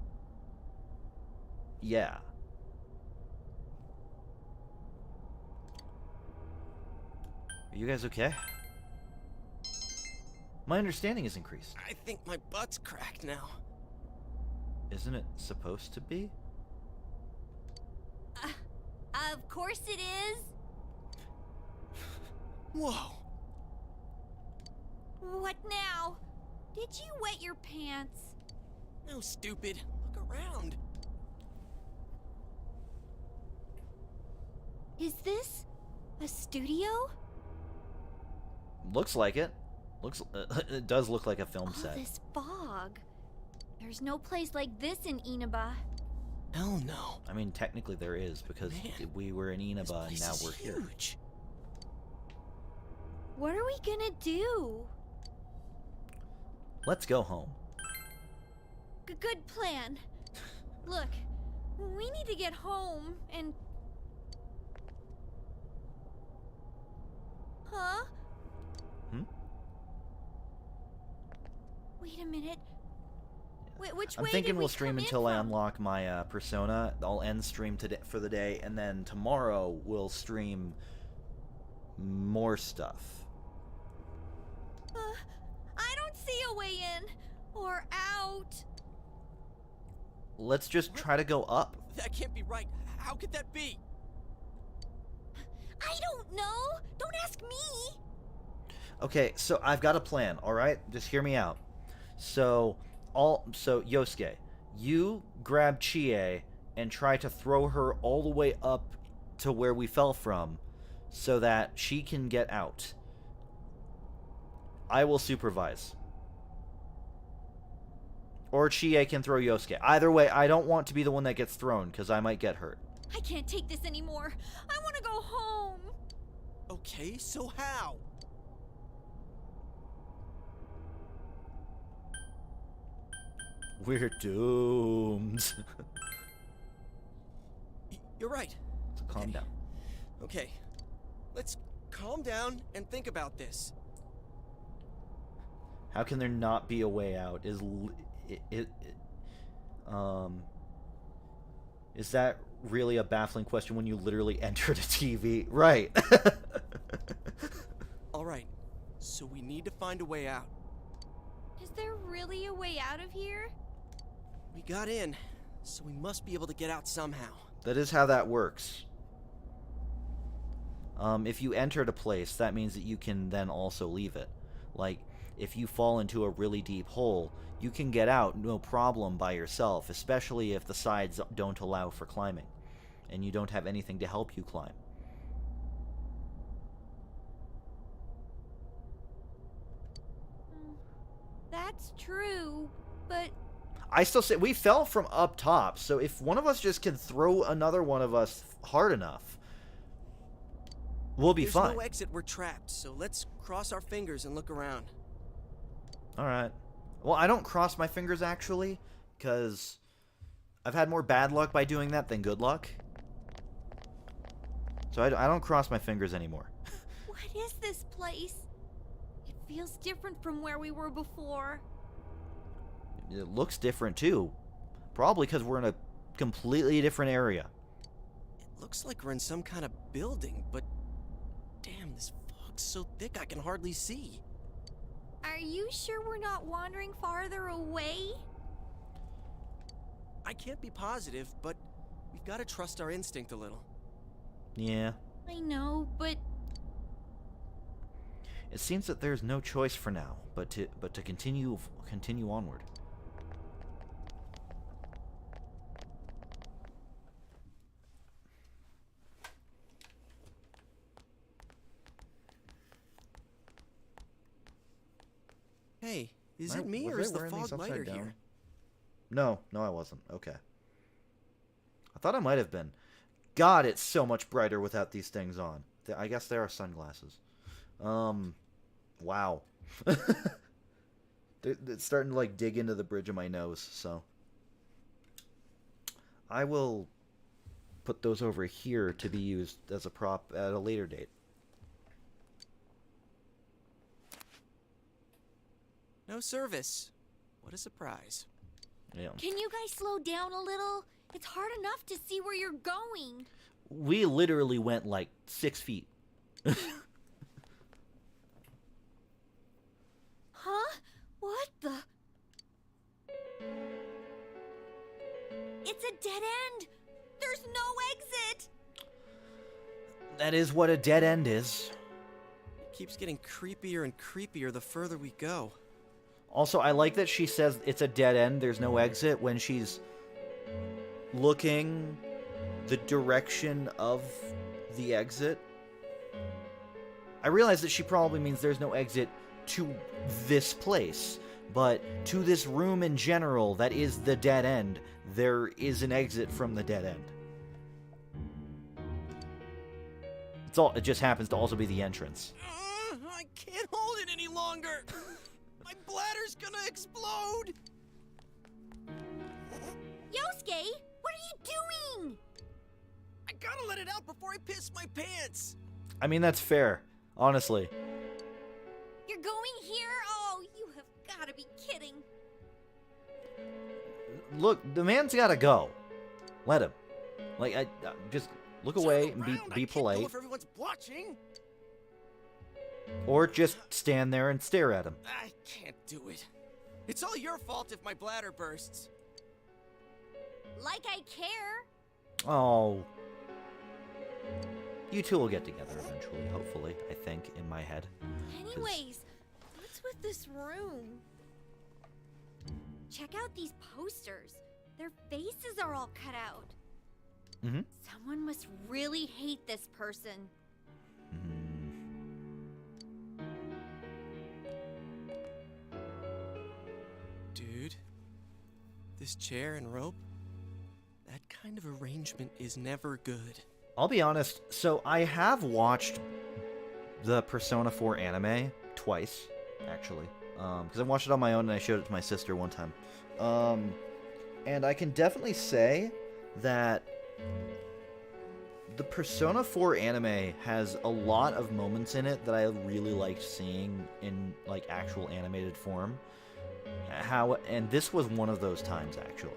Yeah. Are you guys okay? My understanding is increased. I think my butt's cracked now. Isn't it supposed to be? Of course it is. Whoa. What now? Did you wet your pants? No, stupid. Look around. Is this a studio? Looks like it. It does look like a film set. This fog. There's no place like this in Inaba. Hell no. I mean, technically there is, because we were in Inaba and now we're here. What are we gonna do? Let's go home. Good plan. Look, we need to get home and... Huh? Wait a minute. Which I'm way thinking did we'll we stream come in until I from? unlock my Persona. I'll end stream today for the day, and then tomorrow we'll stream more stuff. I don't see a way in or out. Let's just try to go up. That can't be right. How could that be? I don't know. Don't ask me. Okay, so I've got a plan, alright? Just hear me out. So Yosuke, you grab Chie and try to throw her all the way up to where we fell from so that she can get out. I will supervise. Or Chie can throw Yosuke. Either way, I don't want to be the one that gets thrown because I might get hurt. I can't take this anymore. I want to go home. Okay, so how? We're doomed. You're right. So calm down. Okay, let's calm down and think about this. How can there not be a way out? Is that really a baffling question when you literally entered a TV. Right. Alright, so we need to find a way out. Is there really a way out of here? We got in, so we must be able to get out somehow. That is how that works. If you entered a place, that means that you can then also leave it. Like, if you fall into a really deep hole, you can get out no problem by yourself, especially if the sides don't allow for climbing, and you don't have anything to help you climb. That's true, but... I still say, we fell from up top, so if one of us just can throw another one of us hard enough, we'll be fine. There's no exit, we're trapped, so let's cross our fingers and look around. Alright. Well, I don't cross my fingers, actually, because I've had more bad luck by doing that than good luck. So I don't cross my fingers anymore. What is this place? It feels different from where we were before. It looks different, too. Probably because we're in a completely different area. It looks like we're in some kind of building, but... Damn, this fog's so thick I can hardly see. Are you sure we're not wandering farther away? I can't be positive, but we've got to trust our instinct a little. Yeah. I know, but... It seems that there's no choice for now, but to continue onward. Hey, is it me or is the fog lighter here? No, I wasn't. Okay. I thought I might have been. God, it's so much brighter without these things on. I guess they are sunglasses. Wow. It's starting to, like, dig into the bridge of my nose, so. I will put those over here to be used as a prop at a later date. No service. What a surprise. Yeah. Can you guys slow down a little? It's hard enough to see where you're going. We literally went like 6 feet. Huh? What the? It's a dead end. There's no exit. That is what a dead end is. It keeps getting creepier and creepier the further we go. Also, I like that she says it's a dead end, there's no exit, when she's looking the direction of the exit. I realize that she probably means there's no exit to this place, but to this room in general that is the dead end, there is an exit from the dead end. It just happens to also be the entrance. I can't hold it any longer! My bladder's gonna explode! Yosuke, what are you doing? I gotta let it out before I piss my pants! I mean, that's fair, honestly. You're going here? Oh, you have gotta be kidding. Look, the man's gotta go. Let him. Like, I just look away and be polite. If everyone's watching. Or just stand there and stare at him. I can't do it. It's all your fault if my bladder bursts. Like I care. Oh. You two will get together eventually, hopefully, I think, in my head. Anyways, what's with this room? Check out these posters. Their faces are all cut out. Mm-hmm. Someone must really hate this person. Dude, this chair and rope, that kind of arrangement is never good. I'll be honest, so I have watched the Persona 4 anime twice, actually. Because I watched it on my own and I showed it to my sister one time. And I can definitely say that the Persona 4 anime has a lot of moments in it that I really liked seeing in, like, actual animated form. And this was one of those times, actually.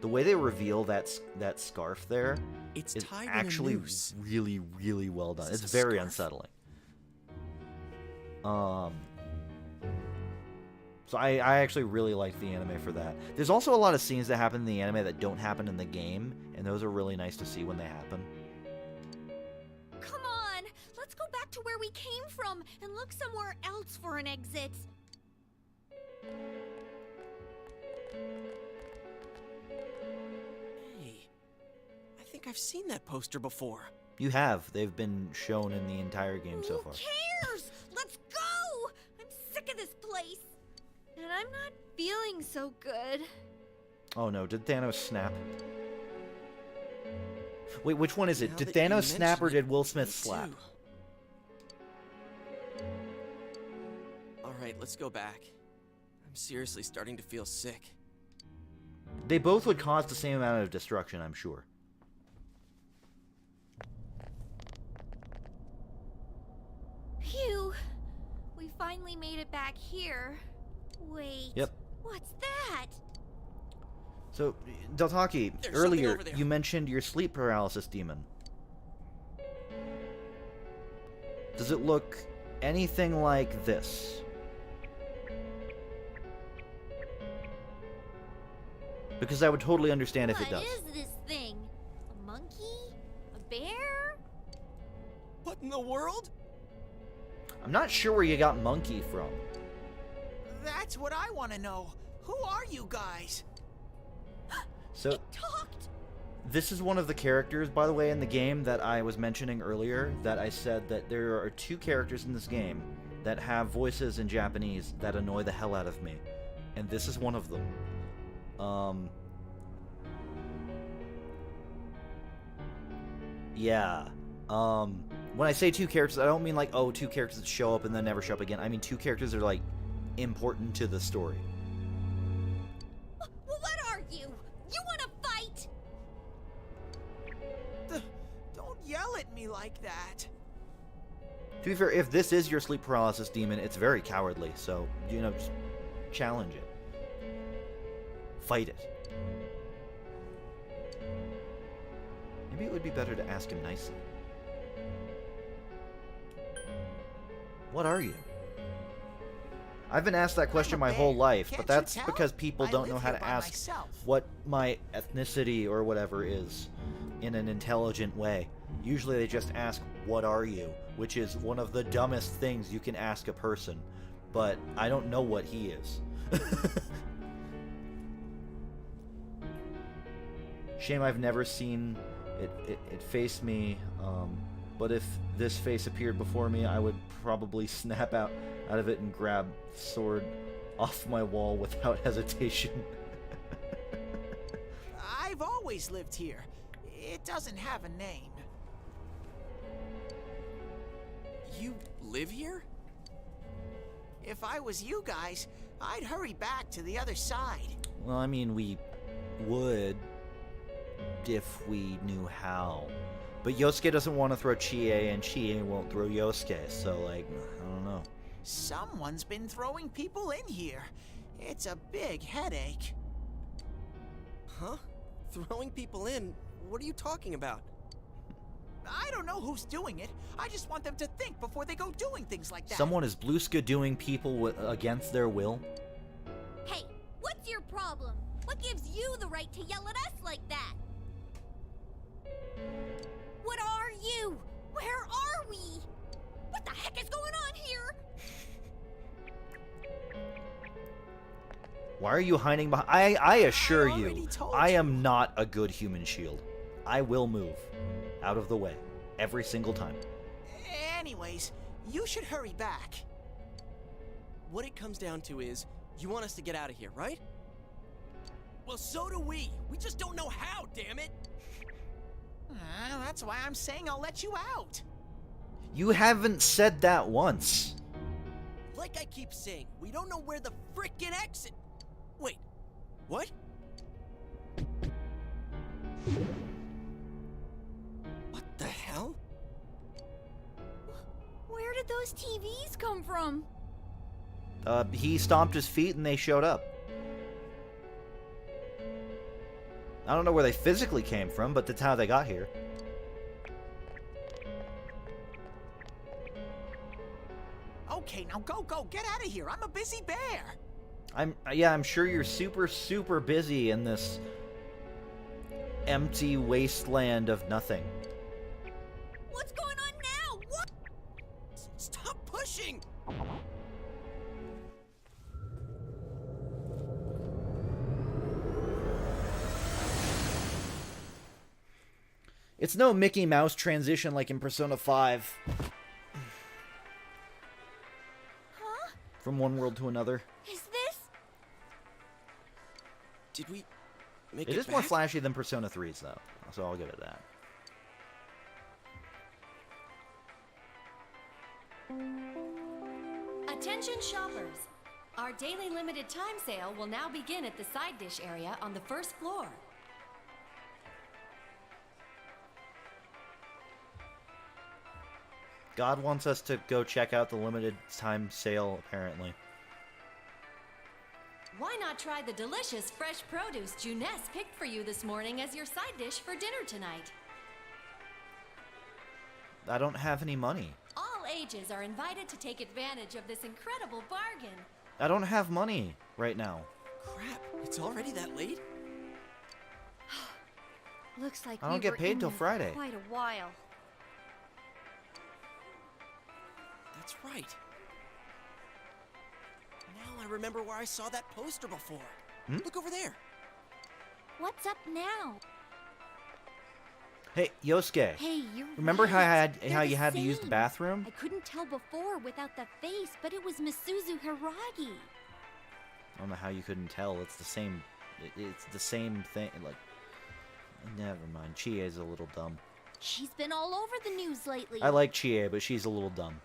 The way they reveal that scarf there It's is tied in a actually noose. really, really well done. Is this It's a very scarf? unsettling. So I actually really like the anime for that. There's also a lot of scenes that happen in the anime that don't happen in the game, and those are really nice to see when they happen. Come on, let's go back to where we came from and look somewhere else for an exit. Hey, I think I've seen that poster before. You have. They've been shown in the entire game so far. Who cares? Let's go! I'm sick of this place. And I'm not feeling so good. Oh no, did Thanos snap? Wait, which one is it? Now Did that you Thanos snap or mention it, did Will Smith me slap? too. All right, let's go back. I'm seriously starting to feel sick. They both would cause the same amount of destruction, I'm sure. Phew. We finally made it back here. Wait. Yep. What's that? So, Deltaki, There's something earlier over there. you mentioned your sleep paralysis demon. Does it look anything like this? Because I would totally understand if it does. What is this thing? A monkey? A bear? What in the world? I'm not sure where you got monkey from. That's what I want to know. Who are you guys? So, this is one of the characters, by the way, in the game that I was mentioning earlier, that I said that there are 2 characters in this game that have voices in Japanese that annoy the hell out of me. And this is one of them. Yeah. When I say 2 characters, I don't mean like, oh, 2 characters that show up and then never show up again. I mean 2 characters that are, like, important to the story. What are you? You want to fight? Don't yell at me like that. To be fair, if this is your sleep paralysis demon, it's very cowardly, so, you know, just challenge it. Fight it. Maybe it would be better to ask him nicely. What are you? I've been asked that question my whole life, but that's because people don't know how to ask what my ethnicity or whatever is in an intelligent way. Usually they just ask, what are you? Which is one of the dumbest things you can ask a person. But I don't know what he is. Shame I've never seen it face me, but if this face appeared before me, I would probably snap out of it and grab the sword off my wall without hesitation. I've always lived here. It doesn't have a name. You live here? If I was you guys, I'd hurry back to the other side. Well, I mean, we would if we knew how. But Yosuke doesn't want to throw Chie, and Chie won't throw Yosuke, so, like, I don't know. Someone's been throwing people in here. It's a big headache. Huh? Throwing people in? What are you talking about? I don't know who's doing it. I just want them to think before they go doing things like that. Someone is Bluska doing people against their will? Hey, what's your problem? What gives you the right to yell at us like that? What are you? Where are we? What the heck is going on here? Why are you hiding behind? I assure you, I am not a good human shield. I will move out of the way every single time. Anyways, you should hurry back. What it comes down to is, you want us to get out of here, right? Well, so do we. We just don't know how, damn it. That's why I'm saying I'll let you out. You haven't said that once. Like I keep saying, we don't know where the frickin' exit... Wait, what? What the hell? Where did those TVs come from? He stomped his feet and they showed up. I don't know where they physically came from, but that's how they got here. Okay, now go, get out of here. I'm a busy bear. I'm sure you're super busy in this empty wasteland of nothing. What's going on now? What? Stop pushing! It's no Mickey Mouse transition like in Persona 5. Huh? From one world to another. Is this? Did we make it It is more flashy than Persona 3's, though, so I'll give it that. Attention shoppers! Our daily limited time sale will now begin at the side dish area on the first floor. God wants us to go check out the limited time sale, apparently. Why not try the delicious fresh produce Juness picked for you this morning as your side dish for dinner tonight? I don't have any money. All ages are invited to take advantage of this incredible bargain. I don't have money right now. Crap, it's already that late? Looks like I don't we get were paid in till there Friday. Quite a while. That's right. Now I remember where I saw that poster before. Look over there. What's up now? Hey, Yosuke. Hey, you're Remember how right. you had to use the Same. bathroom? I couldn't tell before without the face, but it was Misuzu Hiragi. I don't know how you couldn't tell. It's the same. It's the same thing. Like, never mind. Chie's a little dumb. She's been all over the news lately. I like Chie, but she's a little dumb.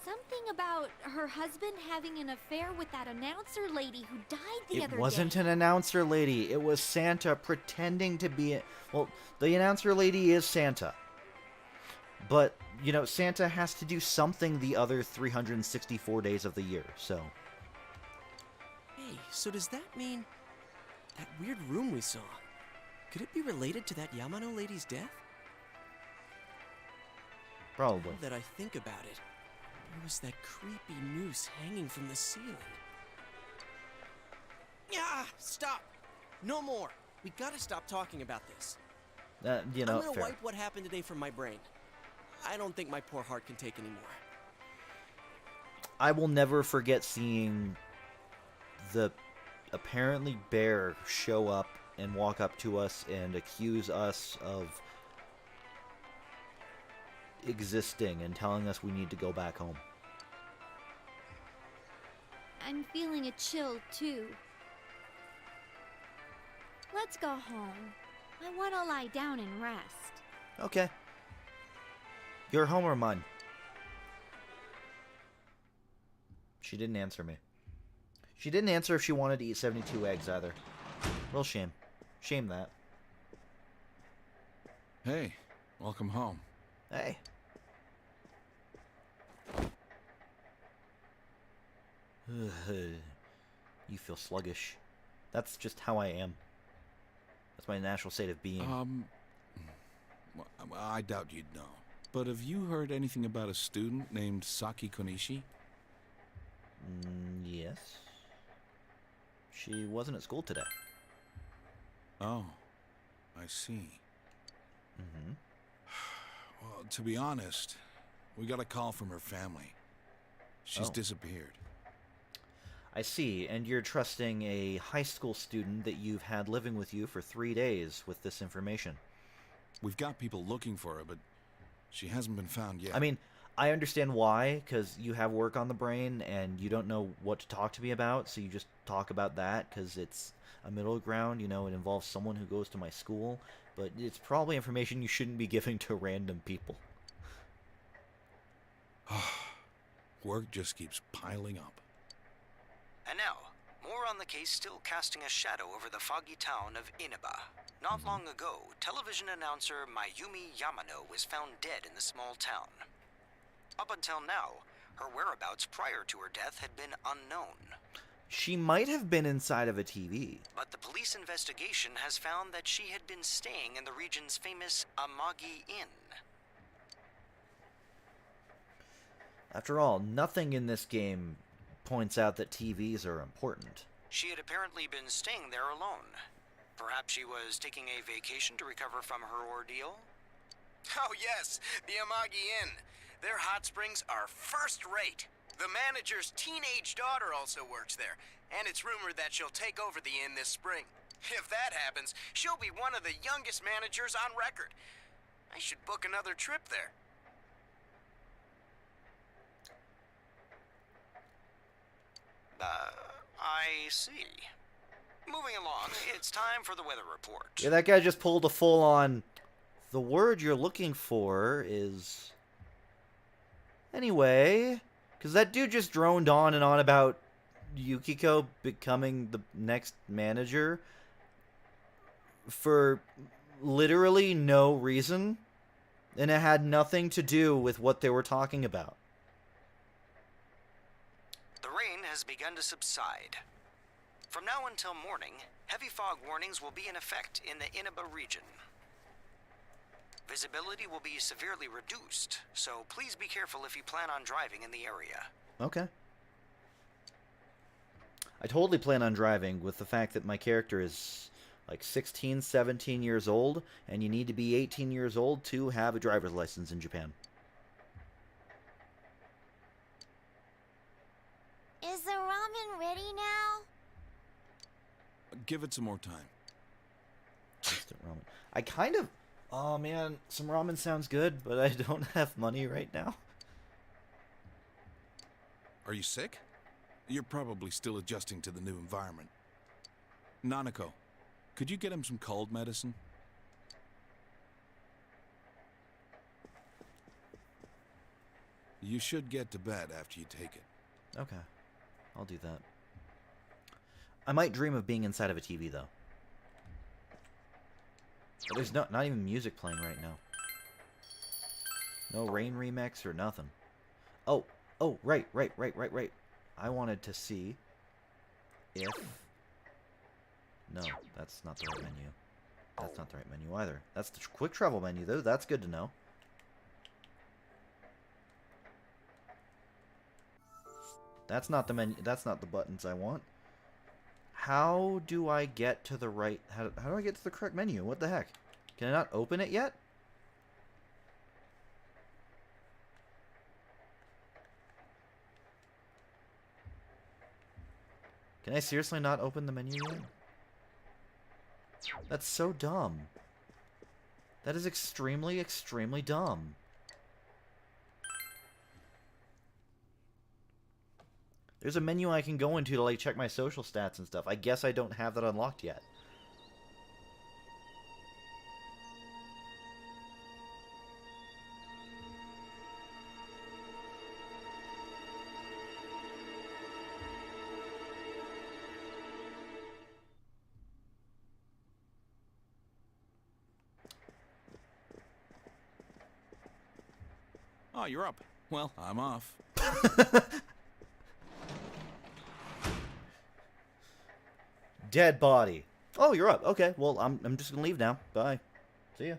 Something about her husband having an affair with that announcer lady who died the other It wasn't day. an announcer lady. It was Santa pretending to be. Well, the announcer lady is Santa. But, you know, Santa has to do something the other 364 days of the year, so. Hey, so does that mean that weird room we saw? Could it be related to that Yamano lady's death? Probably. Now that I think about it, there was that creepy noose hanging from the ceiling. Yeah, stop! No more! We gotta stop talking about this. You know, I'm gonna fair. wipe what happened today from my brain. I don't think my poor heart can take anymore. I will never forget seeing the apparently bear show up and walk up to us and accuse us of existing and telling us we need to go back home. I'm feeling a chill, too. Let's go home. I want to lie down and rest. Okay. Your home or mine? She didn't answer me. She didn't answer if she wanted to eat 72 eggs either. Real shame. Shame that. Hey, welcome home. Hey. You feel sluggish. That's just how I am. That's my natural state of being. Well, I doubt you'd know. But have you heard anything about a student named Saki Konishi? Yes. She wasn't at school today. Oh, I see. Mm-hmm. Well, to be honest, we got a call from her family. She's Oh. disappeared. I see, and you're trusting a high school student that you've had living with you for 3 days with this information. We've got people looking for her, but she hasn't been found yet. I mean, I understand why, because you have work on the brain and you don't know what to talk to me about, so you just talk about that because it's a middle ground, you know, it involves someone who goes to my school, but it's probably information you shouldn't be giving to random people. Work just keeps piling up. And now, more on the case still casting a shadow over the foggy town of Inaba. Not long ago, television announcer Mayumi Yamano was found dead in the small town. Up until now, her whereabouts prior to her death had been unknown. She might have been inside of a TV. But the police investigation has found that she had been staying in the region's famous Amagi Inn. After all, nothing in this game points out that TVs are important. She had apparently been staying there alone. Perhaps she was taking a vacation to recover from her ordeal? Oh yes, the Amagi Inn. Their hot springs are first rate. The manager's teenage daughter also works there, and it's rumored that she'll take over the inn this spring. If that happens, she'll be one of the youngest managers on record. I should book another trip there. I see. Moving along, it's time for the weather report. Yeah, that guy just pulled a full-on... The word you're looking for is... Anyway... Because that dude just droned on and on about Yukiko becoming the next manager for literally no reason. And it had nothing to do with what they were talking about. The rain has begun to subside. From now until morning, heavy fog warnings will be in effect in the Inaba region. Visibility will be severely reduced, so please be careful if you plan on driving in the area. Okay. I totally plan on driving with the fact that my character is like 16, 17 years old, and you need to be 18 years old to have a driver's license in Japan. Is the ramen ready now? Give it some more time. Instant ramen. I kind of... Oh man, some ramen sounds good, but I don't have money right now. Are you sick? You're probably still adjusting to the new environment. Nanako, could you get him some cold medicine? You should get to bed after you take it. Okay, I'll do that. I might dream of being inside of a TV, though. There's not even music playing right now. No Rain remix or nothing. Oh, right. I wanted to see if... No, that's not the right menu. That's not the right menu either. That's the quick travel menu, though. That's good to know. That's not the menu. That's not the buttons I want. How do I get to the right... How do I get to the correct menu? What the heck? Can I not open it yet? Can I seriously not open the menu yet? That's so dumb. That is extremely, extremely dumb. There's a menu I can go into to like check my social stats and stuff. I guess I don't have that unlocked yet. Oh, you're up. Well, I'm off. Dead body. Oh, you're up. Okay, well, I'm just gonna leave now. Bye. See ya.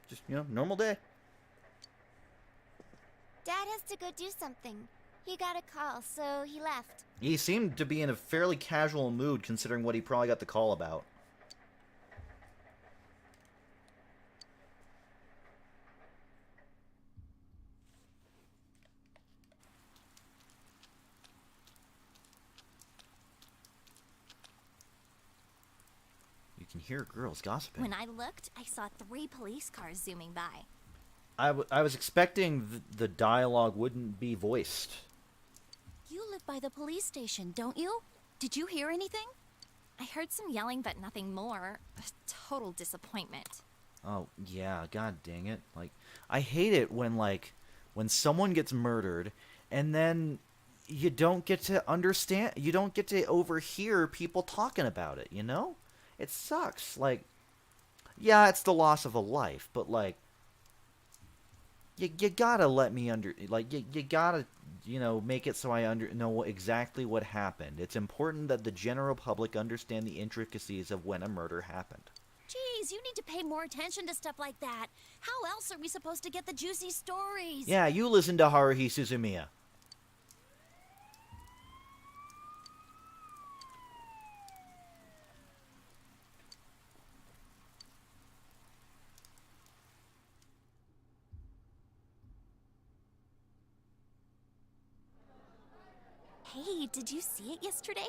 Just, normal day. Dad has to go do something. He got a call, so he left. He seemed to be in a fairly casual mood considering what he probably got the call about. You can hear girls gossiping. When I looked, I saw 3 police cars zooming by. I was expecting the dialogue wouldn't be voiced. You live by the police station, don't you? Did you hear anything? I heard some yelling, but nothing more. A total disappointment. Oh, yeah, god dang it. Like, I hate it when someone gets murdered, and then you don't get to understand, you don't get to overhear people talking about it, you know? It sucks. Like, yeah, it's the loss of a life, but, like, you gotta let me you make it so I know exactly what happened. It's important that the general public understand the intricacies of when a murder happened. Geez, you need to pay more attention to stuff like that. How else are we supposed to get the juicy stories? Yeah, you listen to Haruhi Suzumiya. Hey, did you see it yesterday?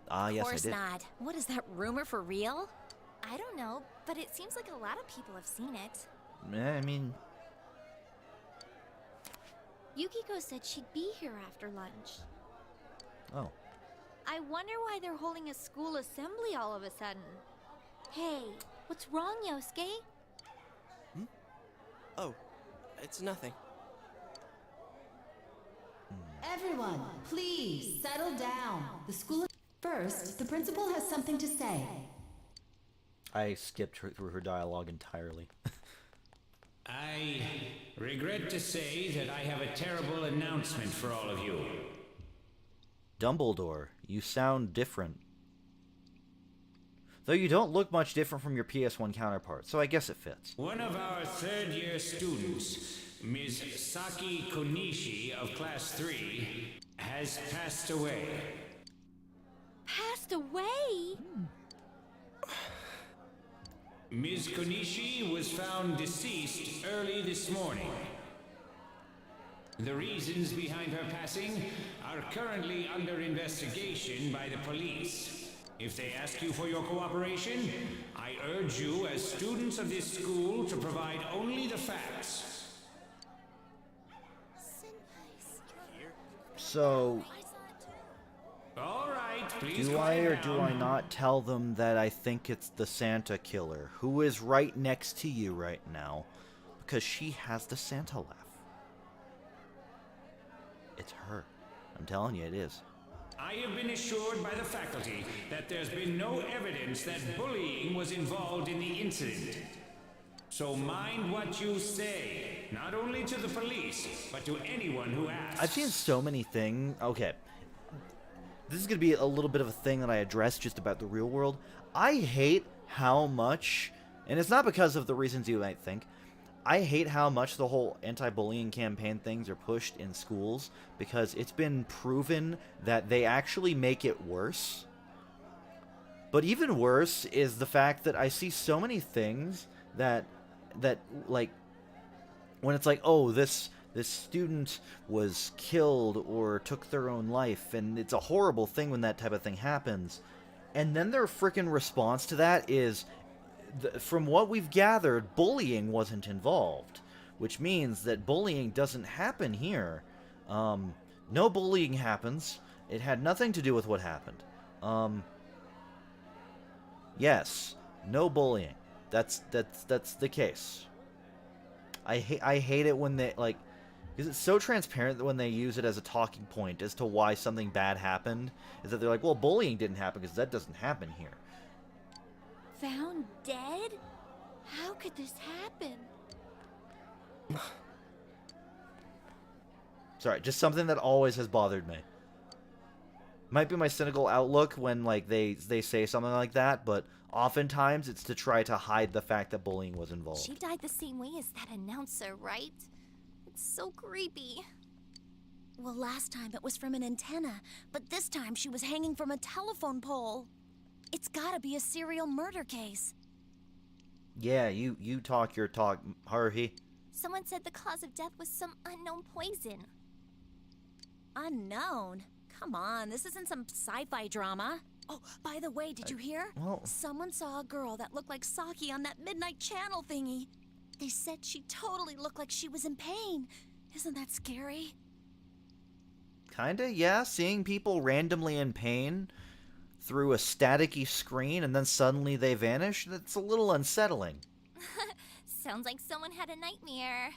Yes, I did. Of course not. What is that rumor for real? I don't know, but it seems like a lot of people have seen it. I mean... Yukiko said she'd be here after lunch. Oh. I wonder why they're holding a school assembly all of a sudden. Hey, what's wrong, Yosuke? Oh, it's nothing. Everyone, please settle down. The school. First, the principal has something to say. I skipped through her dialogue entirely. I regret to say that I have a terrible announcement for all of you. Dumbledore, you sound different. Though you don't look much different from your PS1 counterpart, so I guess it fits. One of our third-year students, Ms. Saki Konishi of Class 3, has passed away. Passed away? Ms. Konishi was found deceased early this morning. The reasons behind her passing are currently under investigation by the police. If they ask you for your cooperation, I urge you as students of this school to provide only the facts. So... Alright, please do I or do I not tell them that I think it's the Santa killer, who is right next to you right now, because she has the Santa laugh? It's her. I'm telling you, it is. I have been assured by the faculty that there's been no evidence that bullying was involved in the incident. So mind what you say, not only to the police, but to anyone who asks. I've seen so many things. Okay. This is going to be a little bit of a thing that I address just about the real world. I hate how much, and it's not because of the reasons you might think, I hate how much the whole anti-bullying campaign things are pushed in schools, because it's been proven that they actually make it worse. But even worse is the fact that I see so many things that like, when it's like, oh, this student was killed or took their own life, and it's a horrible thing when that type of thing happens, and then their frickin' response to that is, from what we've gathered, bullying wasn't involved, which means that bullying doesn't happen here. No bullying happens. It had nothing to do with what happened. Yes, no bullying. That's the case. I hate it when they, like, because it's so transparent that when they use it as a talking point as to why something bad happened, is that they're like, well, bullying didn't happen because that doesn't happen here. Found dead? How could this happen? Sorry, just something that always has bothered me. Might be my cynical outlook when, like, they say something like that, but oftentimes it's to try to hide the fact that bullying was involved. She died the same way as that announcer, right? It's so creepy. Well, last time it was from an antenna, but this time she was hanging from a telephone pole. It's gotta be a serial murder case. Yeah, you talk your talk, Haruhi. Someone said the cause of death was some unknown poison. Unknown? Come on, this isn't some sci-fi drama. Oh, by the way, did you hear? Well... Someone saw a girl that looked like Saki on that midnight channel thingy. They said she totally looked like she was in pain. Isn't that scary? Kinda, yeah. Seeing people randomly in pain through a staticky screen and then suddenly they vanish, that's a little unsettling. Sounds like someone had a nightmare.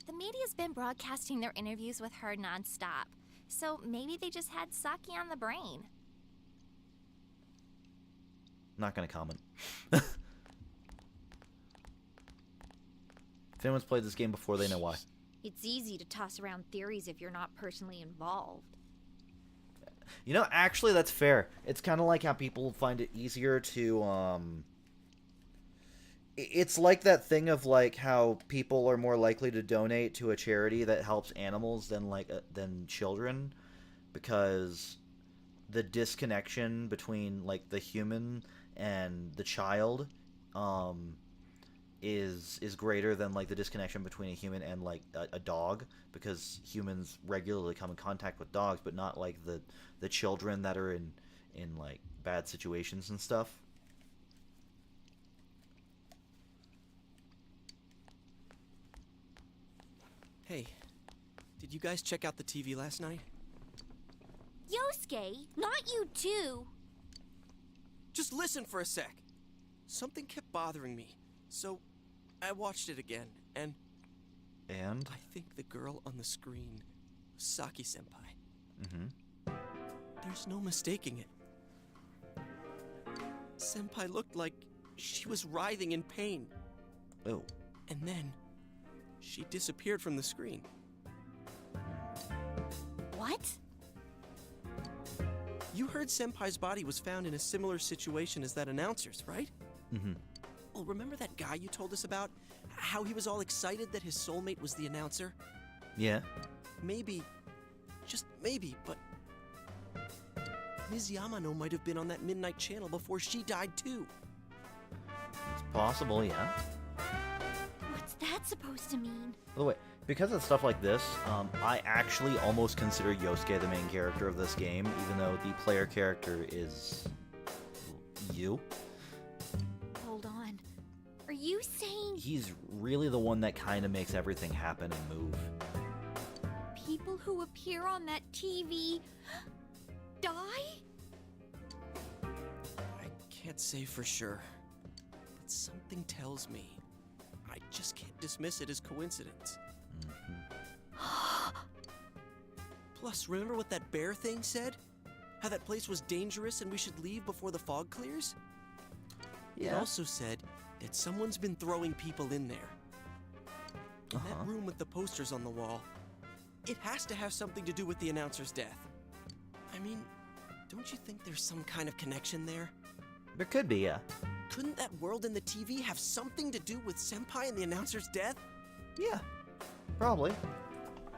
The media's been broadcasting their interviews with her nonstop, so maybe they just had Saki on the brain. Not gonna comment. If anyone's played this game before, they know why. It's easy to toss around theories if you're not personally involved. You know, actually, that's fair. It's kind of like how people find it easier to, It's like that thing of, like, how people are more likely to donate to a charity that helps animals than children, because the disconnection between, like, the human and the child, is greater than, like, the disconnection between a human and, like, a dog, because humans regularly come in contact with dogs, but not, like, the children that are in like, bad situations and stuff. Hey, did you guys check out the TV last night? Yosuke, not you too. Just listen for a sec. Something kept bothering me, so I watched it again, and... And? I think the girl on the screen was Saki-senpai. Mm-hmm. There's no mistaking it. Senpai looked like she was writhing in pain. Oh. And then, she disappeared from the screen. What? You heard Senpai's body was found in a similar situation as that announcer's, right? Mm-hmm. Well, remember that guy you told us about? How he was all excited that his soulmate was the announcer? Yeah. Maybe, just maybe, but Ms. Yamano might have been on that midnight channel before she died too. It's possible, yeah. What's that supposed to mean? By the way, because of stuff like this, I actually almost consider Yosuke the main character of this game, even though the player character is... you. Hold on. Are you saying... He's really the one that kind of makes everything happen and move. people who appear on that TV... die? I can't say for sure, but something tells me I just can't dismiss it as coincidence. Plus, remember what that bear thing said? How that place was dangerous and we should leave before the fog clears? It Yeah. also said that someone's been throwing people in there. In that room with the posters on the wall, it has to have something to do with the announcer's death. I mean, don't you think there's some kind of connection there? There could be, yeah. Couldn't that world in the TV have something to do with Senpai and the announcer's death? Yeah, probably.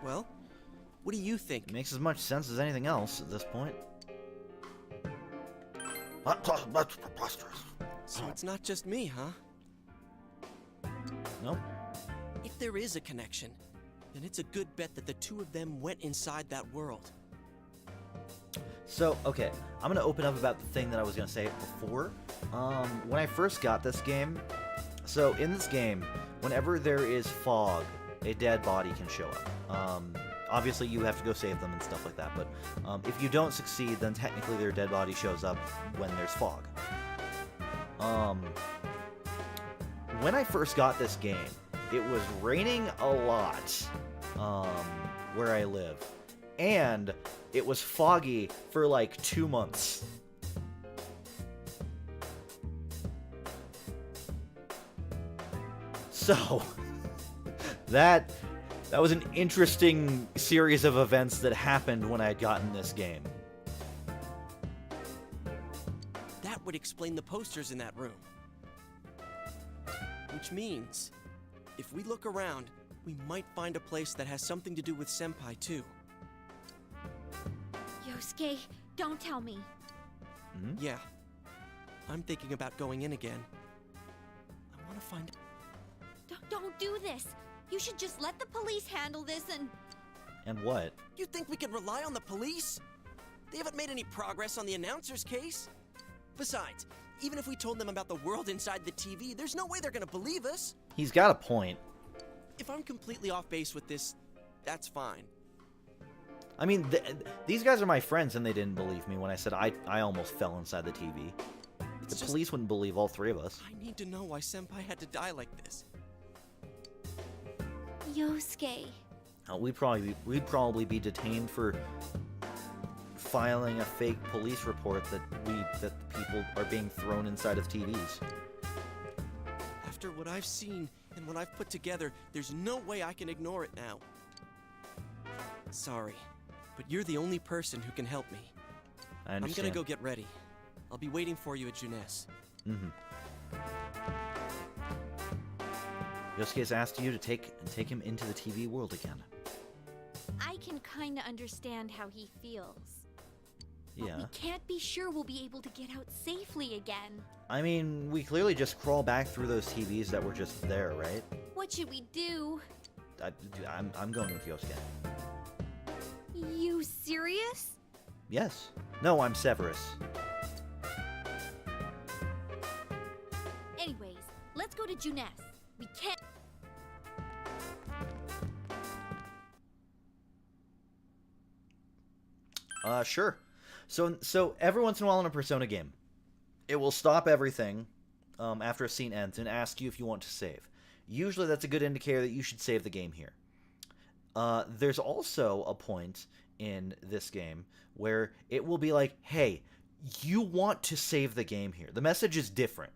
Well, what do you think? It makes as much sense as anything else at this point. That's preposterous. So it's not just me, huh? Nope. If there is a connection, then it's a good bet that the two of them went inside that world. So, okay, I'm going to open up about the thing that I was going to say before. When I first got this game, so in this game, whenever there is fog, a dead body can show up. Obviously, you have to go save them and stuff like that, but if you don't succeed, then technically their dead body shows up when there's fog. When I first got this game, it was raining a lot where I live, and it was foggy for like 2 months. So, that was an interesting series of events that happened when I had gotten this game. That would explain the posters in that room. Which means, if we look around, we might find a place that has something to do with Senpai too. Yosuke, don't tell me. Yeah. I'm thinking about going in again. I want to find... Don't do this. You should just let the police handle this and... And what? You think we can rely on the police? They haven't made any progress on the announcer's case. Besides, even if we told them about the world inside the TV, there's no way they're gonna believe us. He's got a point. If I'm completely off base with this, that's fine. I mean, these guys are my friends, and they didn't believe me when I said I almost fell inside the TV. The police wouldn't believe all three of us. I need to know why Senpai had to die like this. Yosuke. We'd probably be detained for filing a fake police report that people are being thrown inside of TVs. After what I've seen, And what I've put together, there's no way I can ignore it now. Sorry, but you're the only person who can help me. I understand. I'm gonna go get ready. I'll be waiting for you at Jeunesse. Mm-hmm. Yosuke's asked you to take him into the TV world again. I can kinda understand how he feels. Yeah. But we can't be sure we'll be able to get out safely again. I mean, we clearly just crawl back through those TVs that were just there, right? What should we do? I'm going with Yosuke. You serious? Yes. No, I'm Severus. Anyways, let's go to Jeunesse. We can't... Sure. So every once in a while in a Persona game, it will stop everything after a scene ends and ask you if you want to save. Usually that's a good indicator that you should save the game here. There's also a point in this game where it will be like, hey, you want to save the game here. The message is different.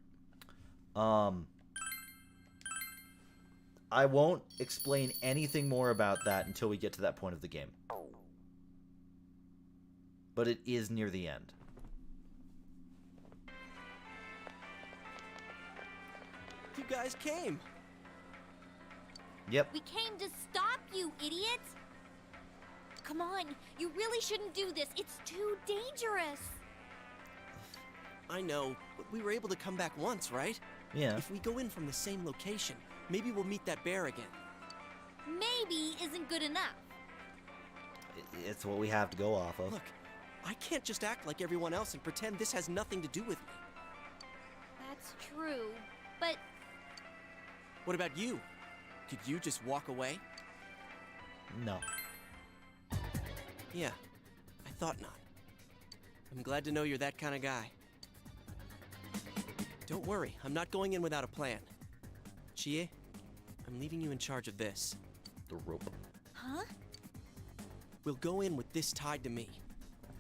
I won't explain anything more about that until we get to that point of the game. But it is near the end. You guys came. Yep. We came to stop you, idiot! Come on, you really shouldn't do this. It's too dangerous. I know, but we were able to come back once, right? Yeah. If we go in from the same location, maybe we'll meet that bear again. Maybe isn't good enough. It's what we have to go off of. Look, I can't just act like everyone else and pretend this has nothing to do with me. That's true, but... What about you? Could you just walk away? No. Yeah, I thought not. I'm glad to know you're that kind of guy. Don't worry, I'm not going in without a plan. Chie, I'm leaving you in charge of this. The rope. Huh? We'll go in with this tied to me.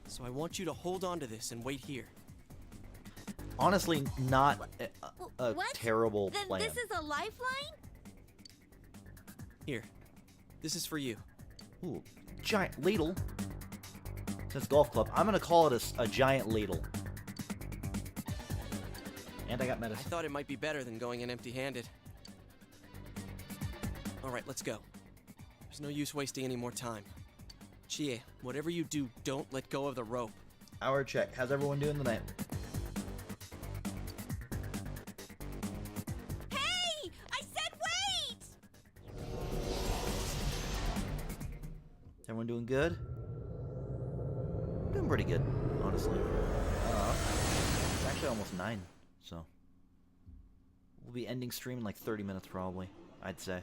So I want you to hold on to this and wait here. Honestly, not a What? terrible Then plan. this is a lifeline? Here, this is for you. Ooh, giant ladle. Since golf club, I'm gonna call it a giant ladle. And I got medicine. I thought it might be better than going in empty-handed. All right, let's go. There's no use wasting any more time. Chie, whatever you do, don't let go of the rope. Hour check. How's everyone doing tonight? Hey! I said wait! Everyone doing good? Doing pretty good, honestly. It's actually almost 9, so we'll be ending stream in like 30 minutes probably, I'd say.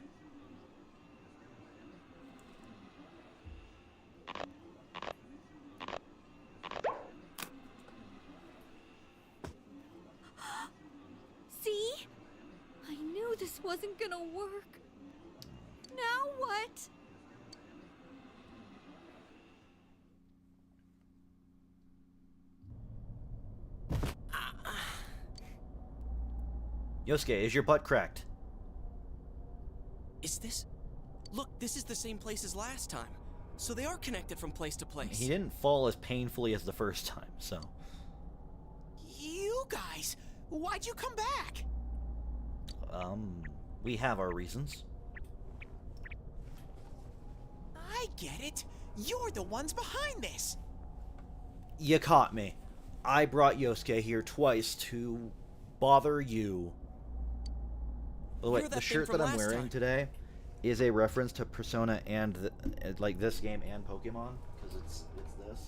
See? I knew this wasn't gonna work. Now what? Yosuke, is your butt cracked? Is this... Look, this is the same place as last time. So they are connected from place to place. He didn't fall as painfully as the first time, so... You guys, why'd you come back? We have our reasons. I get it. You're the ones behind this. You caught me. I brought Yosuke here twice to bother you. By the way, the shirt that I'm wearing today is a reference to Persona and like this game and Pokemon, because it's this.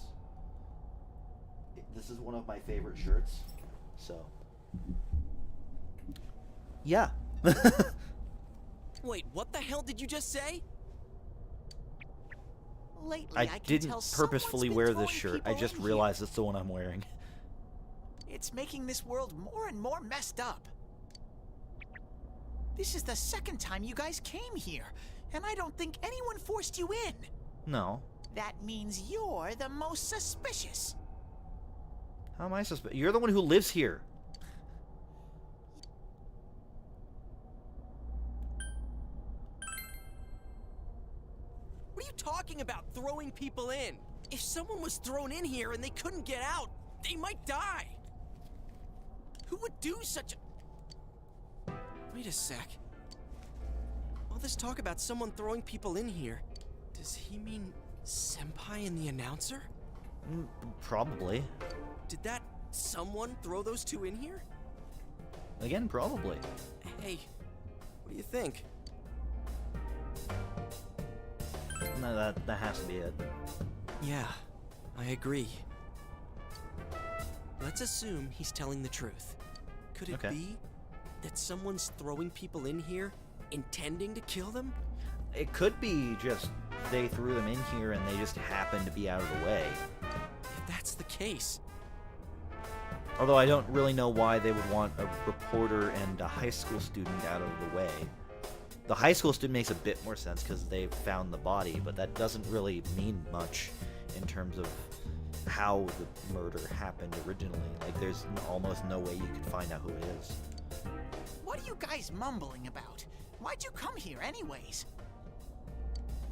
This is one of my favorite shirts. So, yeah. Wait, what the hell did you just say? Lately, I can didn't tell purposefully someone's been wear this throwing shirt. people I just in realized it's the one I'm wearing. here. It's making this world more and more messed up. This is the second time you guys came here, and I don't think anyone forced you in. No. That means you're the most suspicious. How am I suspicious? You're the one who lives here. What are you talking about, throwing people in? If someone was thrown in here and they couldn't get out, they might die. Who would do such a... Wait a sec. All this talk about someone throwing people in here, does he mean Senpai and the announcer? Probably. Did that someone throw those two in here? Again, probably. Hey, what do you think? No, that has to be it. Yeah, I agree. Let's assume he's telling the truth. Could it be that someone's throwing people in here intending to kill them? It could be just they threw them in here and they just happened to be out of the way. If that's the case... Although I don't really know why they would want a reporter and a high school student out of the way. The high school student makes a bit more sense because they found the body, but that doesn't really mean much in terms of how the murder happened originally. Like, there's almost no way you could find out who it is. What are you guys mumbling about? Why'd you come here anyways?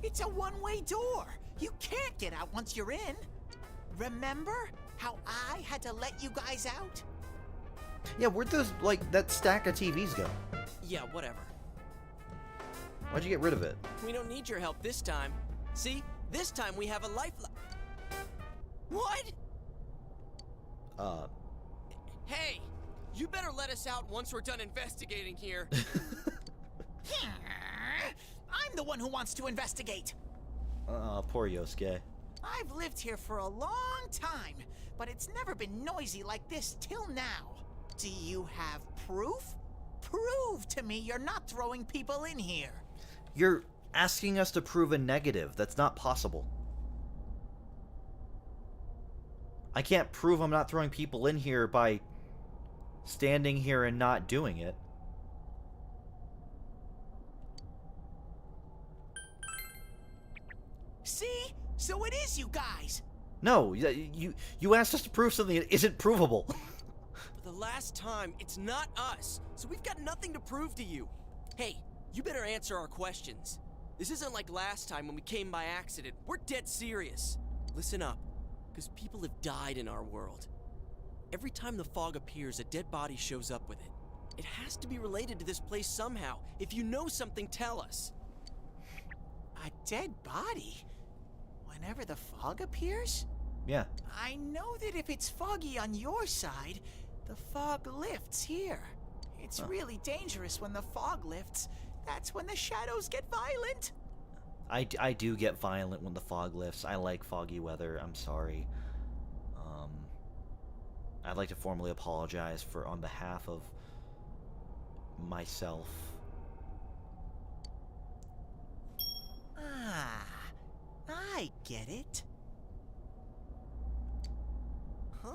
It's a one-way door. You can't get out once you're in. Remember how I had to let you guys out? Yeah, where'd those, like, that stack of TVs go? Yeah, whatever. Why'd you get rid of it? We don't need your help this time. See? This time we have a lifeline. What? Hey! You better let us out once we're done investigating here. I'm the one who wants to investigate. Poor Yosuke. I've lived here for a long time, but it's never been noisy like this till now. Do you have proof? Prove to me you're not throwing people in here. You're asking us to prove a negative. That's not possible. I can't prove I'm not throwing people in here by standing here and not doing it. See? So it is you guys. No, you asked us to prove something that isn't provable. For the last time, it's not us, so we've got nothing to prove to you. Hey, you better answer our questions. This isn't like last time when we came by accident. We're dead serious. Listen up, because people have died in our world. Every time the fog appears, a dead body shows up with it. It has to be related to this place somehow. If you know something, tell us. A dead body? Whenever the fog appears? Yeah. I know that if it's foggy on your side, the fog lifts here. It's really dangerous when the fog lifts. That's when the shadows get violent. I do get violent when the fog lifts. I like foggy weather. I'm sorry. I'd like to formally apologize on behalf of myself. Ah, I get it. Huh?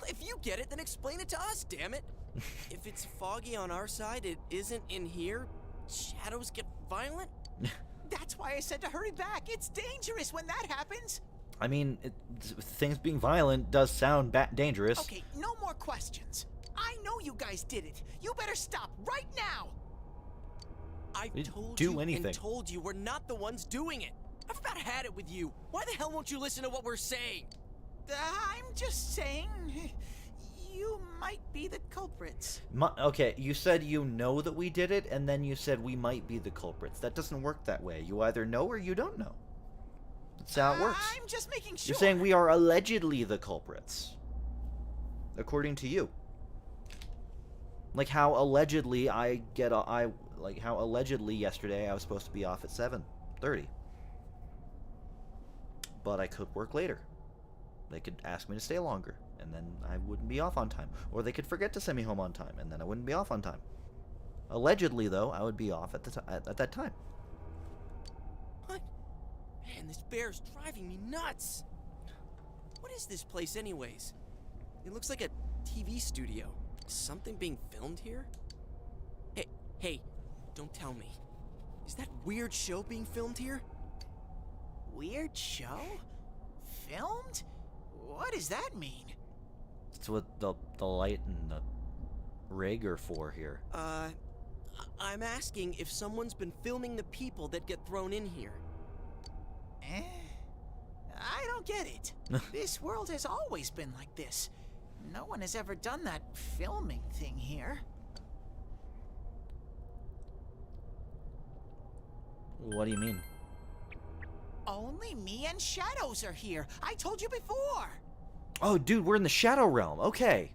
If you get it, then explain it to us, damn it. If it's foggy on our side, it isn't in here. Shadows get violent? That's why I said to hurry back. It's dangerous when that happens. I mean, things being violent does sound dangerous. Okay, no more questions. I know you guys did it. You better stop right now. I told you anything. and told you we're not the ones doing it. I've about had it with you. Why the hell won't you listen to what we're saying? I'm just saying, you might be the culprits. Okay, you said you know that we did it, and then you said we might be the culprits. That doesn't work that way. You either know or you don't know. That's how it works. I'm just making sure. You're saying we are allegedly the culprits. According to you. Like how allegedly how allegedly yesterday I was supposed to be off at 7:30. But I could work later. They could ask me to stay longer, and then I wouldn't be off on time. Or they could forget to send me home on time, and then I wouldn't be off on time. Allegedly, though, I would be off at that time. What? Man, this bear's driving me nuts. What is this place anyways? It looks like a TV studio. Is something being filmed here? Hey, don't tell me. Is that weird show being filmed here? Weird show? Filmed? What does that mean? That's what the light and the rig are for here. I'm asking if someone's been filming the people that get thrown in here. I don't get it. This world has always been like this. No one has ever done that filming thing here. What do you mean? Only me and Shadows are here. I told you before. Oh, dude, we're in the Shadow Realm. Okay.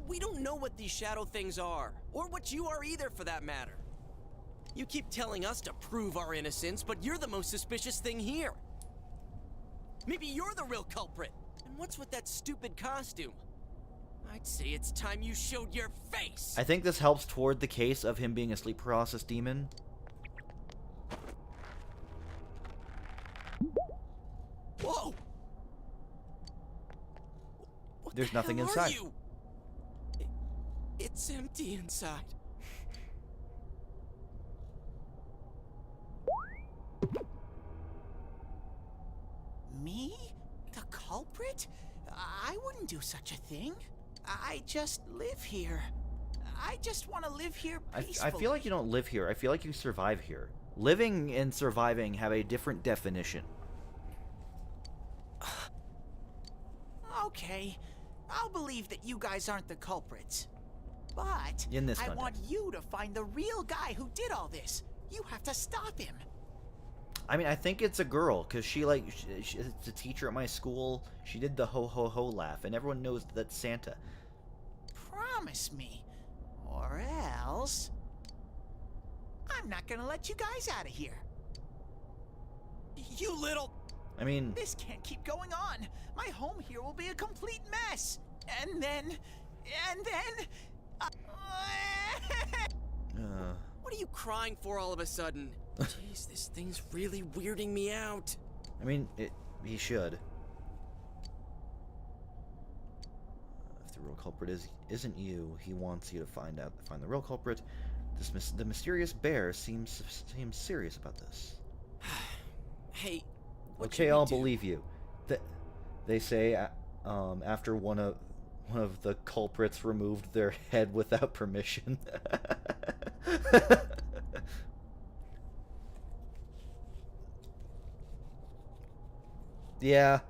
We don't know what these shadow things are, or what you are either, for that matter. You keep telling us to prove our innocence, but you're the most suspicious thing here. Maybe you're the real culprit. And what's with that stupid costume? I'd say it's time you showed your face. I think this helps toward the case of him being a sleep paralysis demon. Whoa! There's nothing inside. It's empty inside. Me? The culprit? I wouldn't do such a thing. I just live here. I just want to live here peacefully. I feel like you don't live here. I feel like you survive here. Living and surviving have a different definition. Okay, I'll believe that you guys aren't the culprits. But In this I context. want you to find the real guy who did all this. You have to stop him. I mean, I think it's a girl, because she's a teacher at my school. She did the ho-ho-ho laugh, and everyone knows that's Santa. Promise me, or else I'm not gonna let you guys out of here. You little... I mean... This can't keep going on. My home here will be a complete mess. And then... What are you crying for all of a sudden? Jeez, this thing's really weirding me out. I mean, he should. If the real culprit isn't you, he wants you to find the real culprit. The mysterious bear seems serious about this. Hey, okay, I'll believe you. They say after one of the culprits removed their head without permission. Yeah,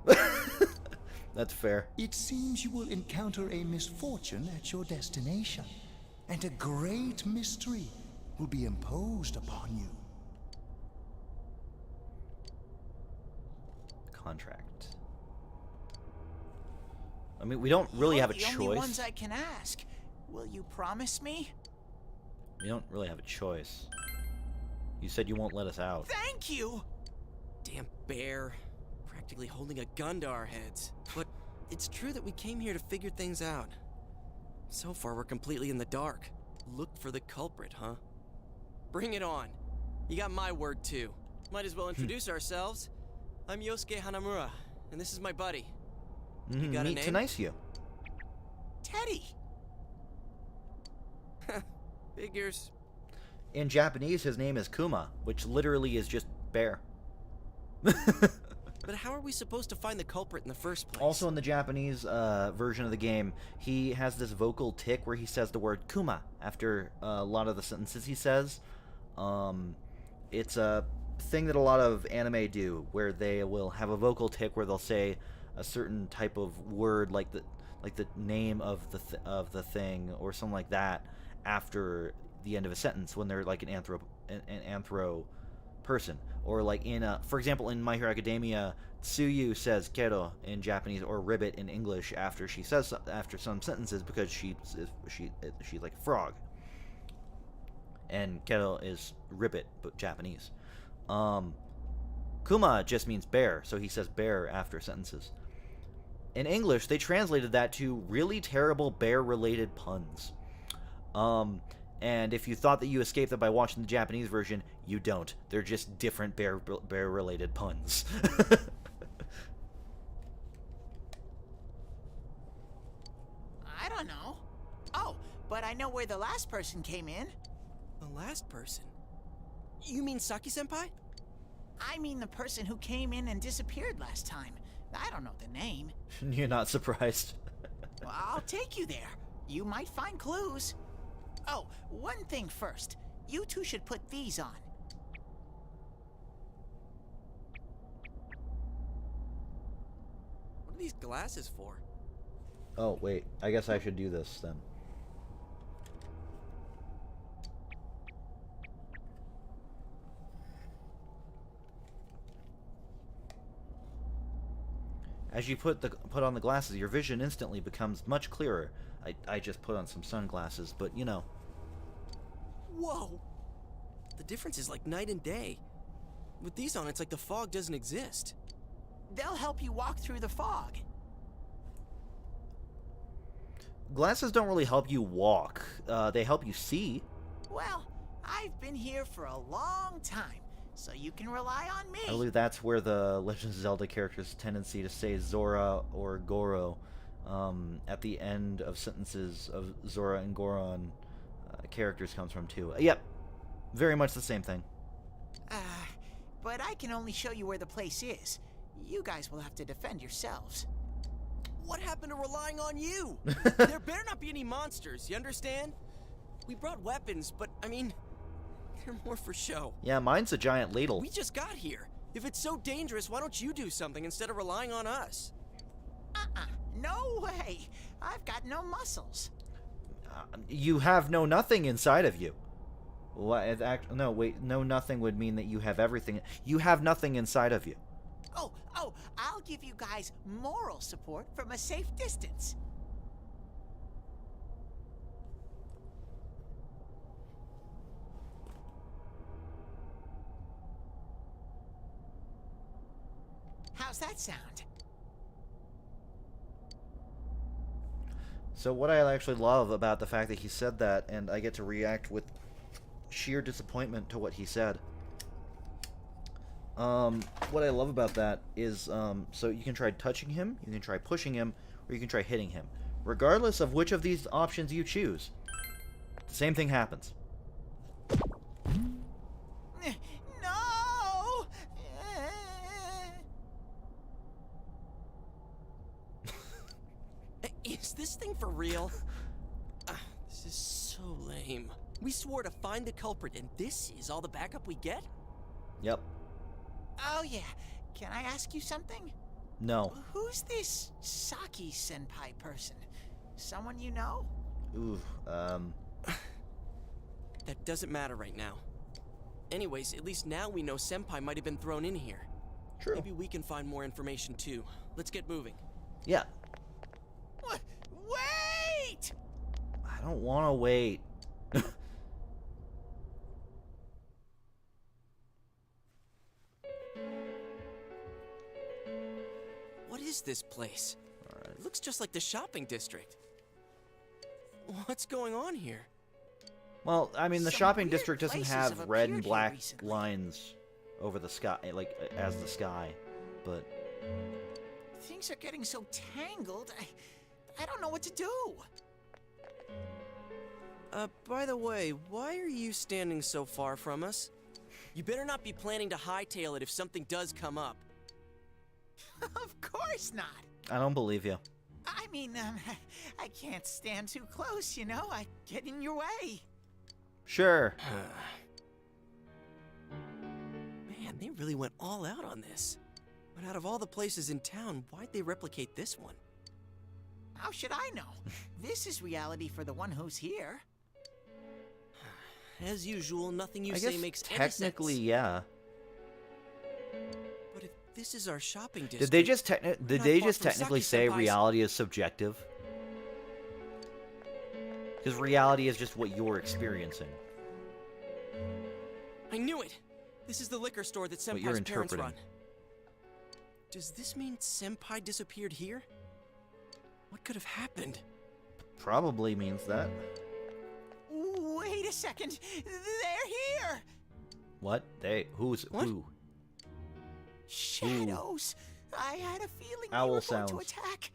that's fair. It seems you will encounter a misfortune at your destination, and a great mystery will be imposed upon you. Contract. I mean, we don't really have a choice. The only ones I can ask. Will you promise me? We don't really have a choice. You said you won't let us out. Thank you! Damn bear. Practically holding a gun to our heads. But it's true that we came here to figure things out. So far, we're completely in the dark. Look for the culprit, huh? Bring it on. You got my word, too. Might as well introduce ourselves. I'm Yosuke Hanamura, and this is my buddy. You got a Meet name? to nice you. Teddy! Figures. In Japanese, his name is Kuma, which literally is just bear. But how are we supposed to find the culprit in the first place? Also in the Japanese version of the game, he has this vocal tick where he says the word Kuma after a lot of the sentences he says. It's a thing that a lot of anime do, where they will have a vocal tick where they'll say a certain type of word, like the name of the thing or something like that, after the end of a sentence when they're like an anthro person. Or like for example, in My Hero Academia, Tsuyu says Kero in Japanese, or ribbit in English after she says after some sentences, because she's like a frog. And Kero is ribbit, but Japanese. Kuma just means bear, so he says bear after sentences. In English, they translated that to really terrible bear-related puns. And if you thought that you escaped that by watching the Japanese version, you don't. They're just different bear-related puns. I don't know. Oh, but I know where the last person came in. The last person? You mean Saki-senpai? I mean the person who came in and disappeared last time. I don't know the name. You're not surprised. Well, I'll take you there. You might find clues. Oh, one thing first. You two should put these on. these glasses for? Oh, wait. I guess I should do this then. As you put on the glasses, your vision instantly becomes much clearer. I just put on some sunglasses, but you know. Whoa! The difference is like night and day. With these on, it's like the fog doesn't exist. They'll help you walk through the fog. Glasses don't really help you walk. They help you see. Well, I've been here for a long time, so you can rely on me. I believe that's where the Legend of Zelda character's tendency to say Zora or Goro at the end of sentences of Zora and Goron characters comes from too. Yep, very much the same thing. But I can only show you where the place is. You guys will have to defend yourselves. What happened to relying on you? There better not be any monsters, you understand? We brought weapons, but, I mean, they're more for show. Yeah, mine's a giant ladle. We just got here. If it's so dangerous, why don't you do something instead of relying on us? No way. I've got no muscles. You have no nothing inside of you. What? No, wait. No nothing would mean that you have everything. You have nothing inside of you. Oh, I'll give you guys moral support from a safe distance. How's that sound? So what I actually love about the fact that he said that, and I get to react with sheer disappointment to what he said. What I love about that is, so you can try touching him, you can try pushing him, or you can try hitting him. Regardless of which of these options you choose, the same thing happens. No! Is this thing for real? This is so lame. We swore to find the culprit, and this is all the backup we get? Yep. Oh yeah, can I ask you something? No. Who's this Saki senpai person? Someone you know? Ooh, That doesn't matter right now. Anyways, at least now we know senpai might have been thrown in here. True. Maybe we can find more information too. Let's get moving. Yeah. Wait! I don't want to wait. What is this place? It looks just like the shopping district. What's going on here? Well, I mean, the Some shopping weird district doesn't places have have red and appeared here black recently. lines over the sky, like as the sky, but Things are getting so tangled, I don't know what to do. By the way, why are you standing so far from us? You better not be planning to hightail it if something does come up. Of course not. I don't believe you. I mean, I can't stand too close, you know? I get in your way. Sure. Man, they really went all out on this. But out of all the places in town, why'd they replicate this one? How should I know? This is reality for the one who's here. As usual, nothing you I say guess makes technically, any sense. yeah. But if this is our shopping district, Did they just far from technically Saki say Senpai's- reality is subjective? Because reality is just what you're experiencing. I knew it! This is the liquor store that What you're Senpai's parents interpreting. run. Does this mean Senpai disappeared here? What could have happened? Probably means that. Wait a second. They're here. What? They? Who's who? Shadows. I had a feeling they Owl were going sounds. to attack.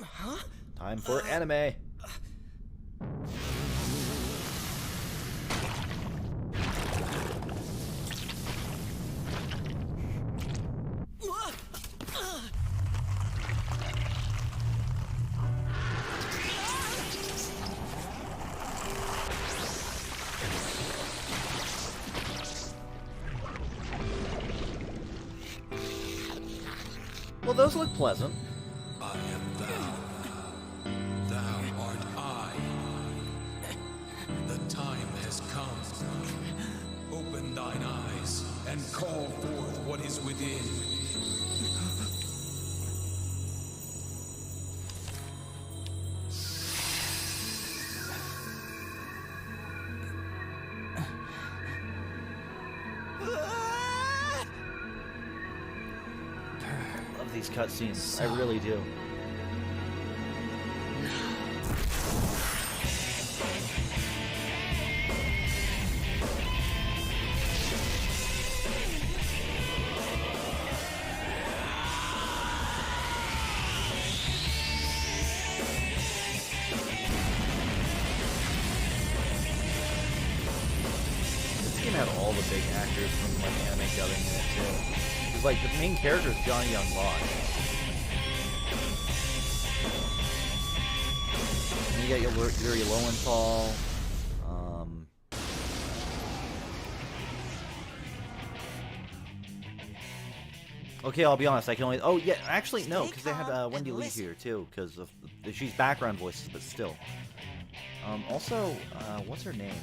Huh? Time for anime. Well, those look pleasant. I am thou. Thou art I. The time has come. Open thine eyes and call forth what is within. Love these cutscenes. I really do. This game had all the big actors from like anime dubbing in it too. It's like the main character is Johnny Young Lodge. And you got your Yuri Lowenthal. Okay, I'll be honest. I can only. Oh yeah, actually no, because they had Wendy Lee here too, because of she's background voices, but still. Also, what's her name?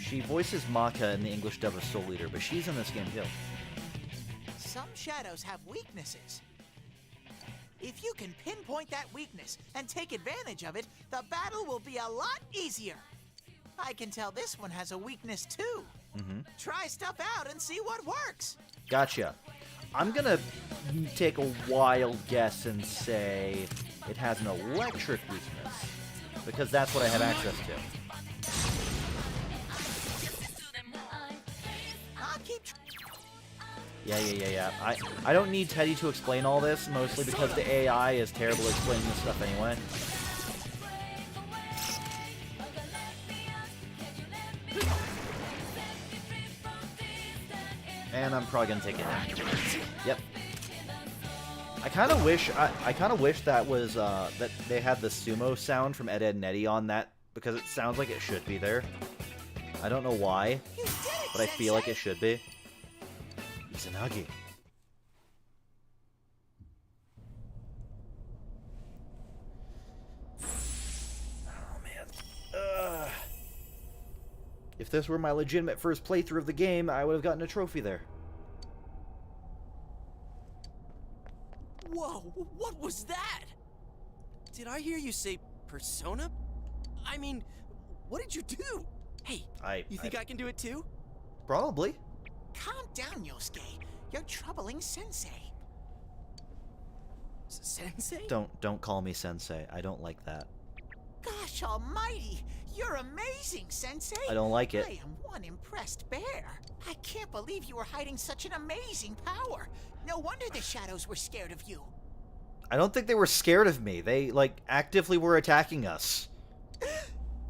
She voices Maka in the English dub of Soul Eater, but she's in this game too. Some shadows have weaknesses. If you can pinpoint that weakness and take advantage of it, the battle will be a lot easier. I can tell this one has a weakness too. Try stuff out and see what works. Gotcha. I'm gonna take a wild guess and say it has an electric weakness, because that's what I have access to. Yeah. I don't need Teddy to explain all this, mostly because the AI is terrible at explaining this stuff anyway. And I'm probably gonna take it. Yep. I kind of wish that was that they had the sumo sound from Ed, Edd n Eddy on that, because it sounds like it should be there. I don't know why, but I feel like it should be. Izanagi. Oh man. If this were my legitimate first playthrough of the game, I would have gotten a trophy there. Whoa, what was that? Did I hear you say persona? I mean, what did you do? Hey, you think I can do it too? Probably. Calm down, Yosuke. You're troubling Sensei. Sensei? Don't call me Sensei. I don't like that. Gosh almighty! You're amazing, Sensei! I don't like it. I am one impressed bear. I can't believe you were hiding such an amazing power. No wonder the shadows were scared of you. I don't think they were scared of me. They, like, actively were attacking us.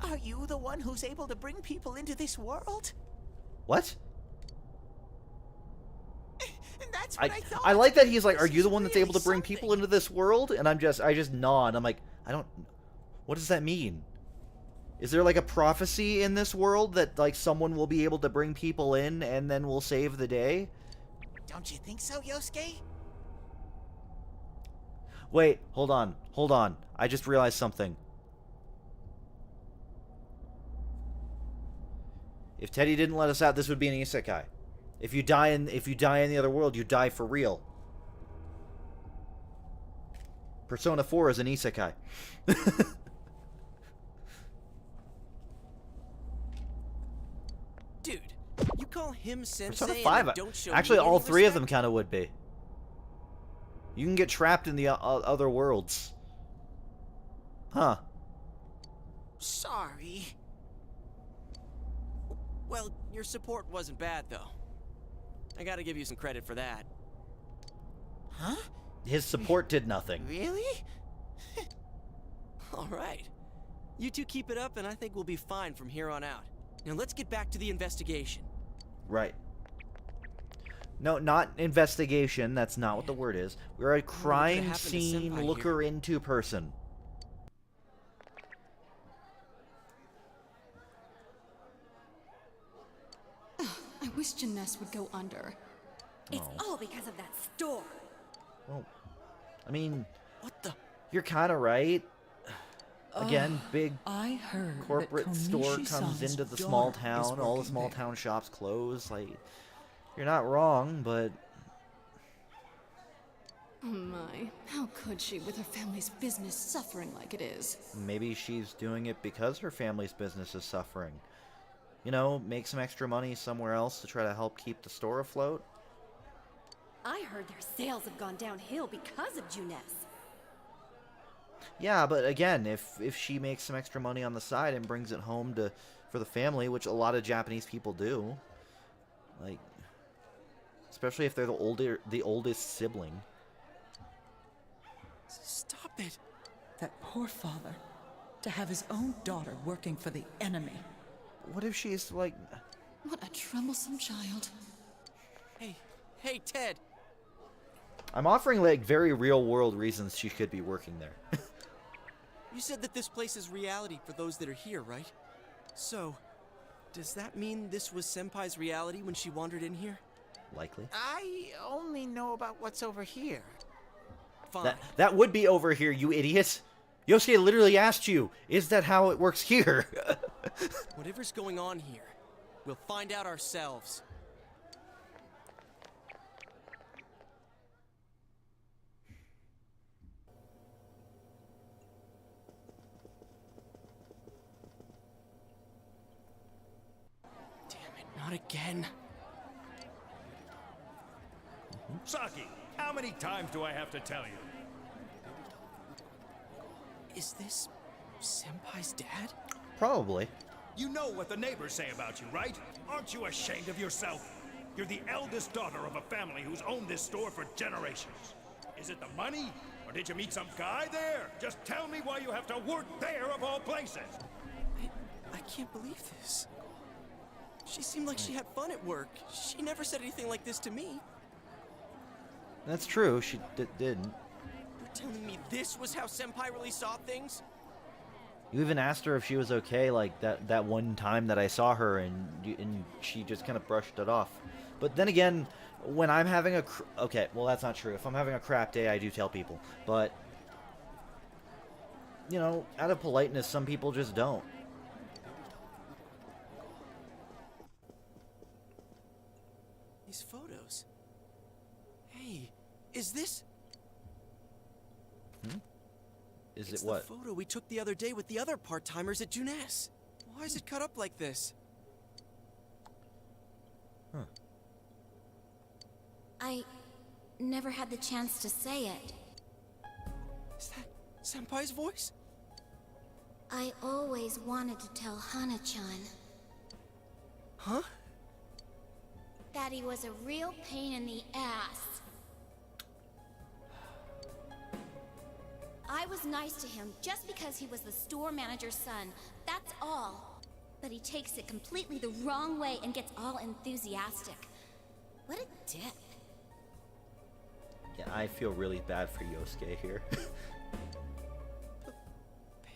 Are you the one who's able to bring people into this world? What? That's what I thought. I like that he's like, are you the one that's able to bring people into this world? And I just nod. I'm like, what does that mean? Is there like a prophecy in this world that like someone will be able to bring people in and then we'll save the day? Don't you think so, Yosuke? Wait, hold on. I just realized something. If Teddy didn't let us out, this would be an isekai. If you die in the other world, you die for real. Persona 4 is an isekai. Dude, you call him Sensei Persona 5, and don't show actually me all any three of them respect? kind of would be. You can get trapped in the other worlds. Huh. Sorry. Well, your support wasn't bad, though. I gotta give you some credit for that. Huh? His support did nothing. Really? All right. You two keep it up, and I think we'll be fine from here on out. Now let's get back to the investigation. Right. No, not investigation. That's not what the word is. We're a crime happened to scene Senpai looker into person. I wish Janess would go under. It's all because of that store. Well, I mean, What the? you're kind of right. Again, big I heard corporate that store Tomishi-san's comes into the small daughter is town. All the working small there. town shops close. Like, you're not wrong, but Oh my, how could she with her family's business suffering like it is? maybe she's doing it because her family's business is suffering. You know, make some extra money somewhere else to try to help keep the store afloat. I heard their sales have gone downhill because of Juness. Yeah, but again, if she makes some extra money on the side and brings it home for the family, which a lot of Japanese people do, like, especially if they're the oldest sibling. Stop it. That poor father. To have his own daughter working for the enemy. What if she's like... What a troublesome child. Hey, Ted. I'm offering like very real world reasons she could be working there. You said that this place is reality for those that are here, right? So, does that mean this was Senpai's reality when she wandered in here? Likely. I only know about what's over here. Fine. That would be over here, you idiot. Yosuke literally asked you, is that how it works here? Whatever's going on here, we'll find out ourselves. Damn it, not again. Saki, how many times do I have to tell you? Is this Senpai's dad? Probably. You know what the neighbors say about you, right? Aren't you ashamed of yourself? You're the eldest daughter of a family who's owned this store for generations. Is it the money? Or did you meet some guy there? Just tell me why you have to work there of all places. I can't believe this. She seemed like she had fun at work. She never said anything like this to me. That's true, she didn't. You're telling me this was how Senpai really saw things? You even asked her if she was okay, like that one time that I saw her, and she just kind of brushed it off. But then again, when I'm having okay, well that's not true. If I'm having a crap day, I do tell people. But you know, out of politeness, some people just don't. These photos. Hey, is this? Is It's it what? the photo we took the other day with the other part-timers at Juness. Why is it cut up like this? Huh. I never had the chance to say it. Is that Senpai's voice? I always wanted to tell Hana-chan Huh? that he was a real pain in the ass. I was nice to him just because he was the store manager's son. That's all. But he takes it completely the wrong way and gets all enthusiastic. What a dick. Yeah, I feel really bad for Yosuke here.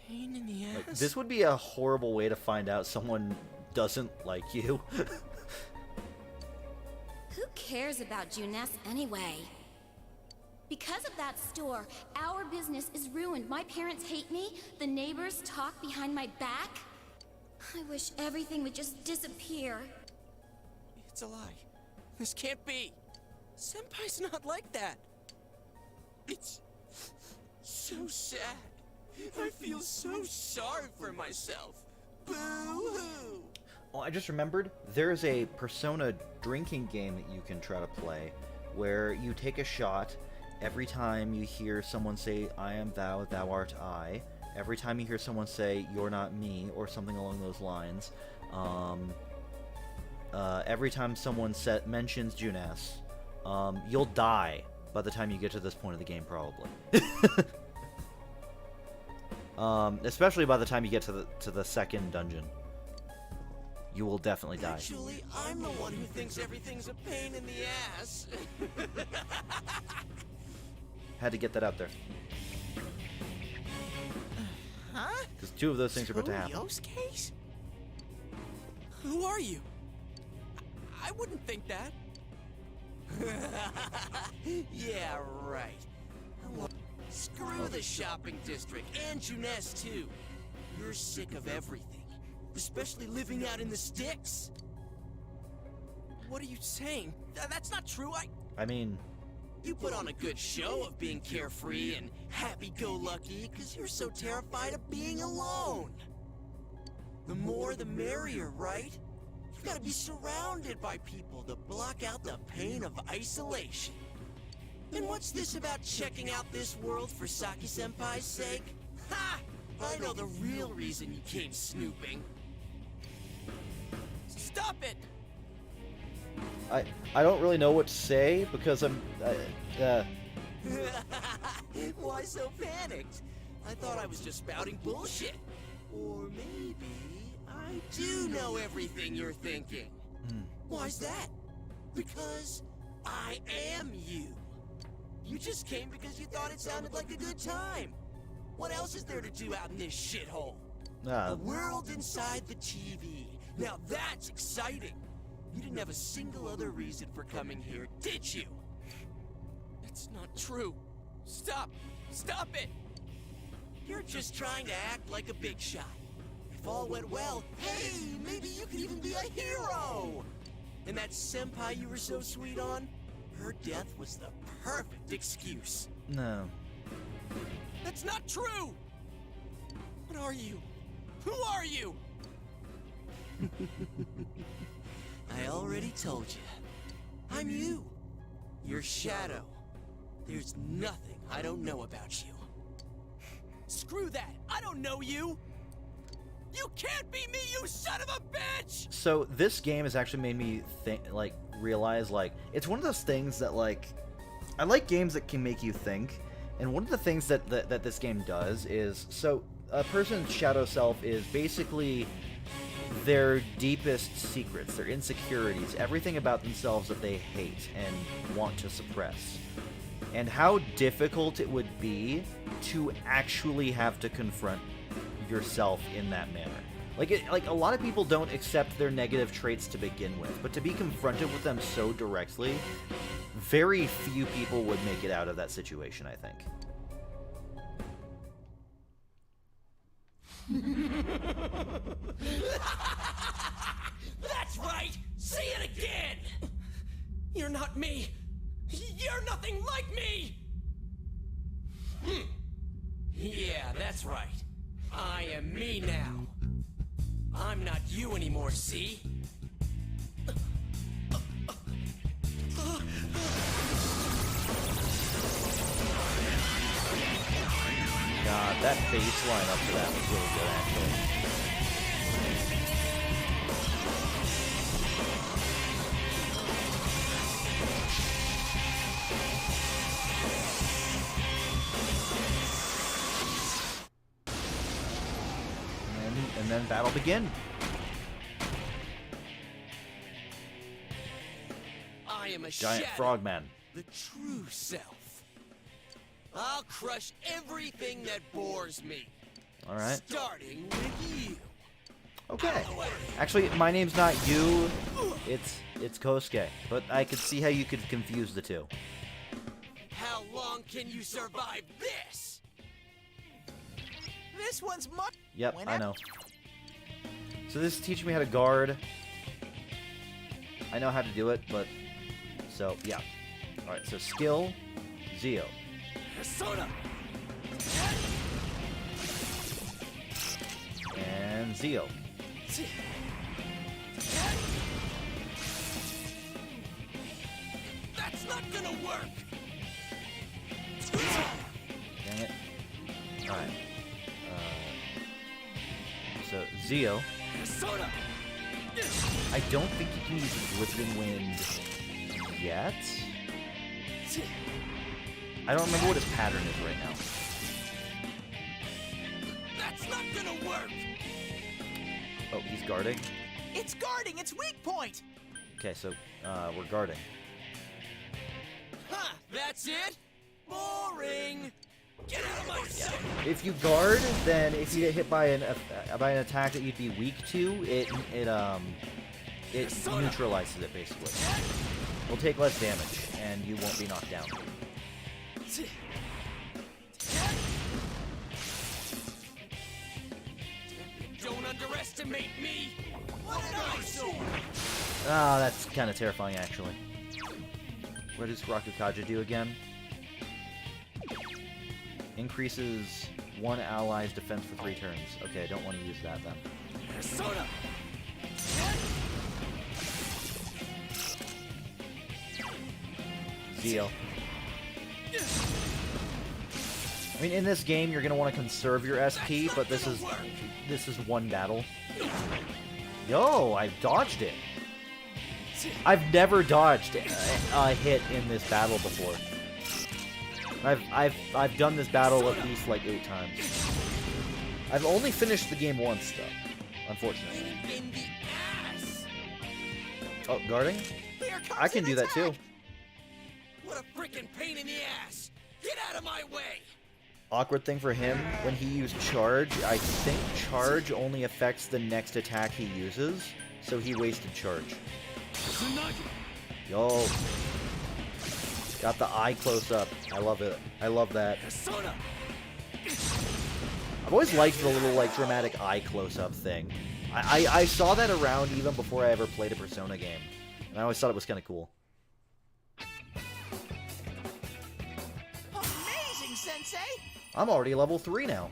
Pain in the ass? Like, this would be a horrible way to find out someone doesn't like you. Who cares about Juness anyway? Because of that store, our business is ruined. My parents hate me. The neighbors talk behind my back. I wish everything would just disappear. It's a lie. This can't be. Senpai's not like that. It's so sad. I feel so sorry for myself. Boo-hoo! Oh, I just remembered, there's a Persona drinking game that you can try to play, where you take a shot every time you hear someone say, I am thou, thou art I. Every time you hear someone say, you're not me, or something along those lines. Every time someone mentions Juness, you'll die by the time you get to this point of the game, probably. Especially by the time you get to the second dungeon. You will definitely die. Actually, I'm the one who thinks everything's a pain in the ass. Had to get that out there. Huh? Because two of those things are about to happen. Yosuke's? Who are you? I wouldn't think that. Yeah, right. Screw the shopping district and Juness too. You're sick of everything, especially living out in the sticks. What are you saying? That's not true. I mean, you put on a good show of being carefree and happy-go-lucky because you're so terrified of being alone. The more the merrier, right? You've got to be surrounded by people to block out the pain of isolation. And what's this about checking out this world for Saki-senpai's sake? Ha! I know the real reason you came snooping. Stop it! I don't really know what to say because I'm Why so panicked? I thought I was just spouting bullshit. Or maybe I do know everything you're thinking. Why's that? Because I am you. You just came because you thought it sounded like a good time. What else is there to do out in this shithole? A world inside the TV. Now that's exciting. You didn't have a single other reason for coming here, did you? That's not true. Stop! Stop it! You're just trying to act like a big shot. If all went well, hey, maybe you could even be a hero! And that senpai you were so sweet on? Her death was the perfect excuse. No. That's not true! What are you? Who are you? I already told you. I'm you. Your shadow. There's nothing I don't know about you. Screw that! I don't know you! You can't be me, you son of a bitch! So this game has actually made me think, realize, it's one of those things that, I like games that can make you think, and one of the things that this game does is, so a person's shadow self is basically their deepest secrets, their insecurities, everything about themselves that they hate and want to suppress. And how difficult it would be to actually have to confront yourself in that manner. Like a lot of people don't accept their negative traits to begin with, but to be confronted with them so directly, very few people would make it out of that situation, I think. That's right! Say it again! You're not me! You're nothing like me! Yeah, that's right. I am me now. I'm not you anymore, see? God, that bass line up to that was really good, actually. And then battle begin. I am a giant shadow, frogman. the true self. I'll crush everything that bores me. All right. Starting with you. Okay. Actually, my name's not you. It's Kosuke. But I could see how you could confuse the two. How long can you survive this? This one's much. Yep, I know. So this is teaching me how to guard. I know how to do it, but so yeah. All right. So skill, Zio. Persona. And Zio. That's not gonna work. Dang it. All right. So Zio. Persona. I don't think you can use Glistening Wind yet. I don't remember what his pattern is right now. That's not gonna work. Oh, he's guarding? It's guarding, it's weak point! Okay, so we're guarding. Huh, that's it? Boring! Get out of my sight! If you guard, then if you get hit by an attack that you'd be weak to, it neutralizes it basically. It'll take less damage, and you won't be knocked down. underestimate me! What an eyesore! Ah, that's kind of terrifying, actually. What does Rakukaja do again? Increases one ally's defense for 3 turns. Okay, I don't want to use that then. Persona! Zeal. I mean, in this game, you're gonna want to conserve your SP, but this is one battle. Yo, I dodged it. I've never dodged a hit in this battle before. I've done this battle at least like 8 times. I've only finished the game once though, unfortunately. In the ass! Oh, guarding? I can do that too. What a freaking pain in the ass! Get out of my way! Awkward thing for him, when he used charge, I think charge only affects the next attack he uses, so he wasted charge. Yo. Got the eye close up. I love it. I love that. I've always liked the little, like, dramatic eye close-up thing. I saw that around even before I ever played a Persona game. And I always thought it was kind of cool. Amazing, Sensei! I'm already level 3 now.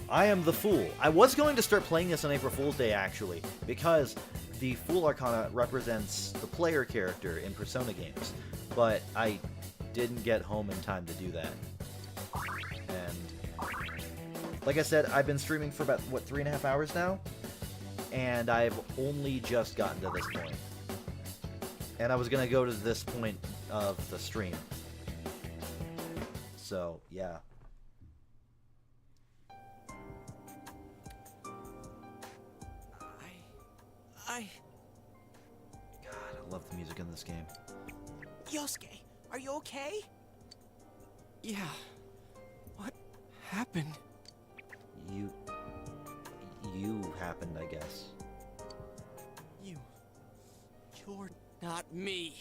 I am the Fool. I was going to start playing this on April Fool's Day, actually, because the Fool Arcana represents the player character in Persona games, but I didn't get home in time to do that. And, like I said, I've been streaming for about, what, 3.5 hours now? And I've only just gotten to this point. And I was going to go to this point of the stream. So, yeah. God, I love the music in this game. Yosuke, are you okay? Yeah. What happened? You happened, I guess. You're not me.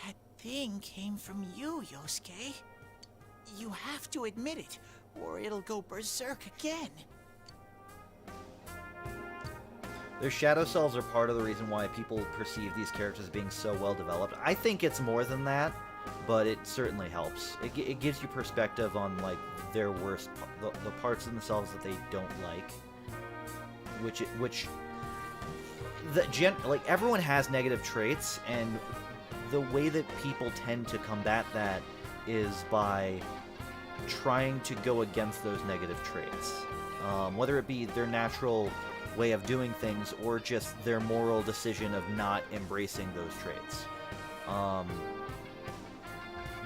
That thing came from you, Yosuke. You have to admit it, or it'll go berserk again. Their shadow selves are part of the reason why people perceive these characters as being so well developed. I think it's more than that, but it certainly helps. It gives you perspective on, like, their worst, the parts of themselves that they don't like. Like, everyone has negative traits, and the way that people tend to combat that is by trying to go against those negative traits. Whether it be their natural way of doing things or just their moral decision of not embracing those traits.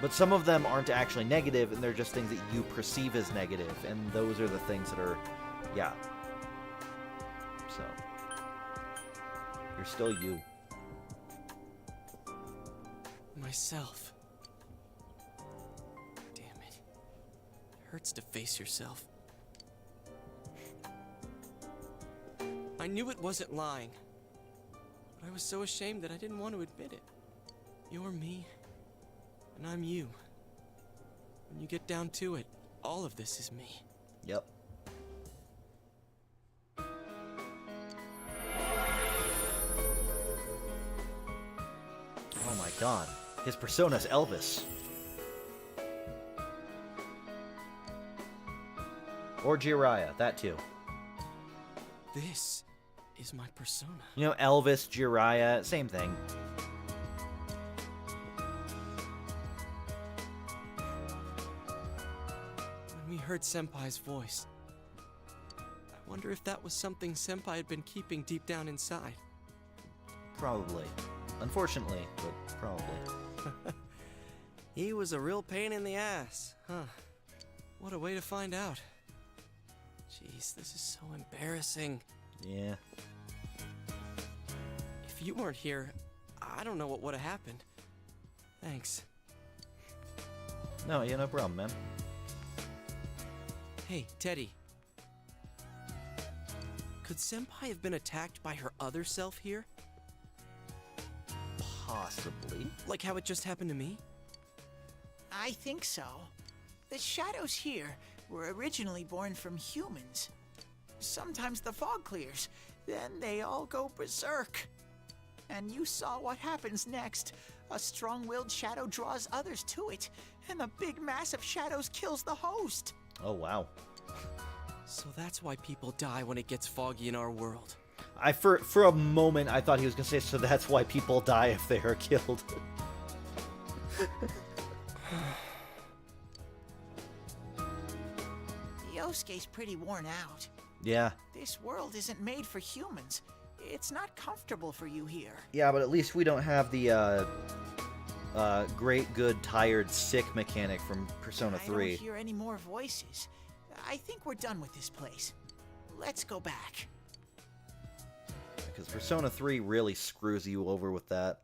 But some of them aren't actually negative, and they're just things that you perceive as negative, and those are the things that are, yeah. So, you're still you. Myself. Damn it. It hurts to face yourself. I knew it wasn't lying, but I was so ashamed that I didn't want to admit it. You're me, and I'm you. When you get down to it, all of this is me. Yep. Oh my god. His persona's Elvis. Or Jiraiya, that too. This is my persona. You know, Elvis, Jiraiya, same thing. When we heard Senpai's voice, I wonder if that was something Senpai had been keeping deep down inside. Probably. Unfortunately, but probably. He was a real pain in the ass, huh? What a way to find out. Jeez, this is so embarrassing. Yeah. If you weren't here, I don't know what would have happened. Thanks. No, yeah, no problem, man. Hey, Teddy. Could Senpai have been attacked by her other self here? Possibly. Like how it just happened to me? I think so. The shadows here, were originally born from humans. Sometimes the fog clears, then they all go berserk. And you saw what happens next. A strong-willed shadow draws others to it, and the big mass of shadows kills the host. Oh, wow. So that's why people die when it gets foggy in our world. For a moment, I thought he was going to say, so that's why people die if they are killed. Yosuke's pretty worn out. Yeah. This world isn't made for humans. It's not comfortable for you here. Yeah, but at least we don't have the great, good, tired, sick mechanic from Persona 3. I don't hear any more voices. I think we're done with this place. Let's go back. Because Persona 3 really screws you over with that.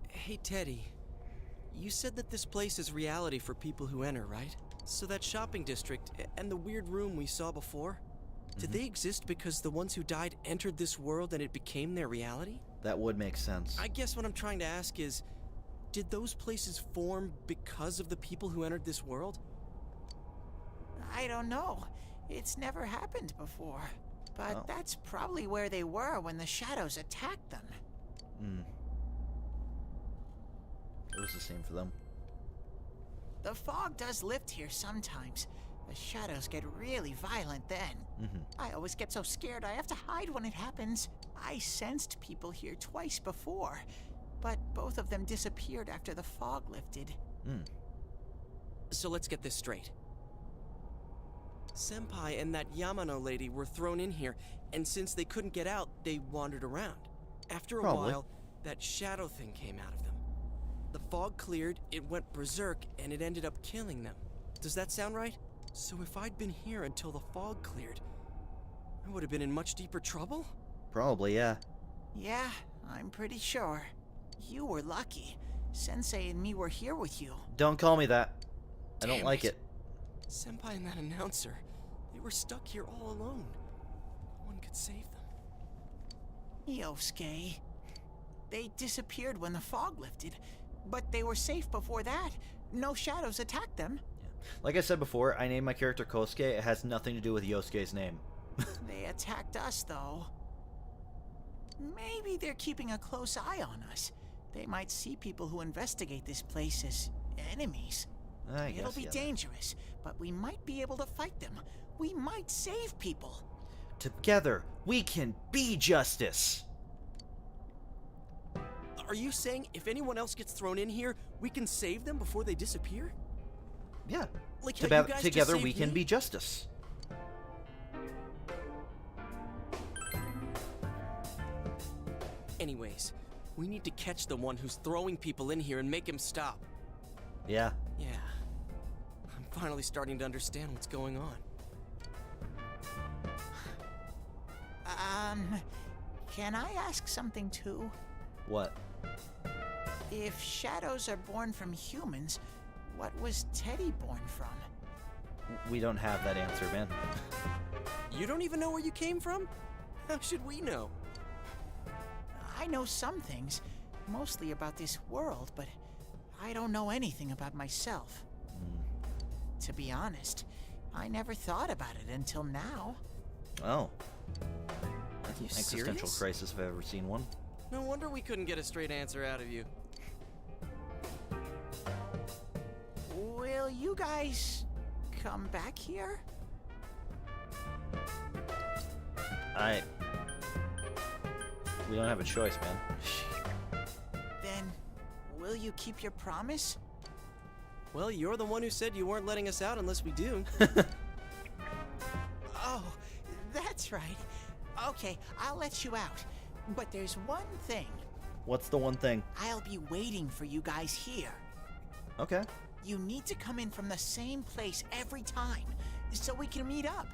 Hey, Teddy. You said that this place is reality for people who enter, right? So that shopping district and the weird room we saw before, did they exist because the ones who died entered this world and it became their reality? That would make sense. I guess what I'm trying to ask is, did those places form because of the people who entered this world? I don't know. It's never happened before. But that's probably where they were when the shadows attacked them. It was the same for them. The fog does lift here sometimes. The shadows get really violent then. I always get so scared I have to hide when it happens. I sensed people here twice before, but both of them disappeared after the fog lifted. So let's get this straight. Senpai and that Yamano lady were thrown in here, and since they couldn't get out, they wandered around. After a while, that shadow thing came out of them. The fog cleared, it went berserk, and it ended up killing them. Does that sound right? So if I'd been here until the fog cleared, I would have been in much deeper trouble? Probably, yeah. Yeah, I'm pretty sure. You were lucky. Sensei and me were here with you. Don't call me that. I don't like it. Senpai and that announcer, they were stuck here all alone. No one could save them. Yosuke. They disappeared when the fog lifted, but they were safe before that. No shadows attacked them. Like I said before, I named my character Kosuke. It has nothing to do with Yosuke's name. They attacked us, though. Maybe they're keeping a close eye on us. They might see people who investigate this place as enemies. It'll be dangerous, but we might be able to fight them. We might save people. Together, we can be justice. Are you saying if anyone else gets thrown in here, we can save them before they disappear? Yeah. Like how you guys together just we saved can me? be justice. Anyways, we need to catch the one who's throwing people in here and make him stop. Yeah. Yeah. I'm finally starting to understand what's going on. Can I ask something too? What? If shadows are born from humans, what was Teddy born from? We don't have that answer, man. You don't even know where you came from? How should we know? I know some things, mostly about this world, but I don't know anything about myself. To be honest, I never thought about it until now. Oh. Are you Existential serious? crisis if I've ever seen one. No wonder we couldn't get a straight answer out of you. Will you guys come back here? We don't have a choice, man. Then, will you keep your promise? Well, you're the one who said you weren't letting us out unless we do. Oh, that's right. Okay, I'll let you out. But there's one thing. What's the one thing? I'll be waiting for you guys here. Okay. You need to come in from the same place every time, so we can meet up.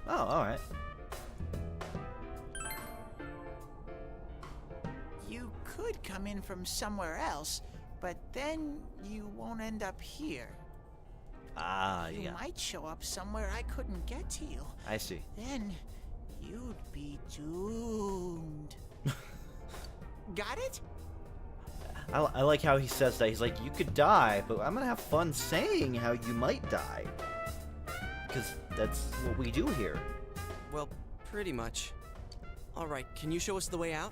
Oh, alright. You could come in from somewhere else, but then you won't end up here. Ah, You yeah. might show up somewhere I couldn't get to you. I see. Then you'd be doomed. Got it? I like how he says that. He's like, you could die, but I'm gonna have fun saying how you might die. Because that's what we do here. Well, pretty much. Alright, can you show us the way out?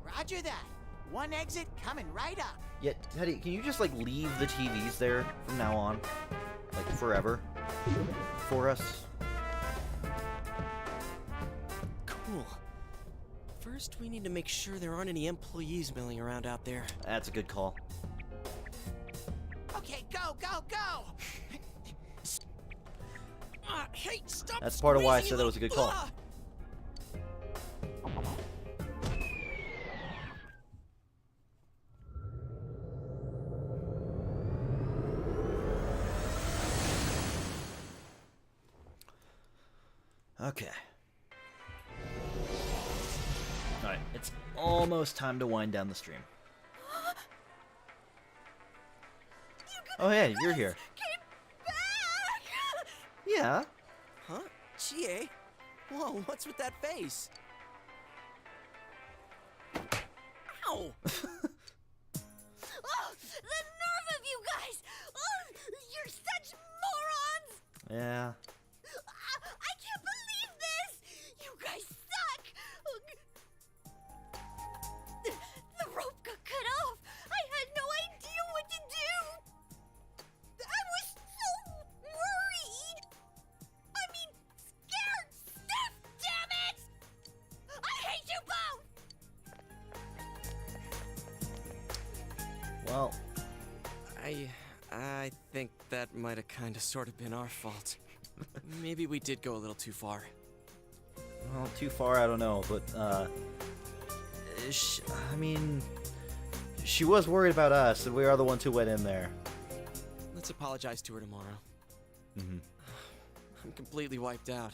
Roger that. One exit coming right up. Yeah, Teddy, can you just, like, leave the TVs there from now on? Like, forever? For us? Cool. First, we need to make sure there aren't any employees milling around out there. That's a good call. Okay, go, go, go! Hey, stop! That's part of why I said that was a good call. Okay. Alright, it's almost time to wind down the stream. Oh hey, you're here. Yeah. Huh? Chie? Whoa, what's with that face? Ow! Oh, the nerve of you guys! Oh, you're such morons! Yeah. I can't believe this! You guys suck! The rope got cut off! I had no idea what to do! I was so worried! I mean, scared stiff, damn it! I hate you both! Well, I think that might have kind of sort of been our fault. Maybe we did go a little too far. well, too far, I don't know, but, I mean, she was worried about us, and we are the ones who went in there. Let's apologize to her tomorrow. Mm-hmm. I'm completely wiped out.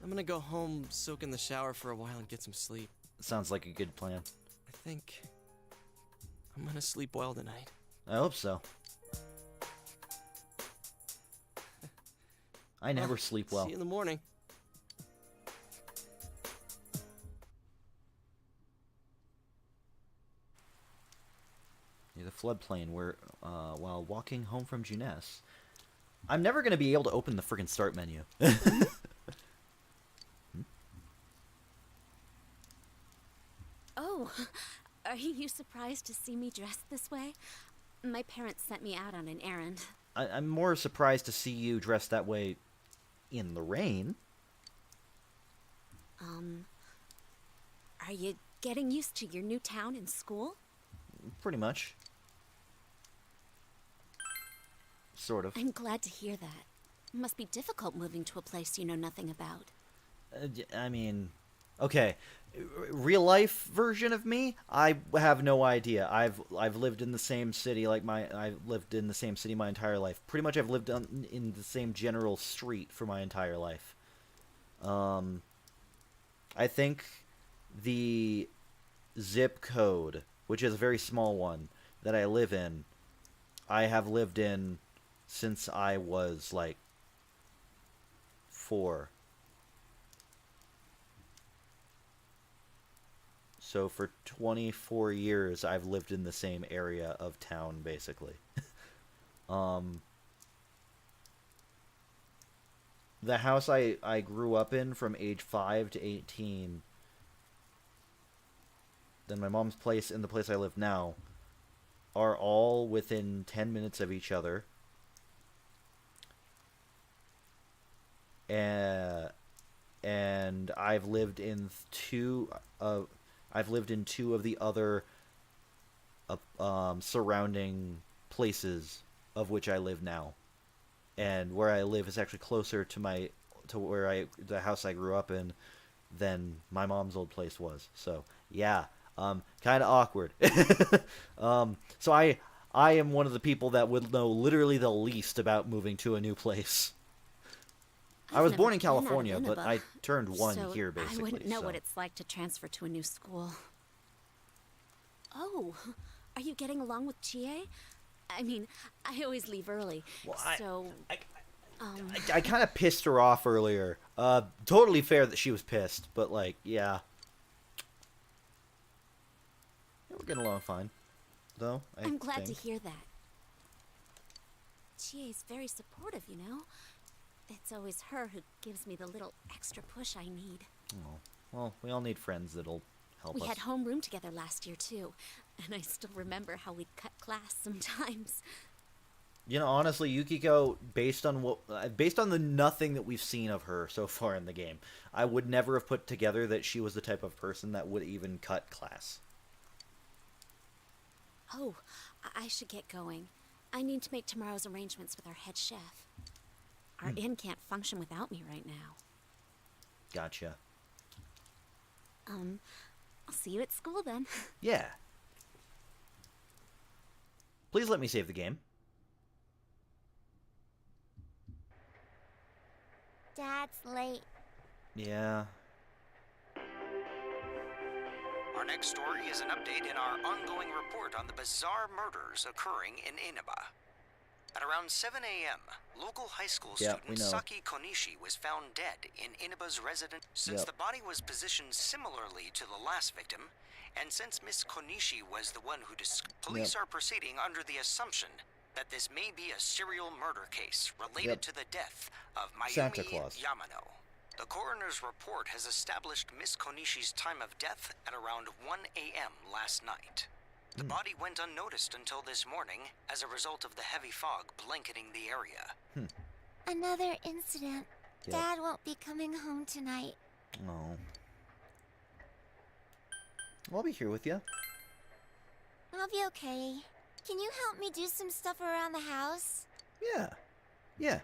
I'm gonna go home, soak in the shower for a while, and get some sleep. Sounds like a good plan. I think I'm gonna sleep well tonight. I hope so. I never sleep well. See you in the morning. Near the floodplain, where, while walking home from Juness, I'm never going to be able to open the friggin' start menu. Oh, are you surprised to see me dressed this way? My parents sent me out on an errand. I'm more surprised to see you dressed that way in the rain. Are you getting used to your new town and school? Pretty much. Sort of. I'm glad to hear that. It must be difficult moving to a place you know nothing about. I mean, okay, real life version of me, I have no idea. I've lived in the same city I've lived in the same city my entire life. Pretty much I've lived in the same general street for my entire life. I think the zip code, which is a very small one that I live in, I have lived in since I was like 4. So for 24 years, I've lived in the same area of town, basically. The house I grew up in from age 5 to 18, then my mom's place and the place I live now, are all within 10 minutes of each other. And I've lived in two of the other surrounding places of which I live now, and where I live is actually closer to the house I grew up in than my mom's old place was. So yeah, kind of awkward. So I am one of the people that would know literally the least about moving to a new place. I was born in California, but I turned 1 here, basically. I wouldn't know so. what it's like to transfer to a new school. Oh, are you getting along with Chie? I mean, I always leave early, Well, so... I kind of pissed her off earlier. Totally fair that she was pissed, but, like, yeah. We're getting along fine. though. I'm glad think. to hear that. Chie's very supportive, you know? It's always her who gives me the little extra push I need. Oh, well, we all need friends that'll help us. We had homeroom together last year, too. And I still remember how we'd cut class sometimes. You know, honestly, Yukiko, based on the nothing that we've seen of her so far in the game, I would never have put together that she was the type of person that would even cut class. Oh, I should get going. I need to make tomorrow's arrangements with our head chef. Our inn can't function without me right now. Gotcha. I'll see you at school then. Yeah. Please let me save the game. Dad's late. Yeah. Our next story is an update in our ongoing report on the bizarre murders occurring in Inaba. At around 7 a.m., local high school student Saki Konishi was found dead in Inaba's residence. Since the body was positioned similarly to the last victim, and since Miss Konishi was the one who police are proceeding under the assumption that this may be a serial murder case related to the death of Mayumi Yamano. The coroner's report has established Miss Konishi's time of death at around 1 a.m. last night. The body went unnoticed until this morning as a result of the heavy fog blanketing the area. Another incident. Dad won't be coming home tonight. Oh. I'll be here with you. I'll be okay. Can you help me do some stuff around the house? Yeah. Yeah.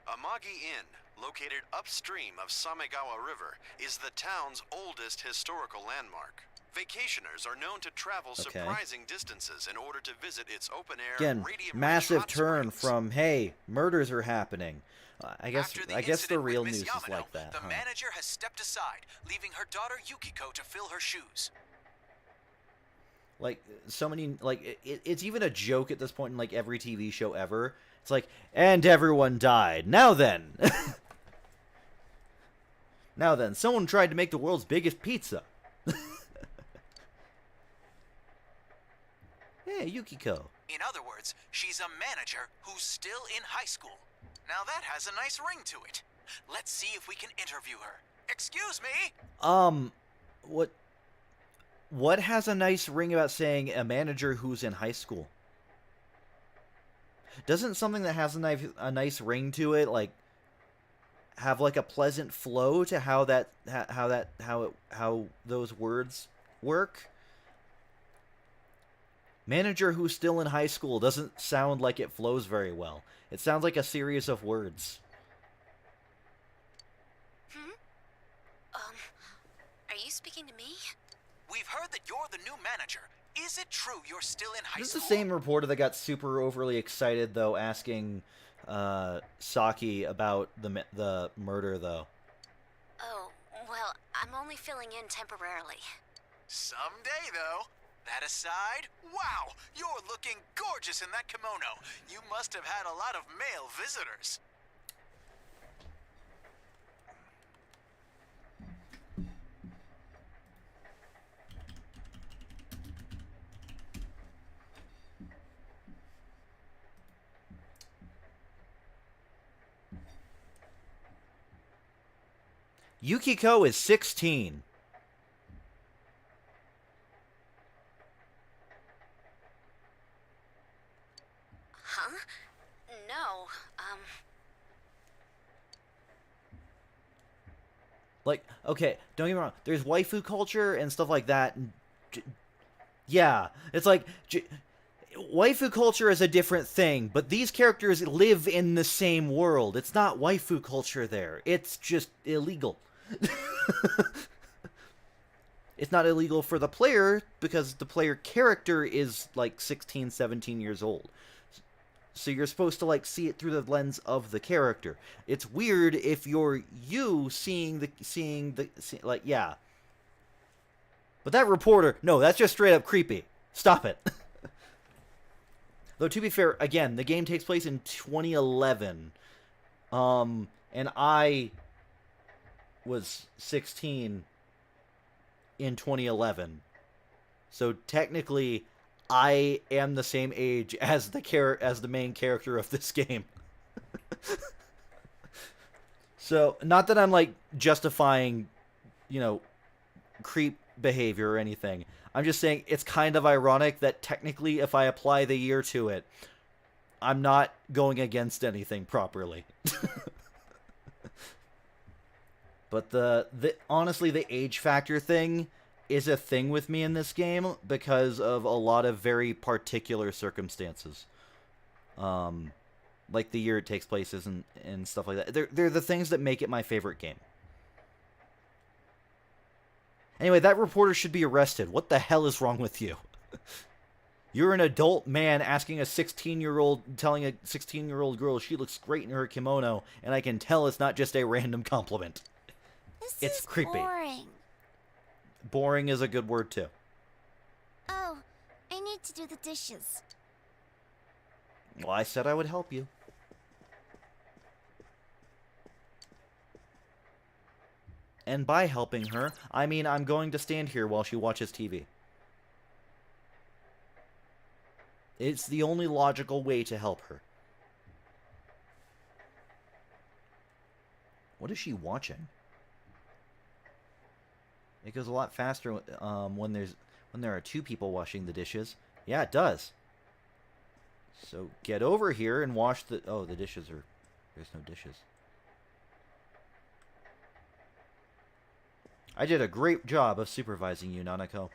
Amagi Inn, located upstream of Samegawa River, is the town's oldest historical landmark. Vacationers are known to travel surprising distances in order to visit its open-air Again, massive turn from, hey, murders are happening. I guess the real news Yamano, is like that. The manager has stepped aside, leaving her daughter Yukiko to fill her shoes. Like, so many, like, it's even a joke at this point in, like, every TV show ever. It's like, and everyone died. Now then. Now then, someone tried to make the world's biggest pizza. Hey, Yukiko. In other words, she's a manager who's still in high school. Now that has a nice ring to it. Let's see if we can interview her. Excuse me? What has a nice ring about saying a manager who's in high school? Doesn't something that has a nice ring to it, like, have like a pleasant flow to how those words work? Manager who's still in high school doesn't sound like it flows very well. It sounds like a series of words. Are you speaking to me? We've heard that you're the new manager. Is it true you're still in high This is school? the same reporter that got super overly excited, though, asking Saki about the murder, though. Oh, well, I'm only filling in temporarily. Someday, though. That aside, wow, you're looking gorgeous in that kimono. You must have had a lot of male visitors. Yukiko is 16. Huh? No, Like, okay, don't get me wrong. There's waifu culture and stuff like that. And yeah, it's like waifu culture is a different thing, but these characters live in the same world. It's not waifu culture there. It's just illegal. It's not illegal for the player because the player character is like 16, 17 years old. So you're supposed to like see it through the lens of the character. It's weird if you're seeing like, yeah. But that reporter, no, that's just straight up creepy. Stop it. Though to be fair, again, the game takes place in 2011. And I was 16 in 2011. So technically I am the same age as the main character of this game. So, not that I'm like justifying, you know, creep behavior or anything. I'm just saying it's kind of ironic that technically if I apply the year to it, I'm not going against anything properly. But honestly, the age factor thing is a thing with me in this game because of a lot of very particular circumstances. Like the year it takes place and stuff like that. They're the things that make it my favorite game. Anyway, that reporter should be arrested. What the hell is wrong with you? You're an adult man asking telling a 16-year-old girl she looks great in her kimono, and I can tell it's not just a random compliment. It's creepy. Boring. Boring is a good word, too. Oh, I need to do the dishes. Well, I said I would help you. And by helping her, I mean I'm going to stand here while she watches TV. It's the only logical way to help her. What is she watching? It goes a lot faster when there are two people washing the dishes. Yeah, it does. So get over here and wash the... Oh, the dishes are... There's no dishes. I did a great job of supervising you, Nanako.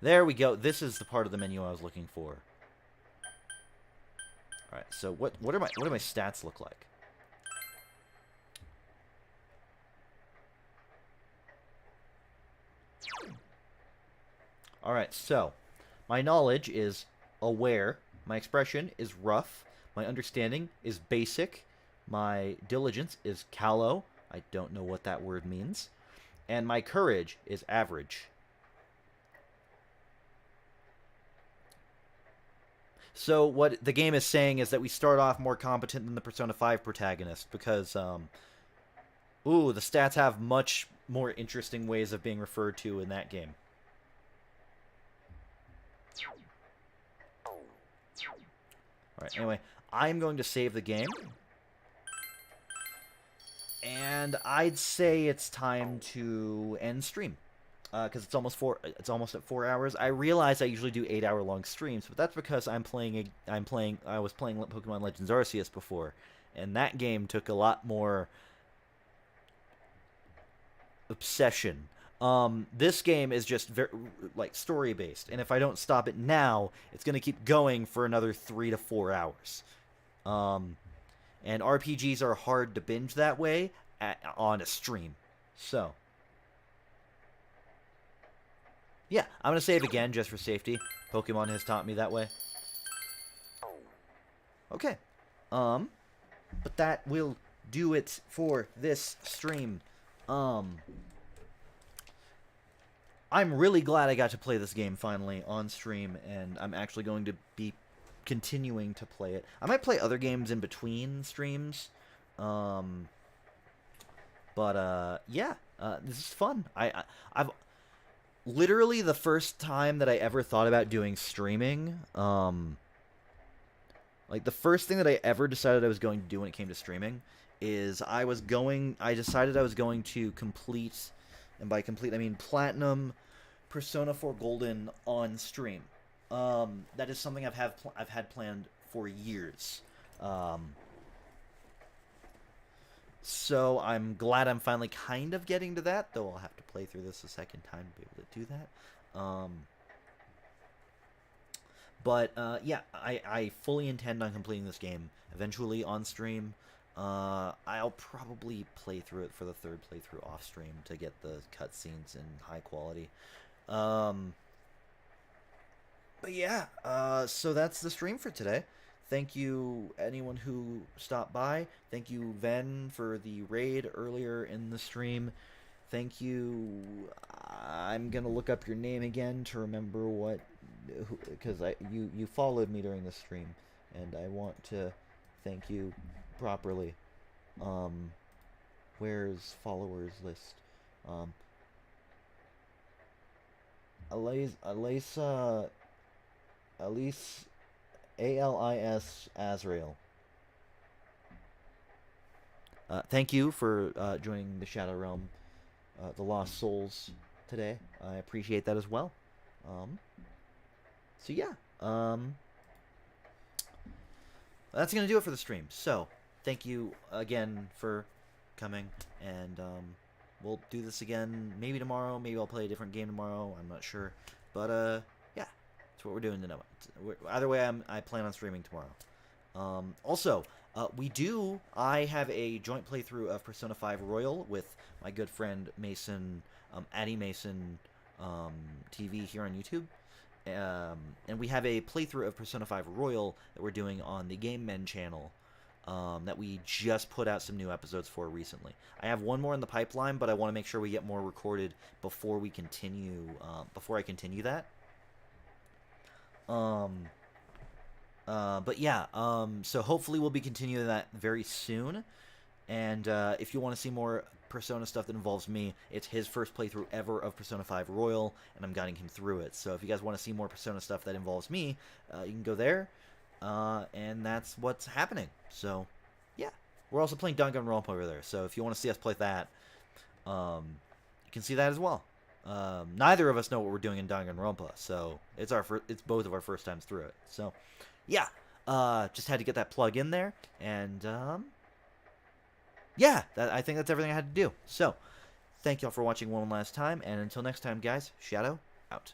There we go. This is the part of the menu I was looking for. All right. So what do my stats look like? All right. So my knowledge is aware. My expression is rough. My understanding is basic. My diligence is callow. I don't know what that word means. And my courage is average. So what the game is saying is that we start off more competent than the Persona 5 protagonist because, the stats have much more interesting ways of being referred to in that game. Alright, anyway, I'm going to save the game. And I'd say it's time to end stream. Because it's almost at 4 hours. I realize I usually do 8-hour long streams, but that's because I was playing Pokemon Legends Arceus before, and that game took a lot more obsession. This game is just very story based, and if I don't stop it now, it's gonna keep going for another 3 to 4 hours. And RPGs are hard to binge that way on a stream, so. Yeah, I'm going to save again just for safety. Pokemon has taught me that way. Okay. But that will do it for this stream. I'm really glad I got to play this game finally on stream, and I'm actually going to be continuing to play it. I might play other games in between streams. Yeah, this is fun. I've literally the first time that I ever thought about doing streaming, the first thing that I ever decided I was going to do when it came to streaming is I decided I was going to complete, and by complete I mean platinum, Persona 4 Golden on stream. That is something I've had planned for years. So I'm glad I'm finally kind of getting to that, though I'll have to play through this a second time to be able to do that. Yeah, I fully intend on completing this game eventually on stream. I'll probably play through it for the third playthrough off stream to get the cutscenes in high quality. But yeah, so that's the stream for today. Thank you, anyone who stopped by. Thank you, Ven, for the raid earlier in the stream. Thank you. I'm gonna look up your name again to remember because you followed me during the stream, and I want to thank you properly. Where's followers list? Alice, A-L-I-S, Azrael. Thank you for joining the Shadow Realm, the Lost Souls today. I appreciate that as well. So yeah, that's gonna do it for the stream. So thank you again for coming, and we'll do this again maybe tomorrow. Maybe I'll play a different game tomorrow. I'm not sure, but yeah, that's what we're doing tonight. Either way, I plan on streaming tomorrow. Also, I have a joint playthrough of Persona 5 Royal with my good friend Mason, Addy Mason TV here on YouTube. And we have a playthrough of Persona 5 Royal that we're doing on the Game Men channel that we just put out some new episodes for recently. I have one more in the pipeline, but I want to make sure we get more recorded before we continue, before I continue that. But yeah, so hopefully we'll be continuing that very soon. And if you want to see more Persona stuff that involves me, it's his first playthrough ever of Persona 5 Royal, and I'm guiding him through it. So if you guys want to see more Persona stuff that involves me, you can go there. And that's what's happening. So, yeah. We're also playing Danganronpa over there, so if you want to see us play that, you can see that as well. Neither of us know what we're doing in Danganronpa, so it's both of our first times through it. So, yeah. Just had to get that plug in there, and yeah, I think that's everything I had to do. So, thank y'all for watching one last time, and until next time, guys, Shadow out.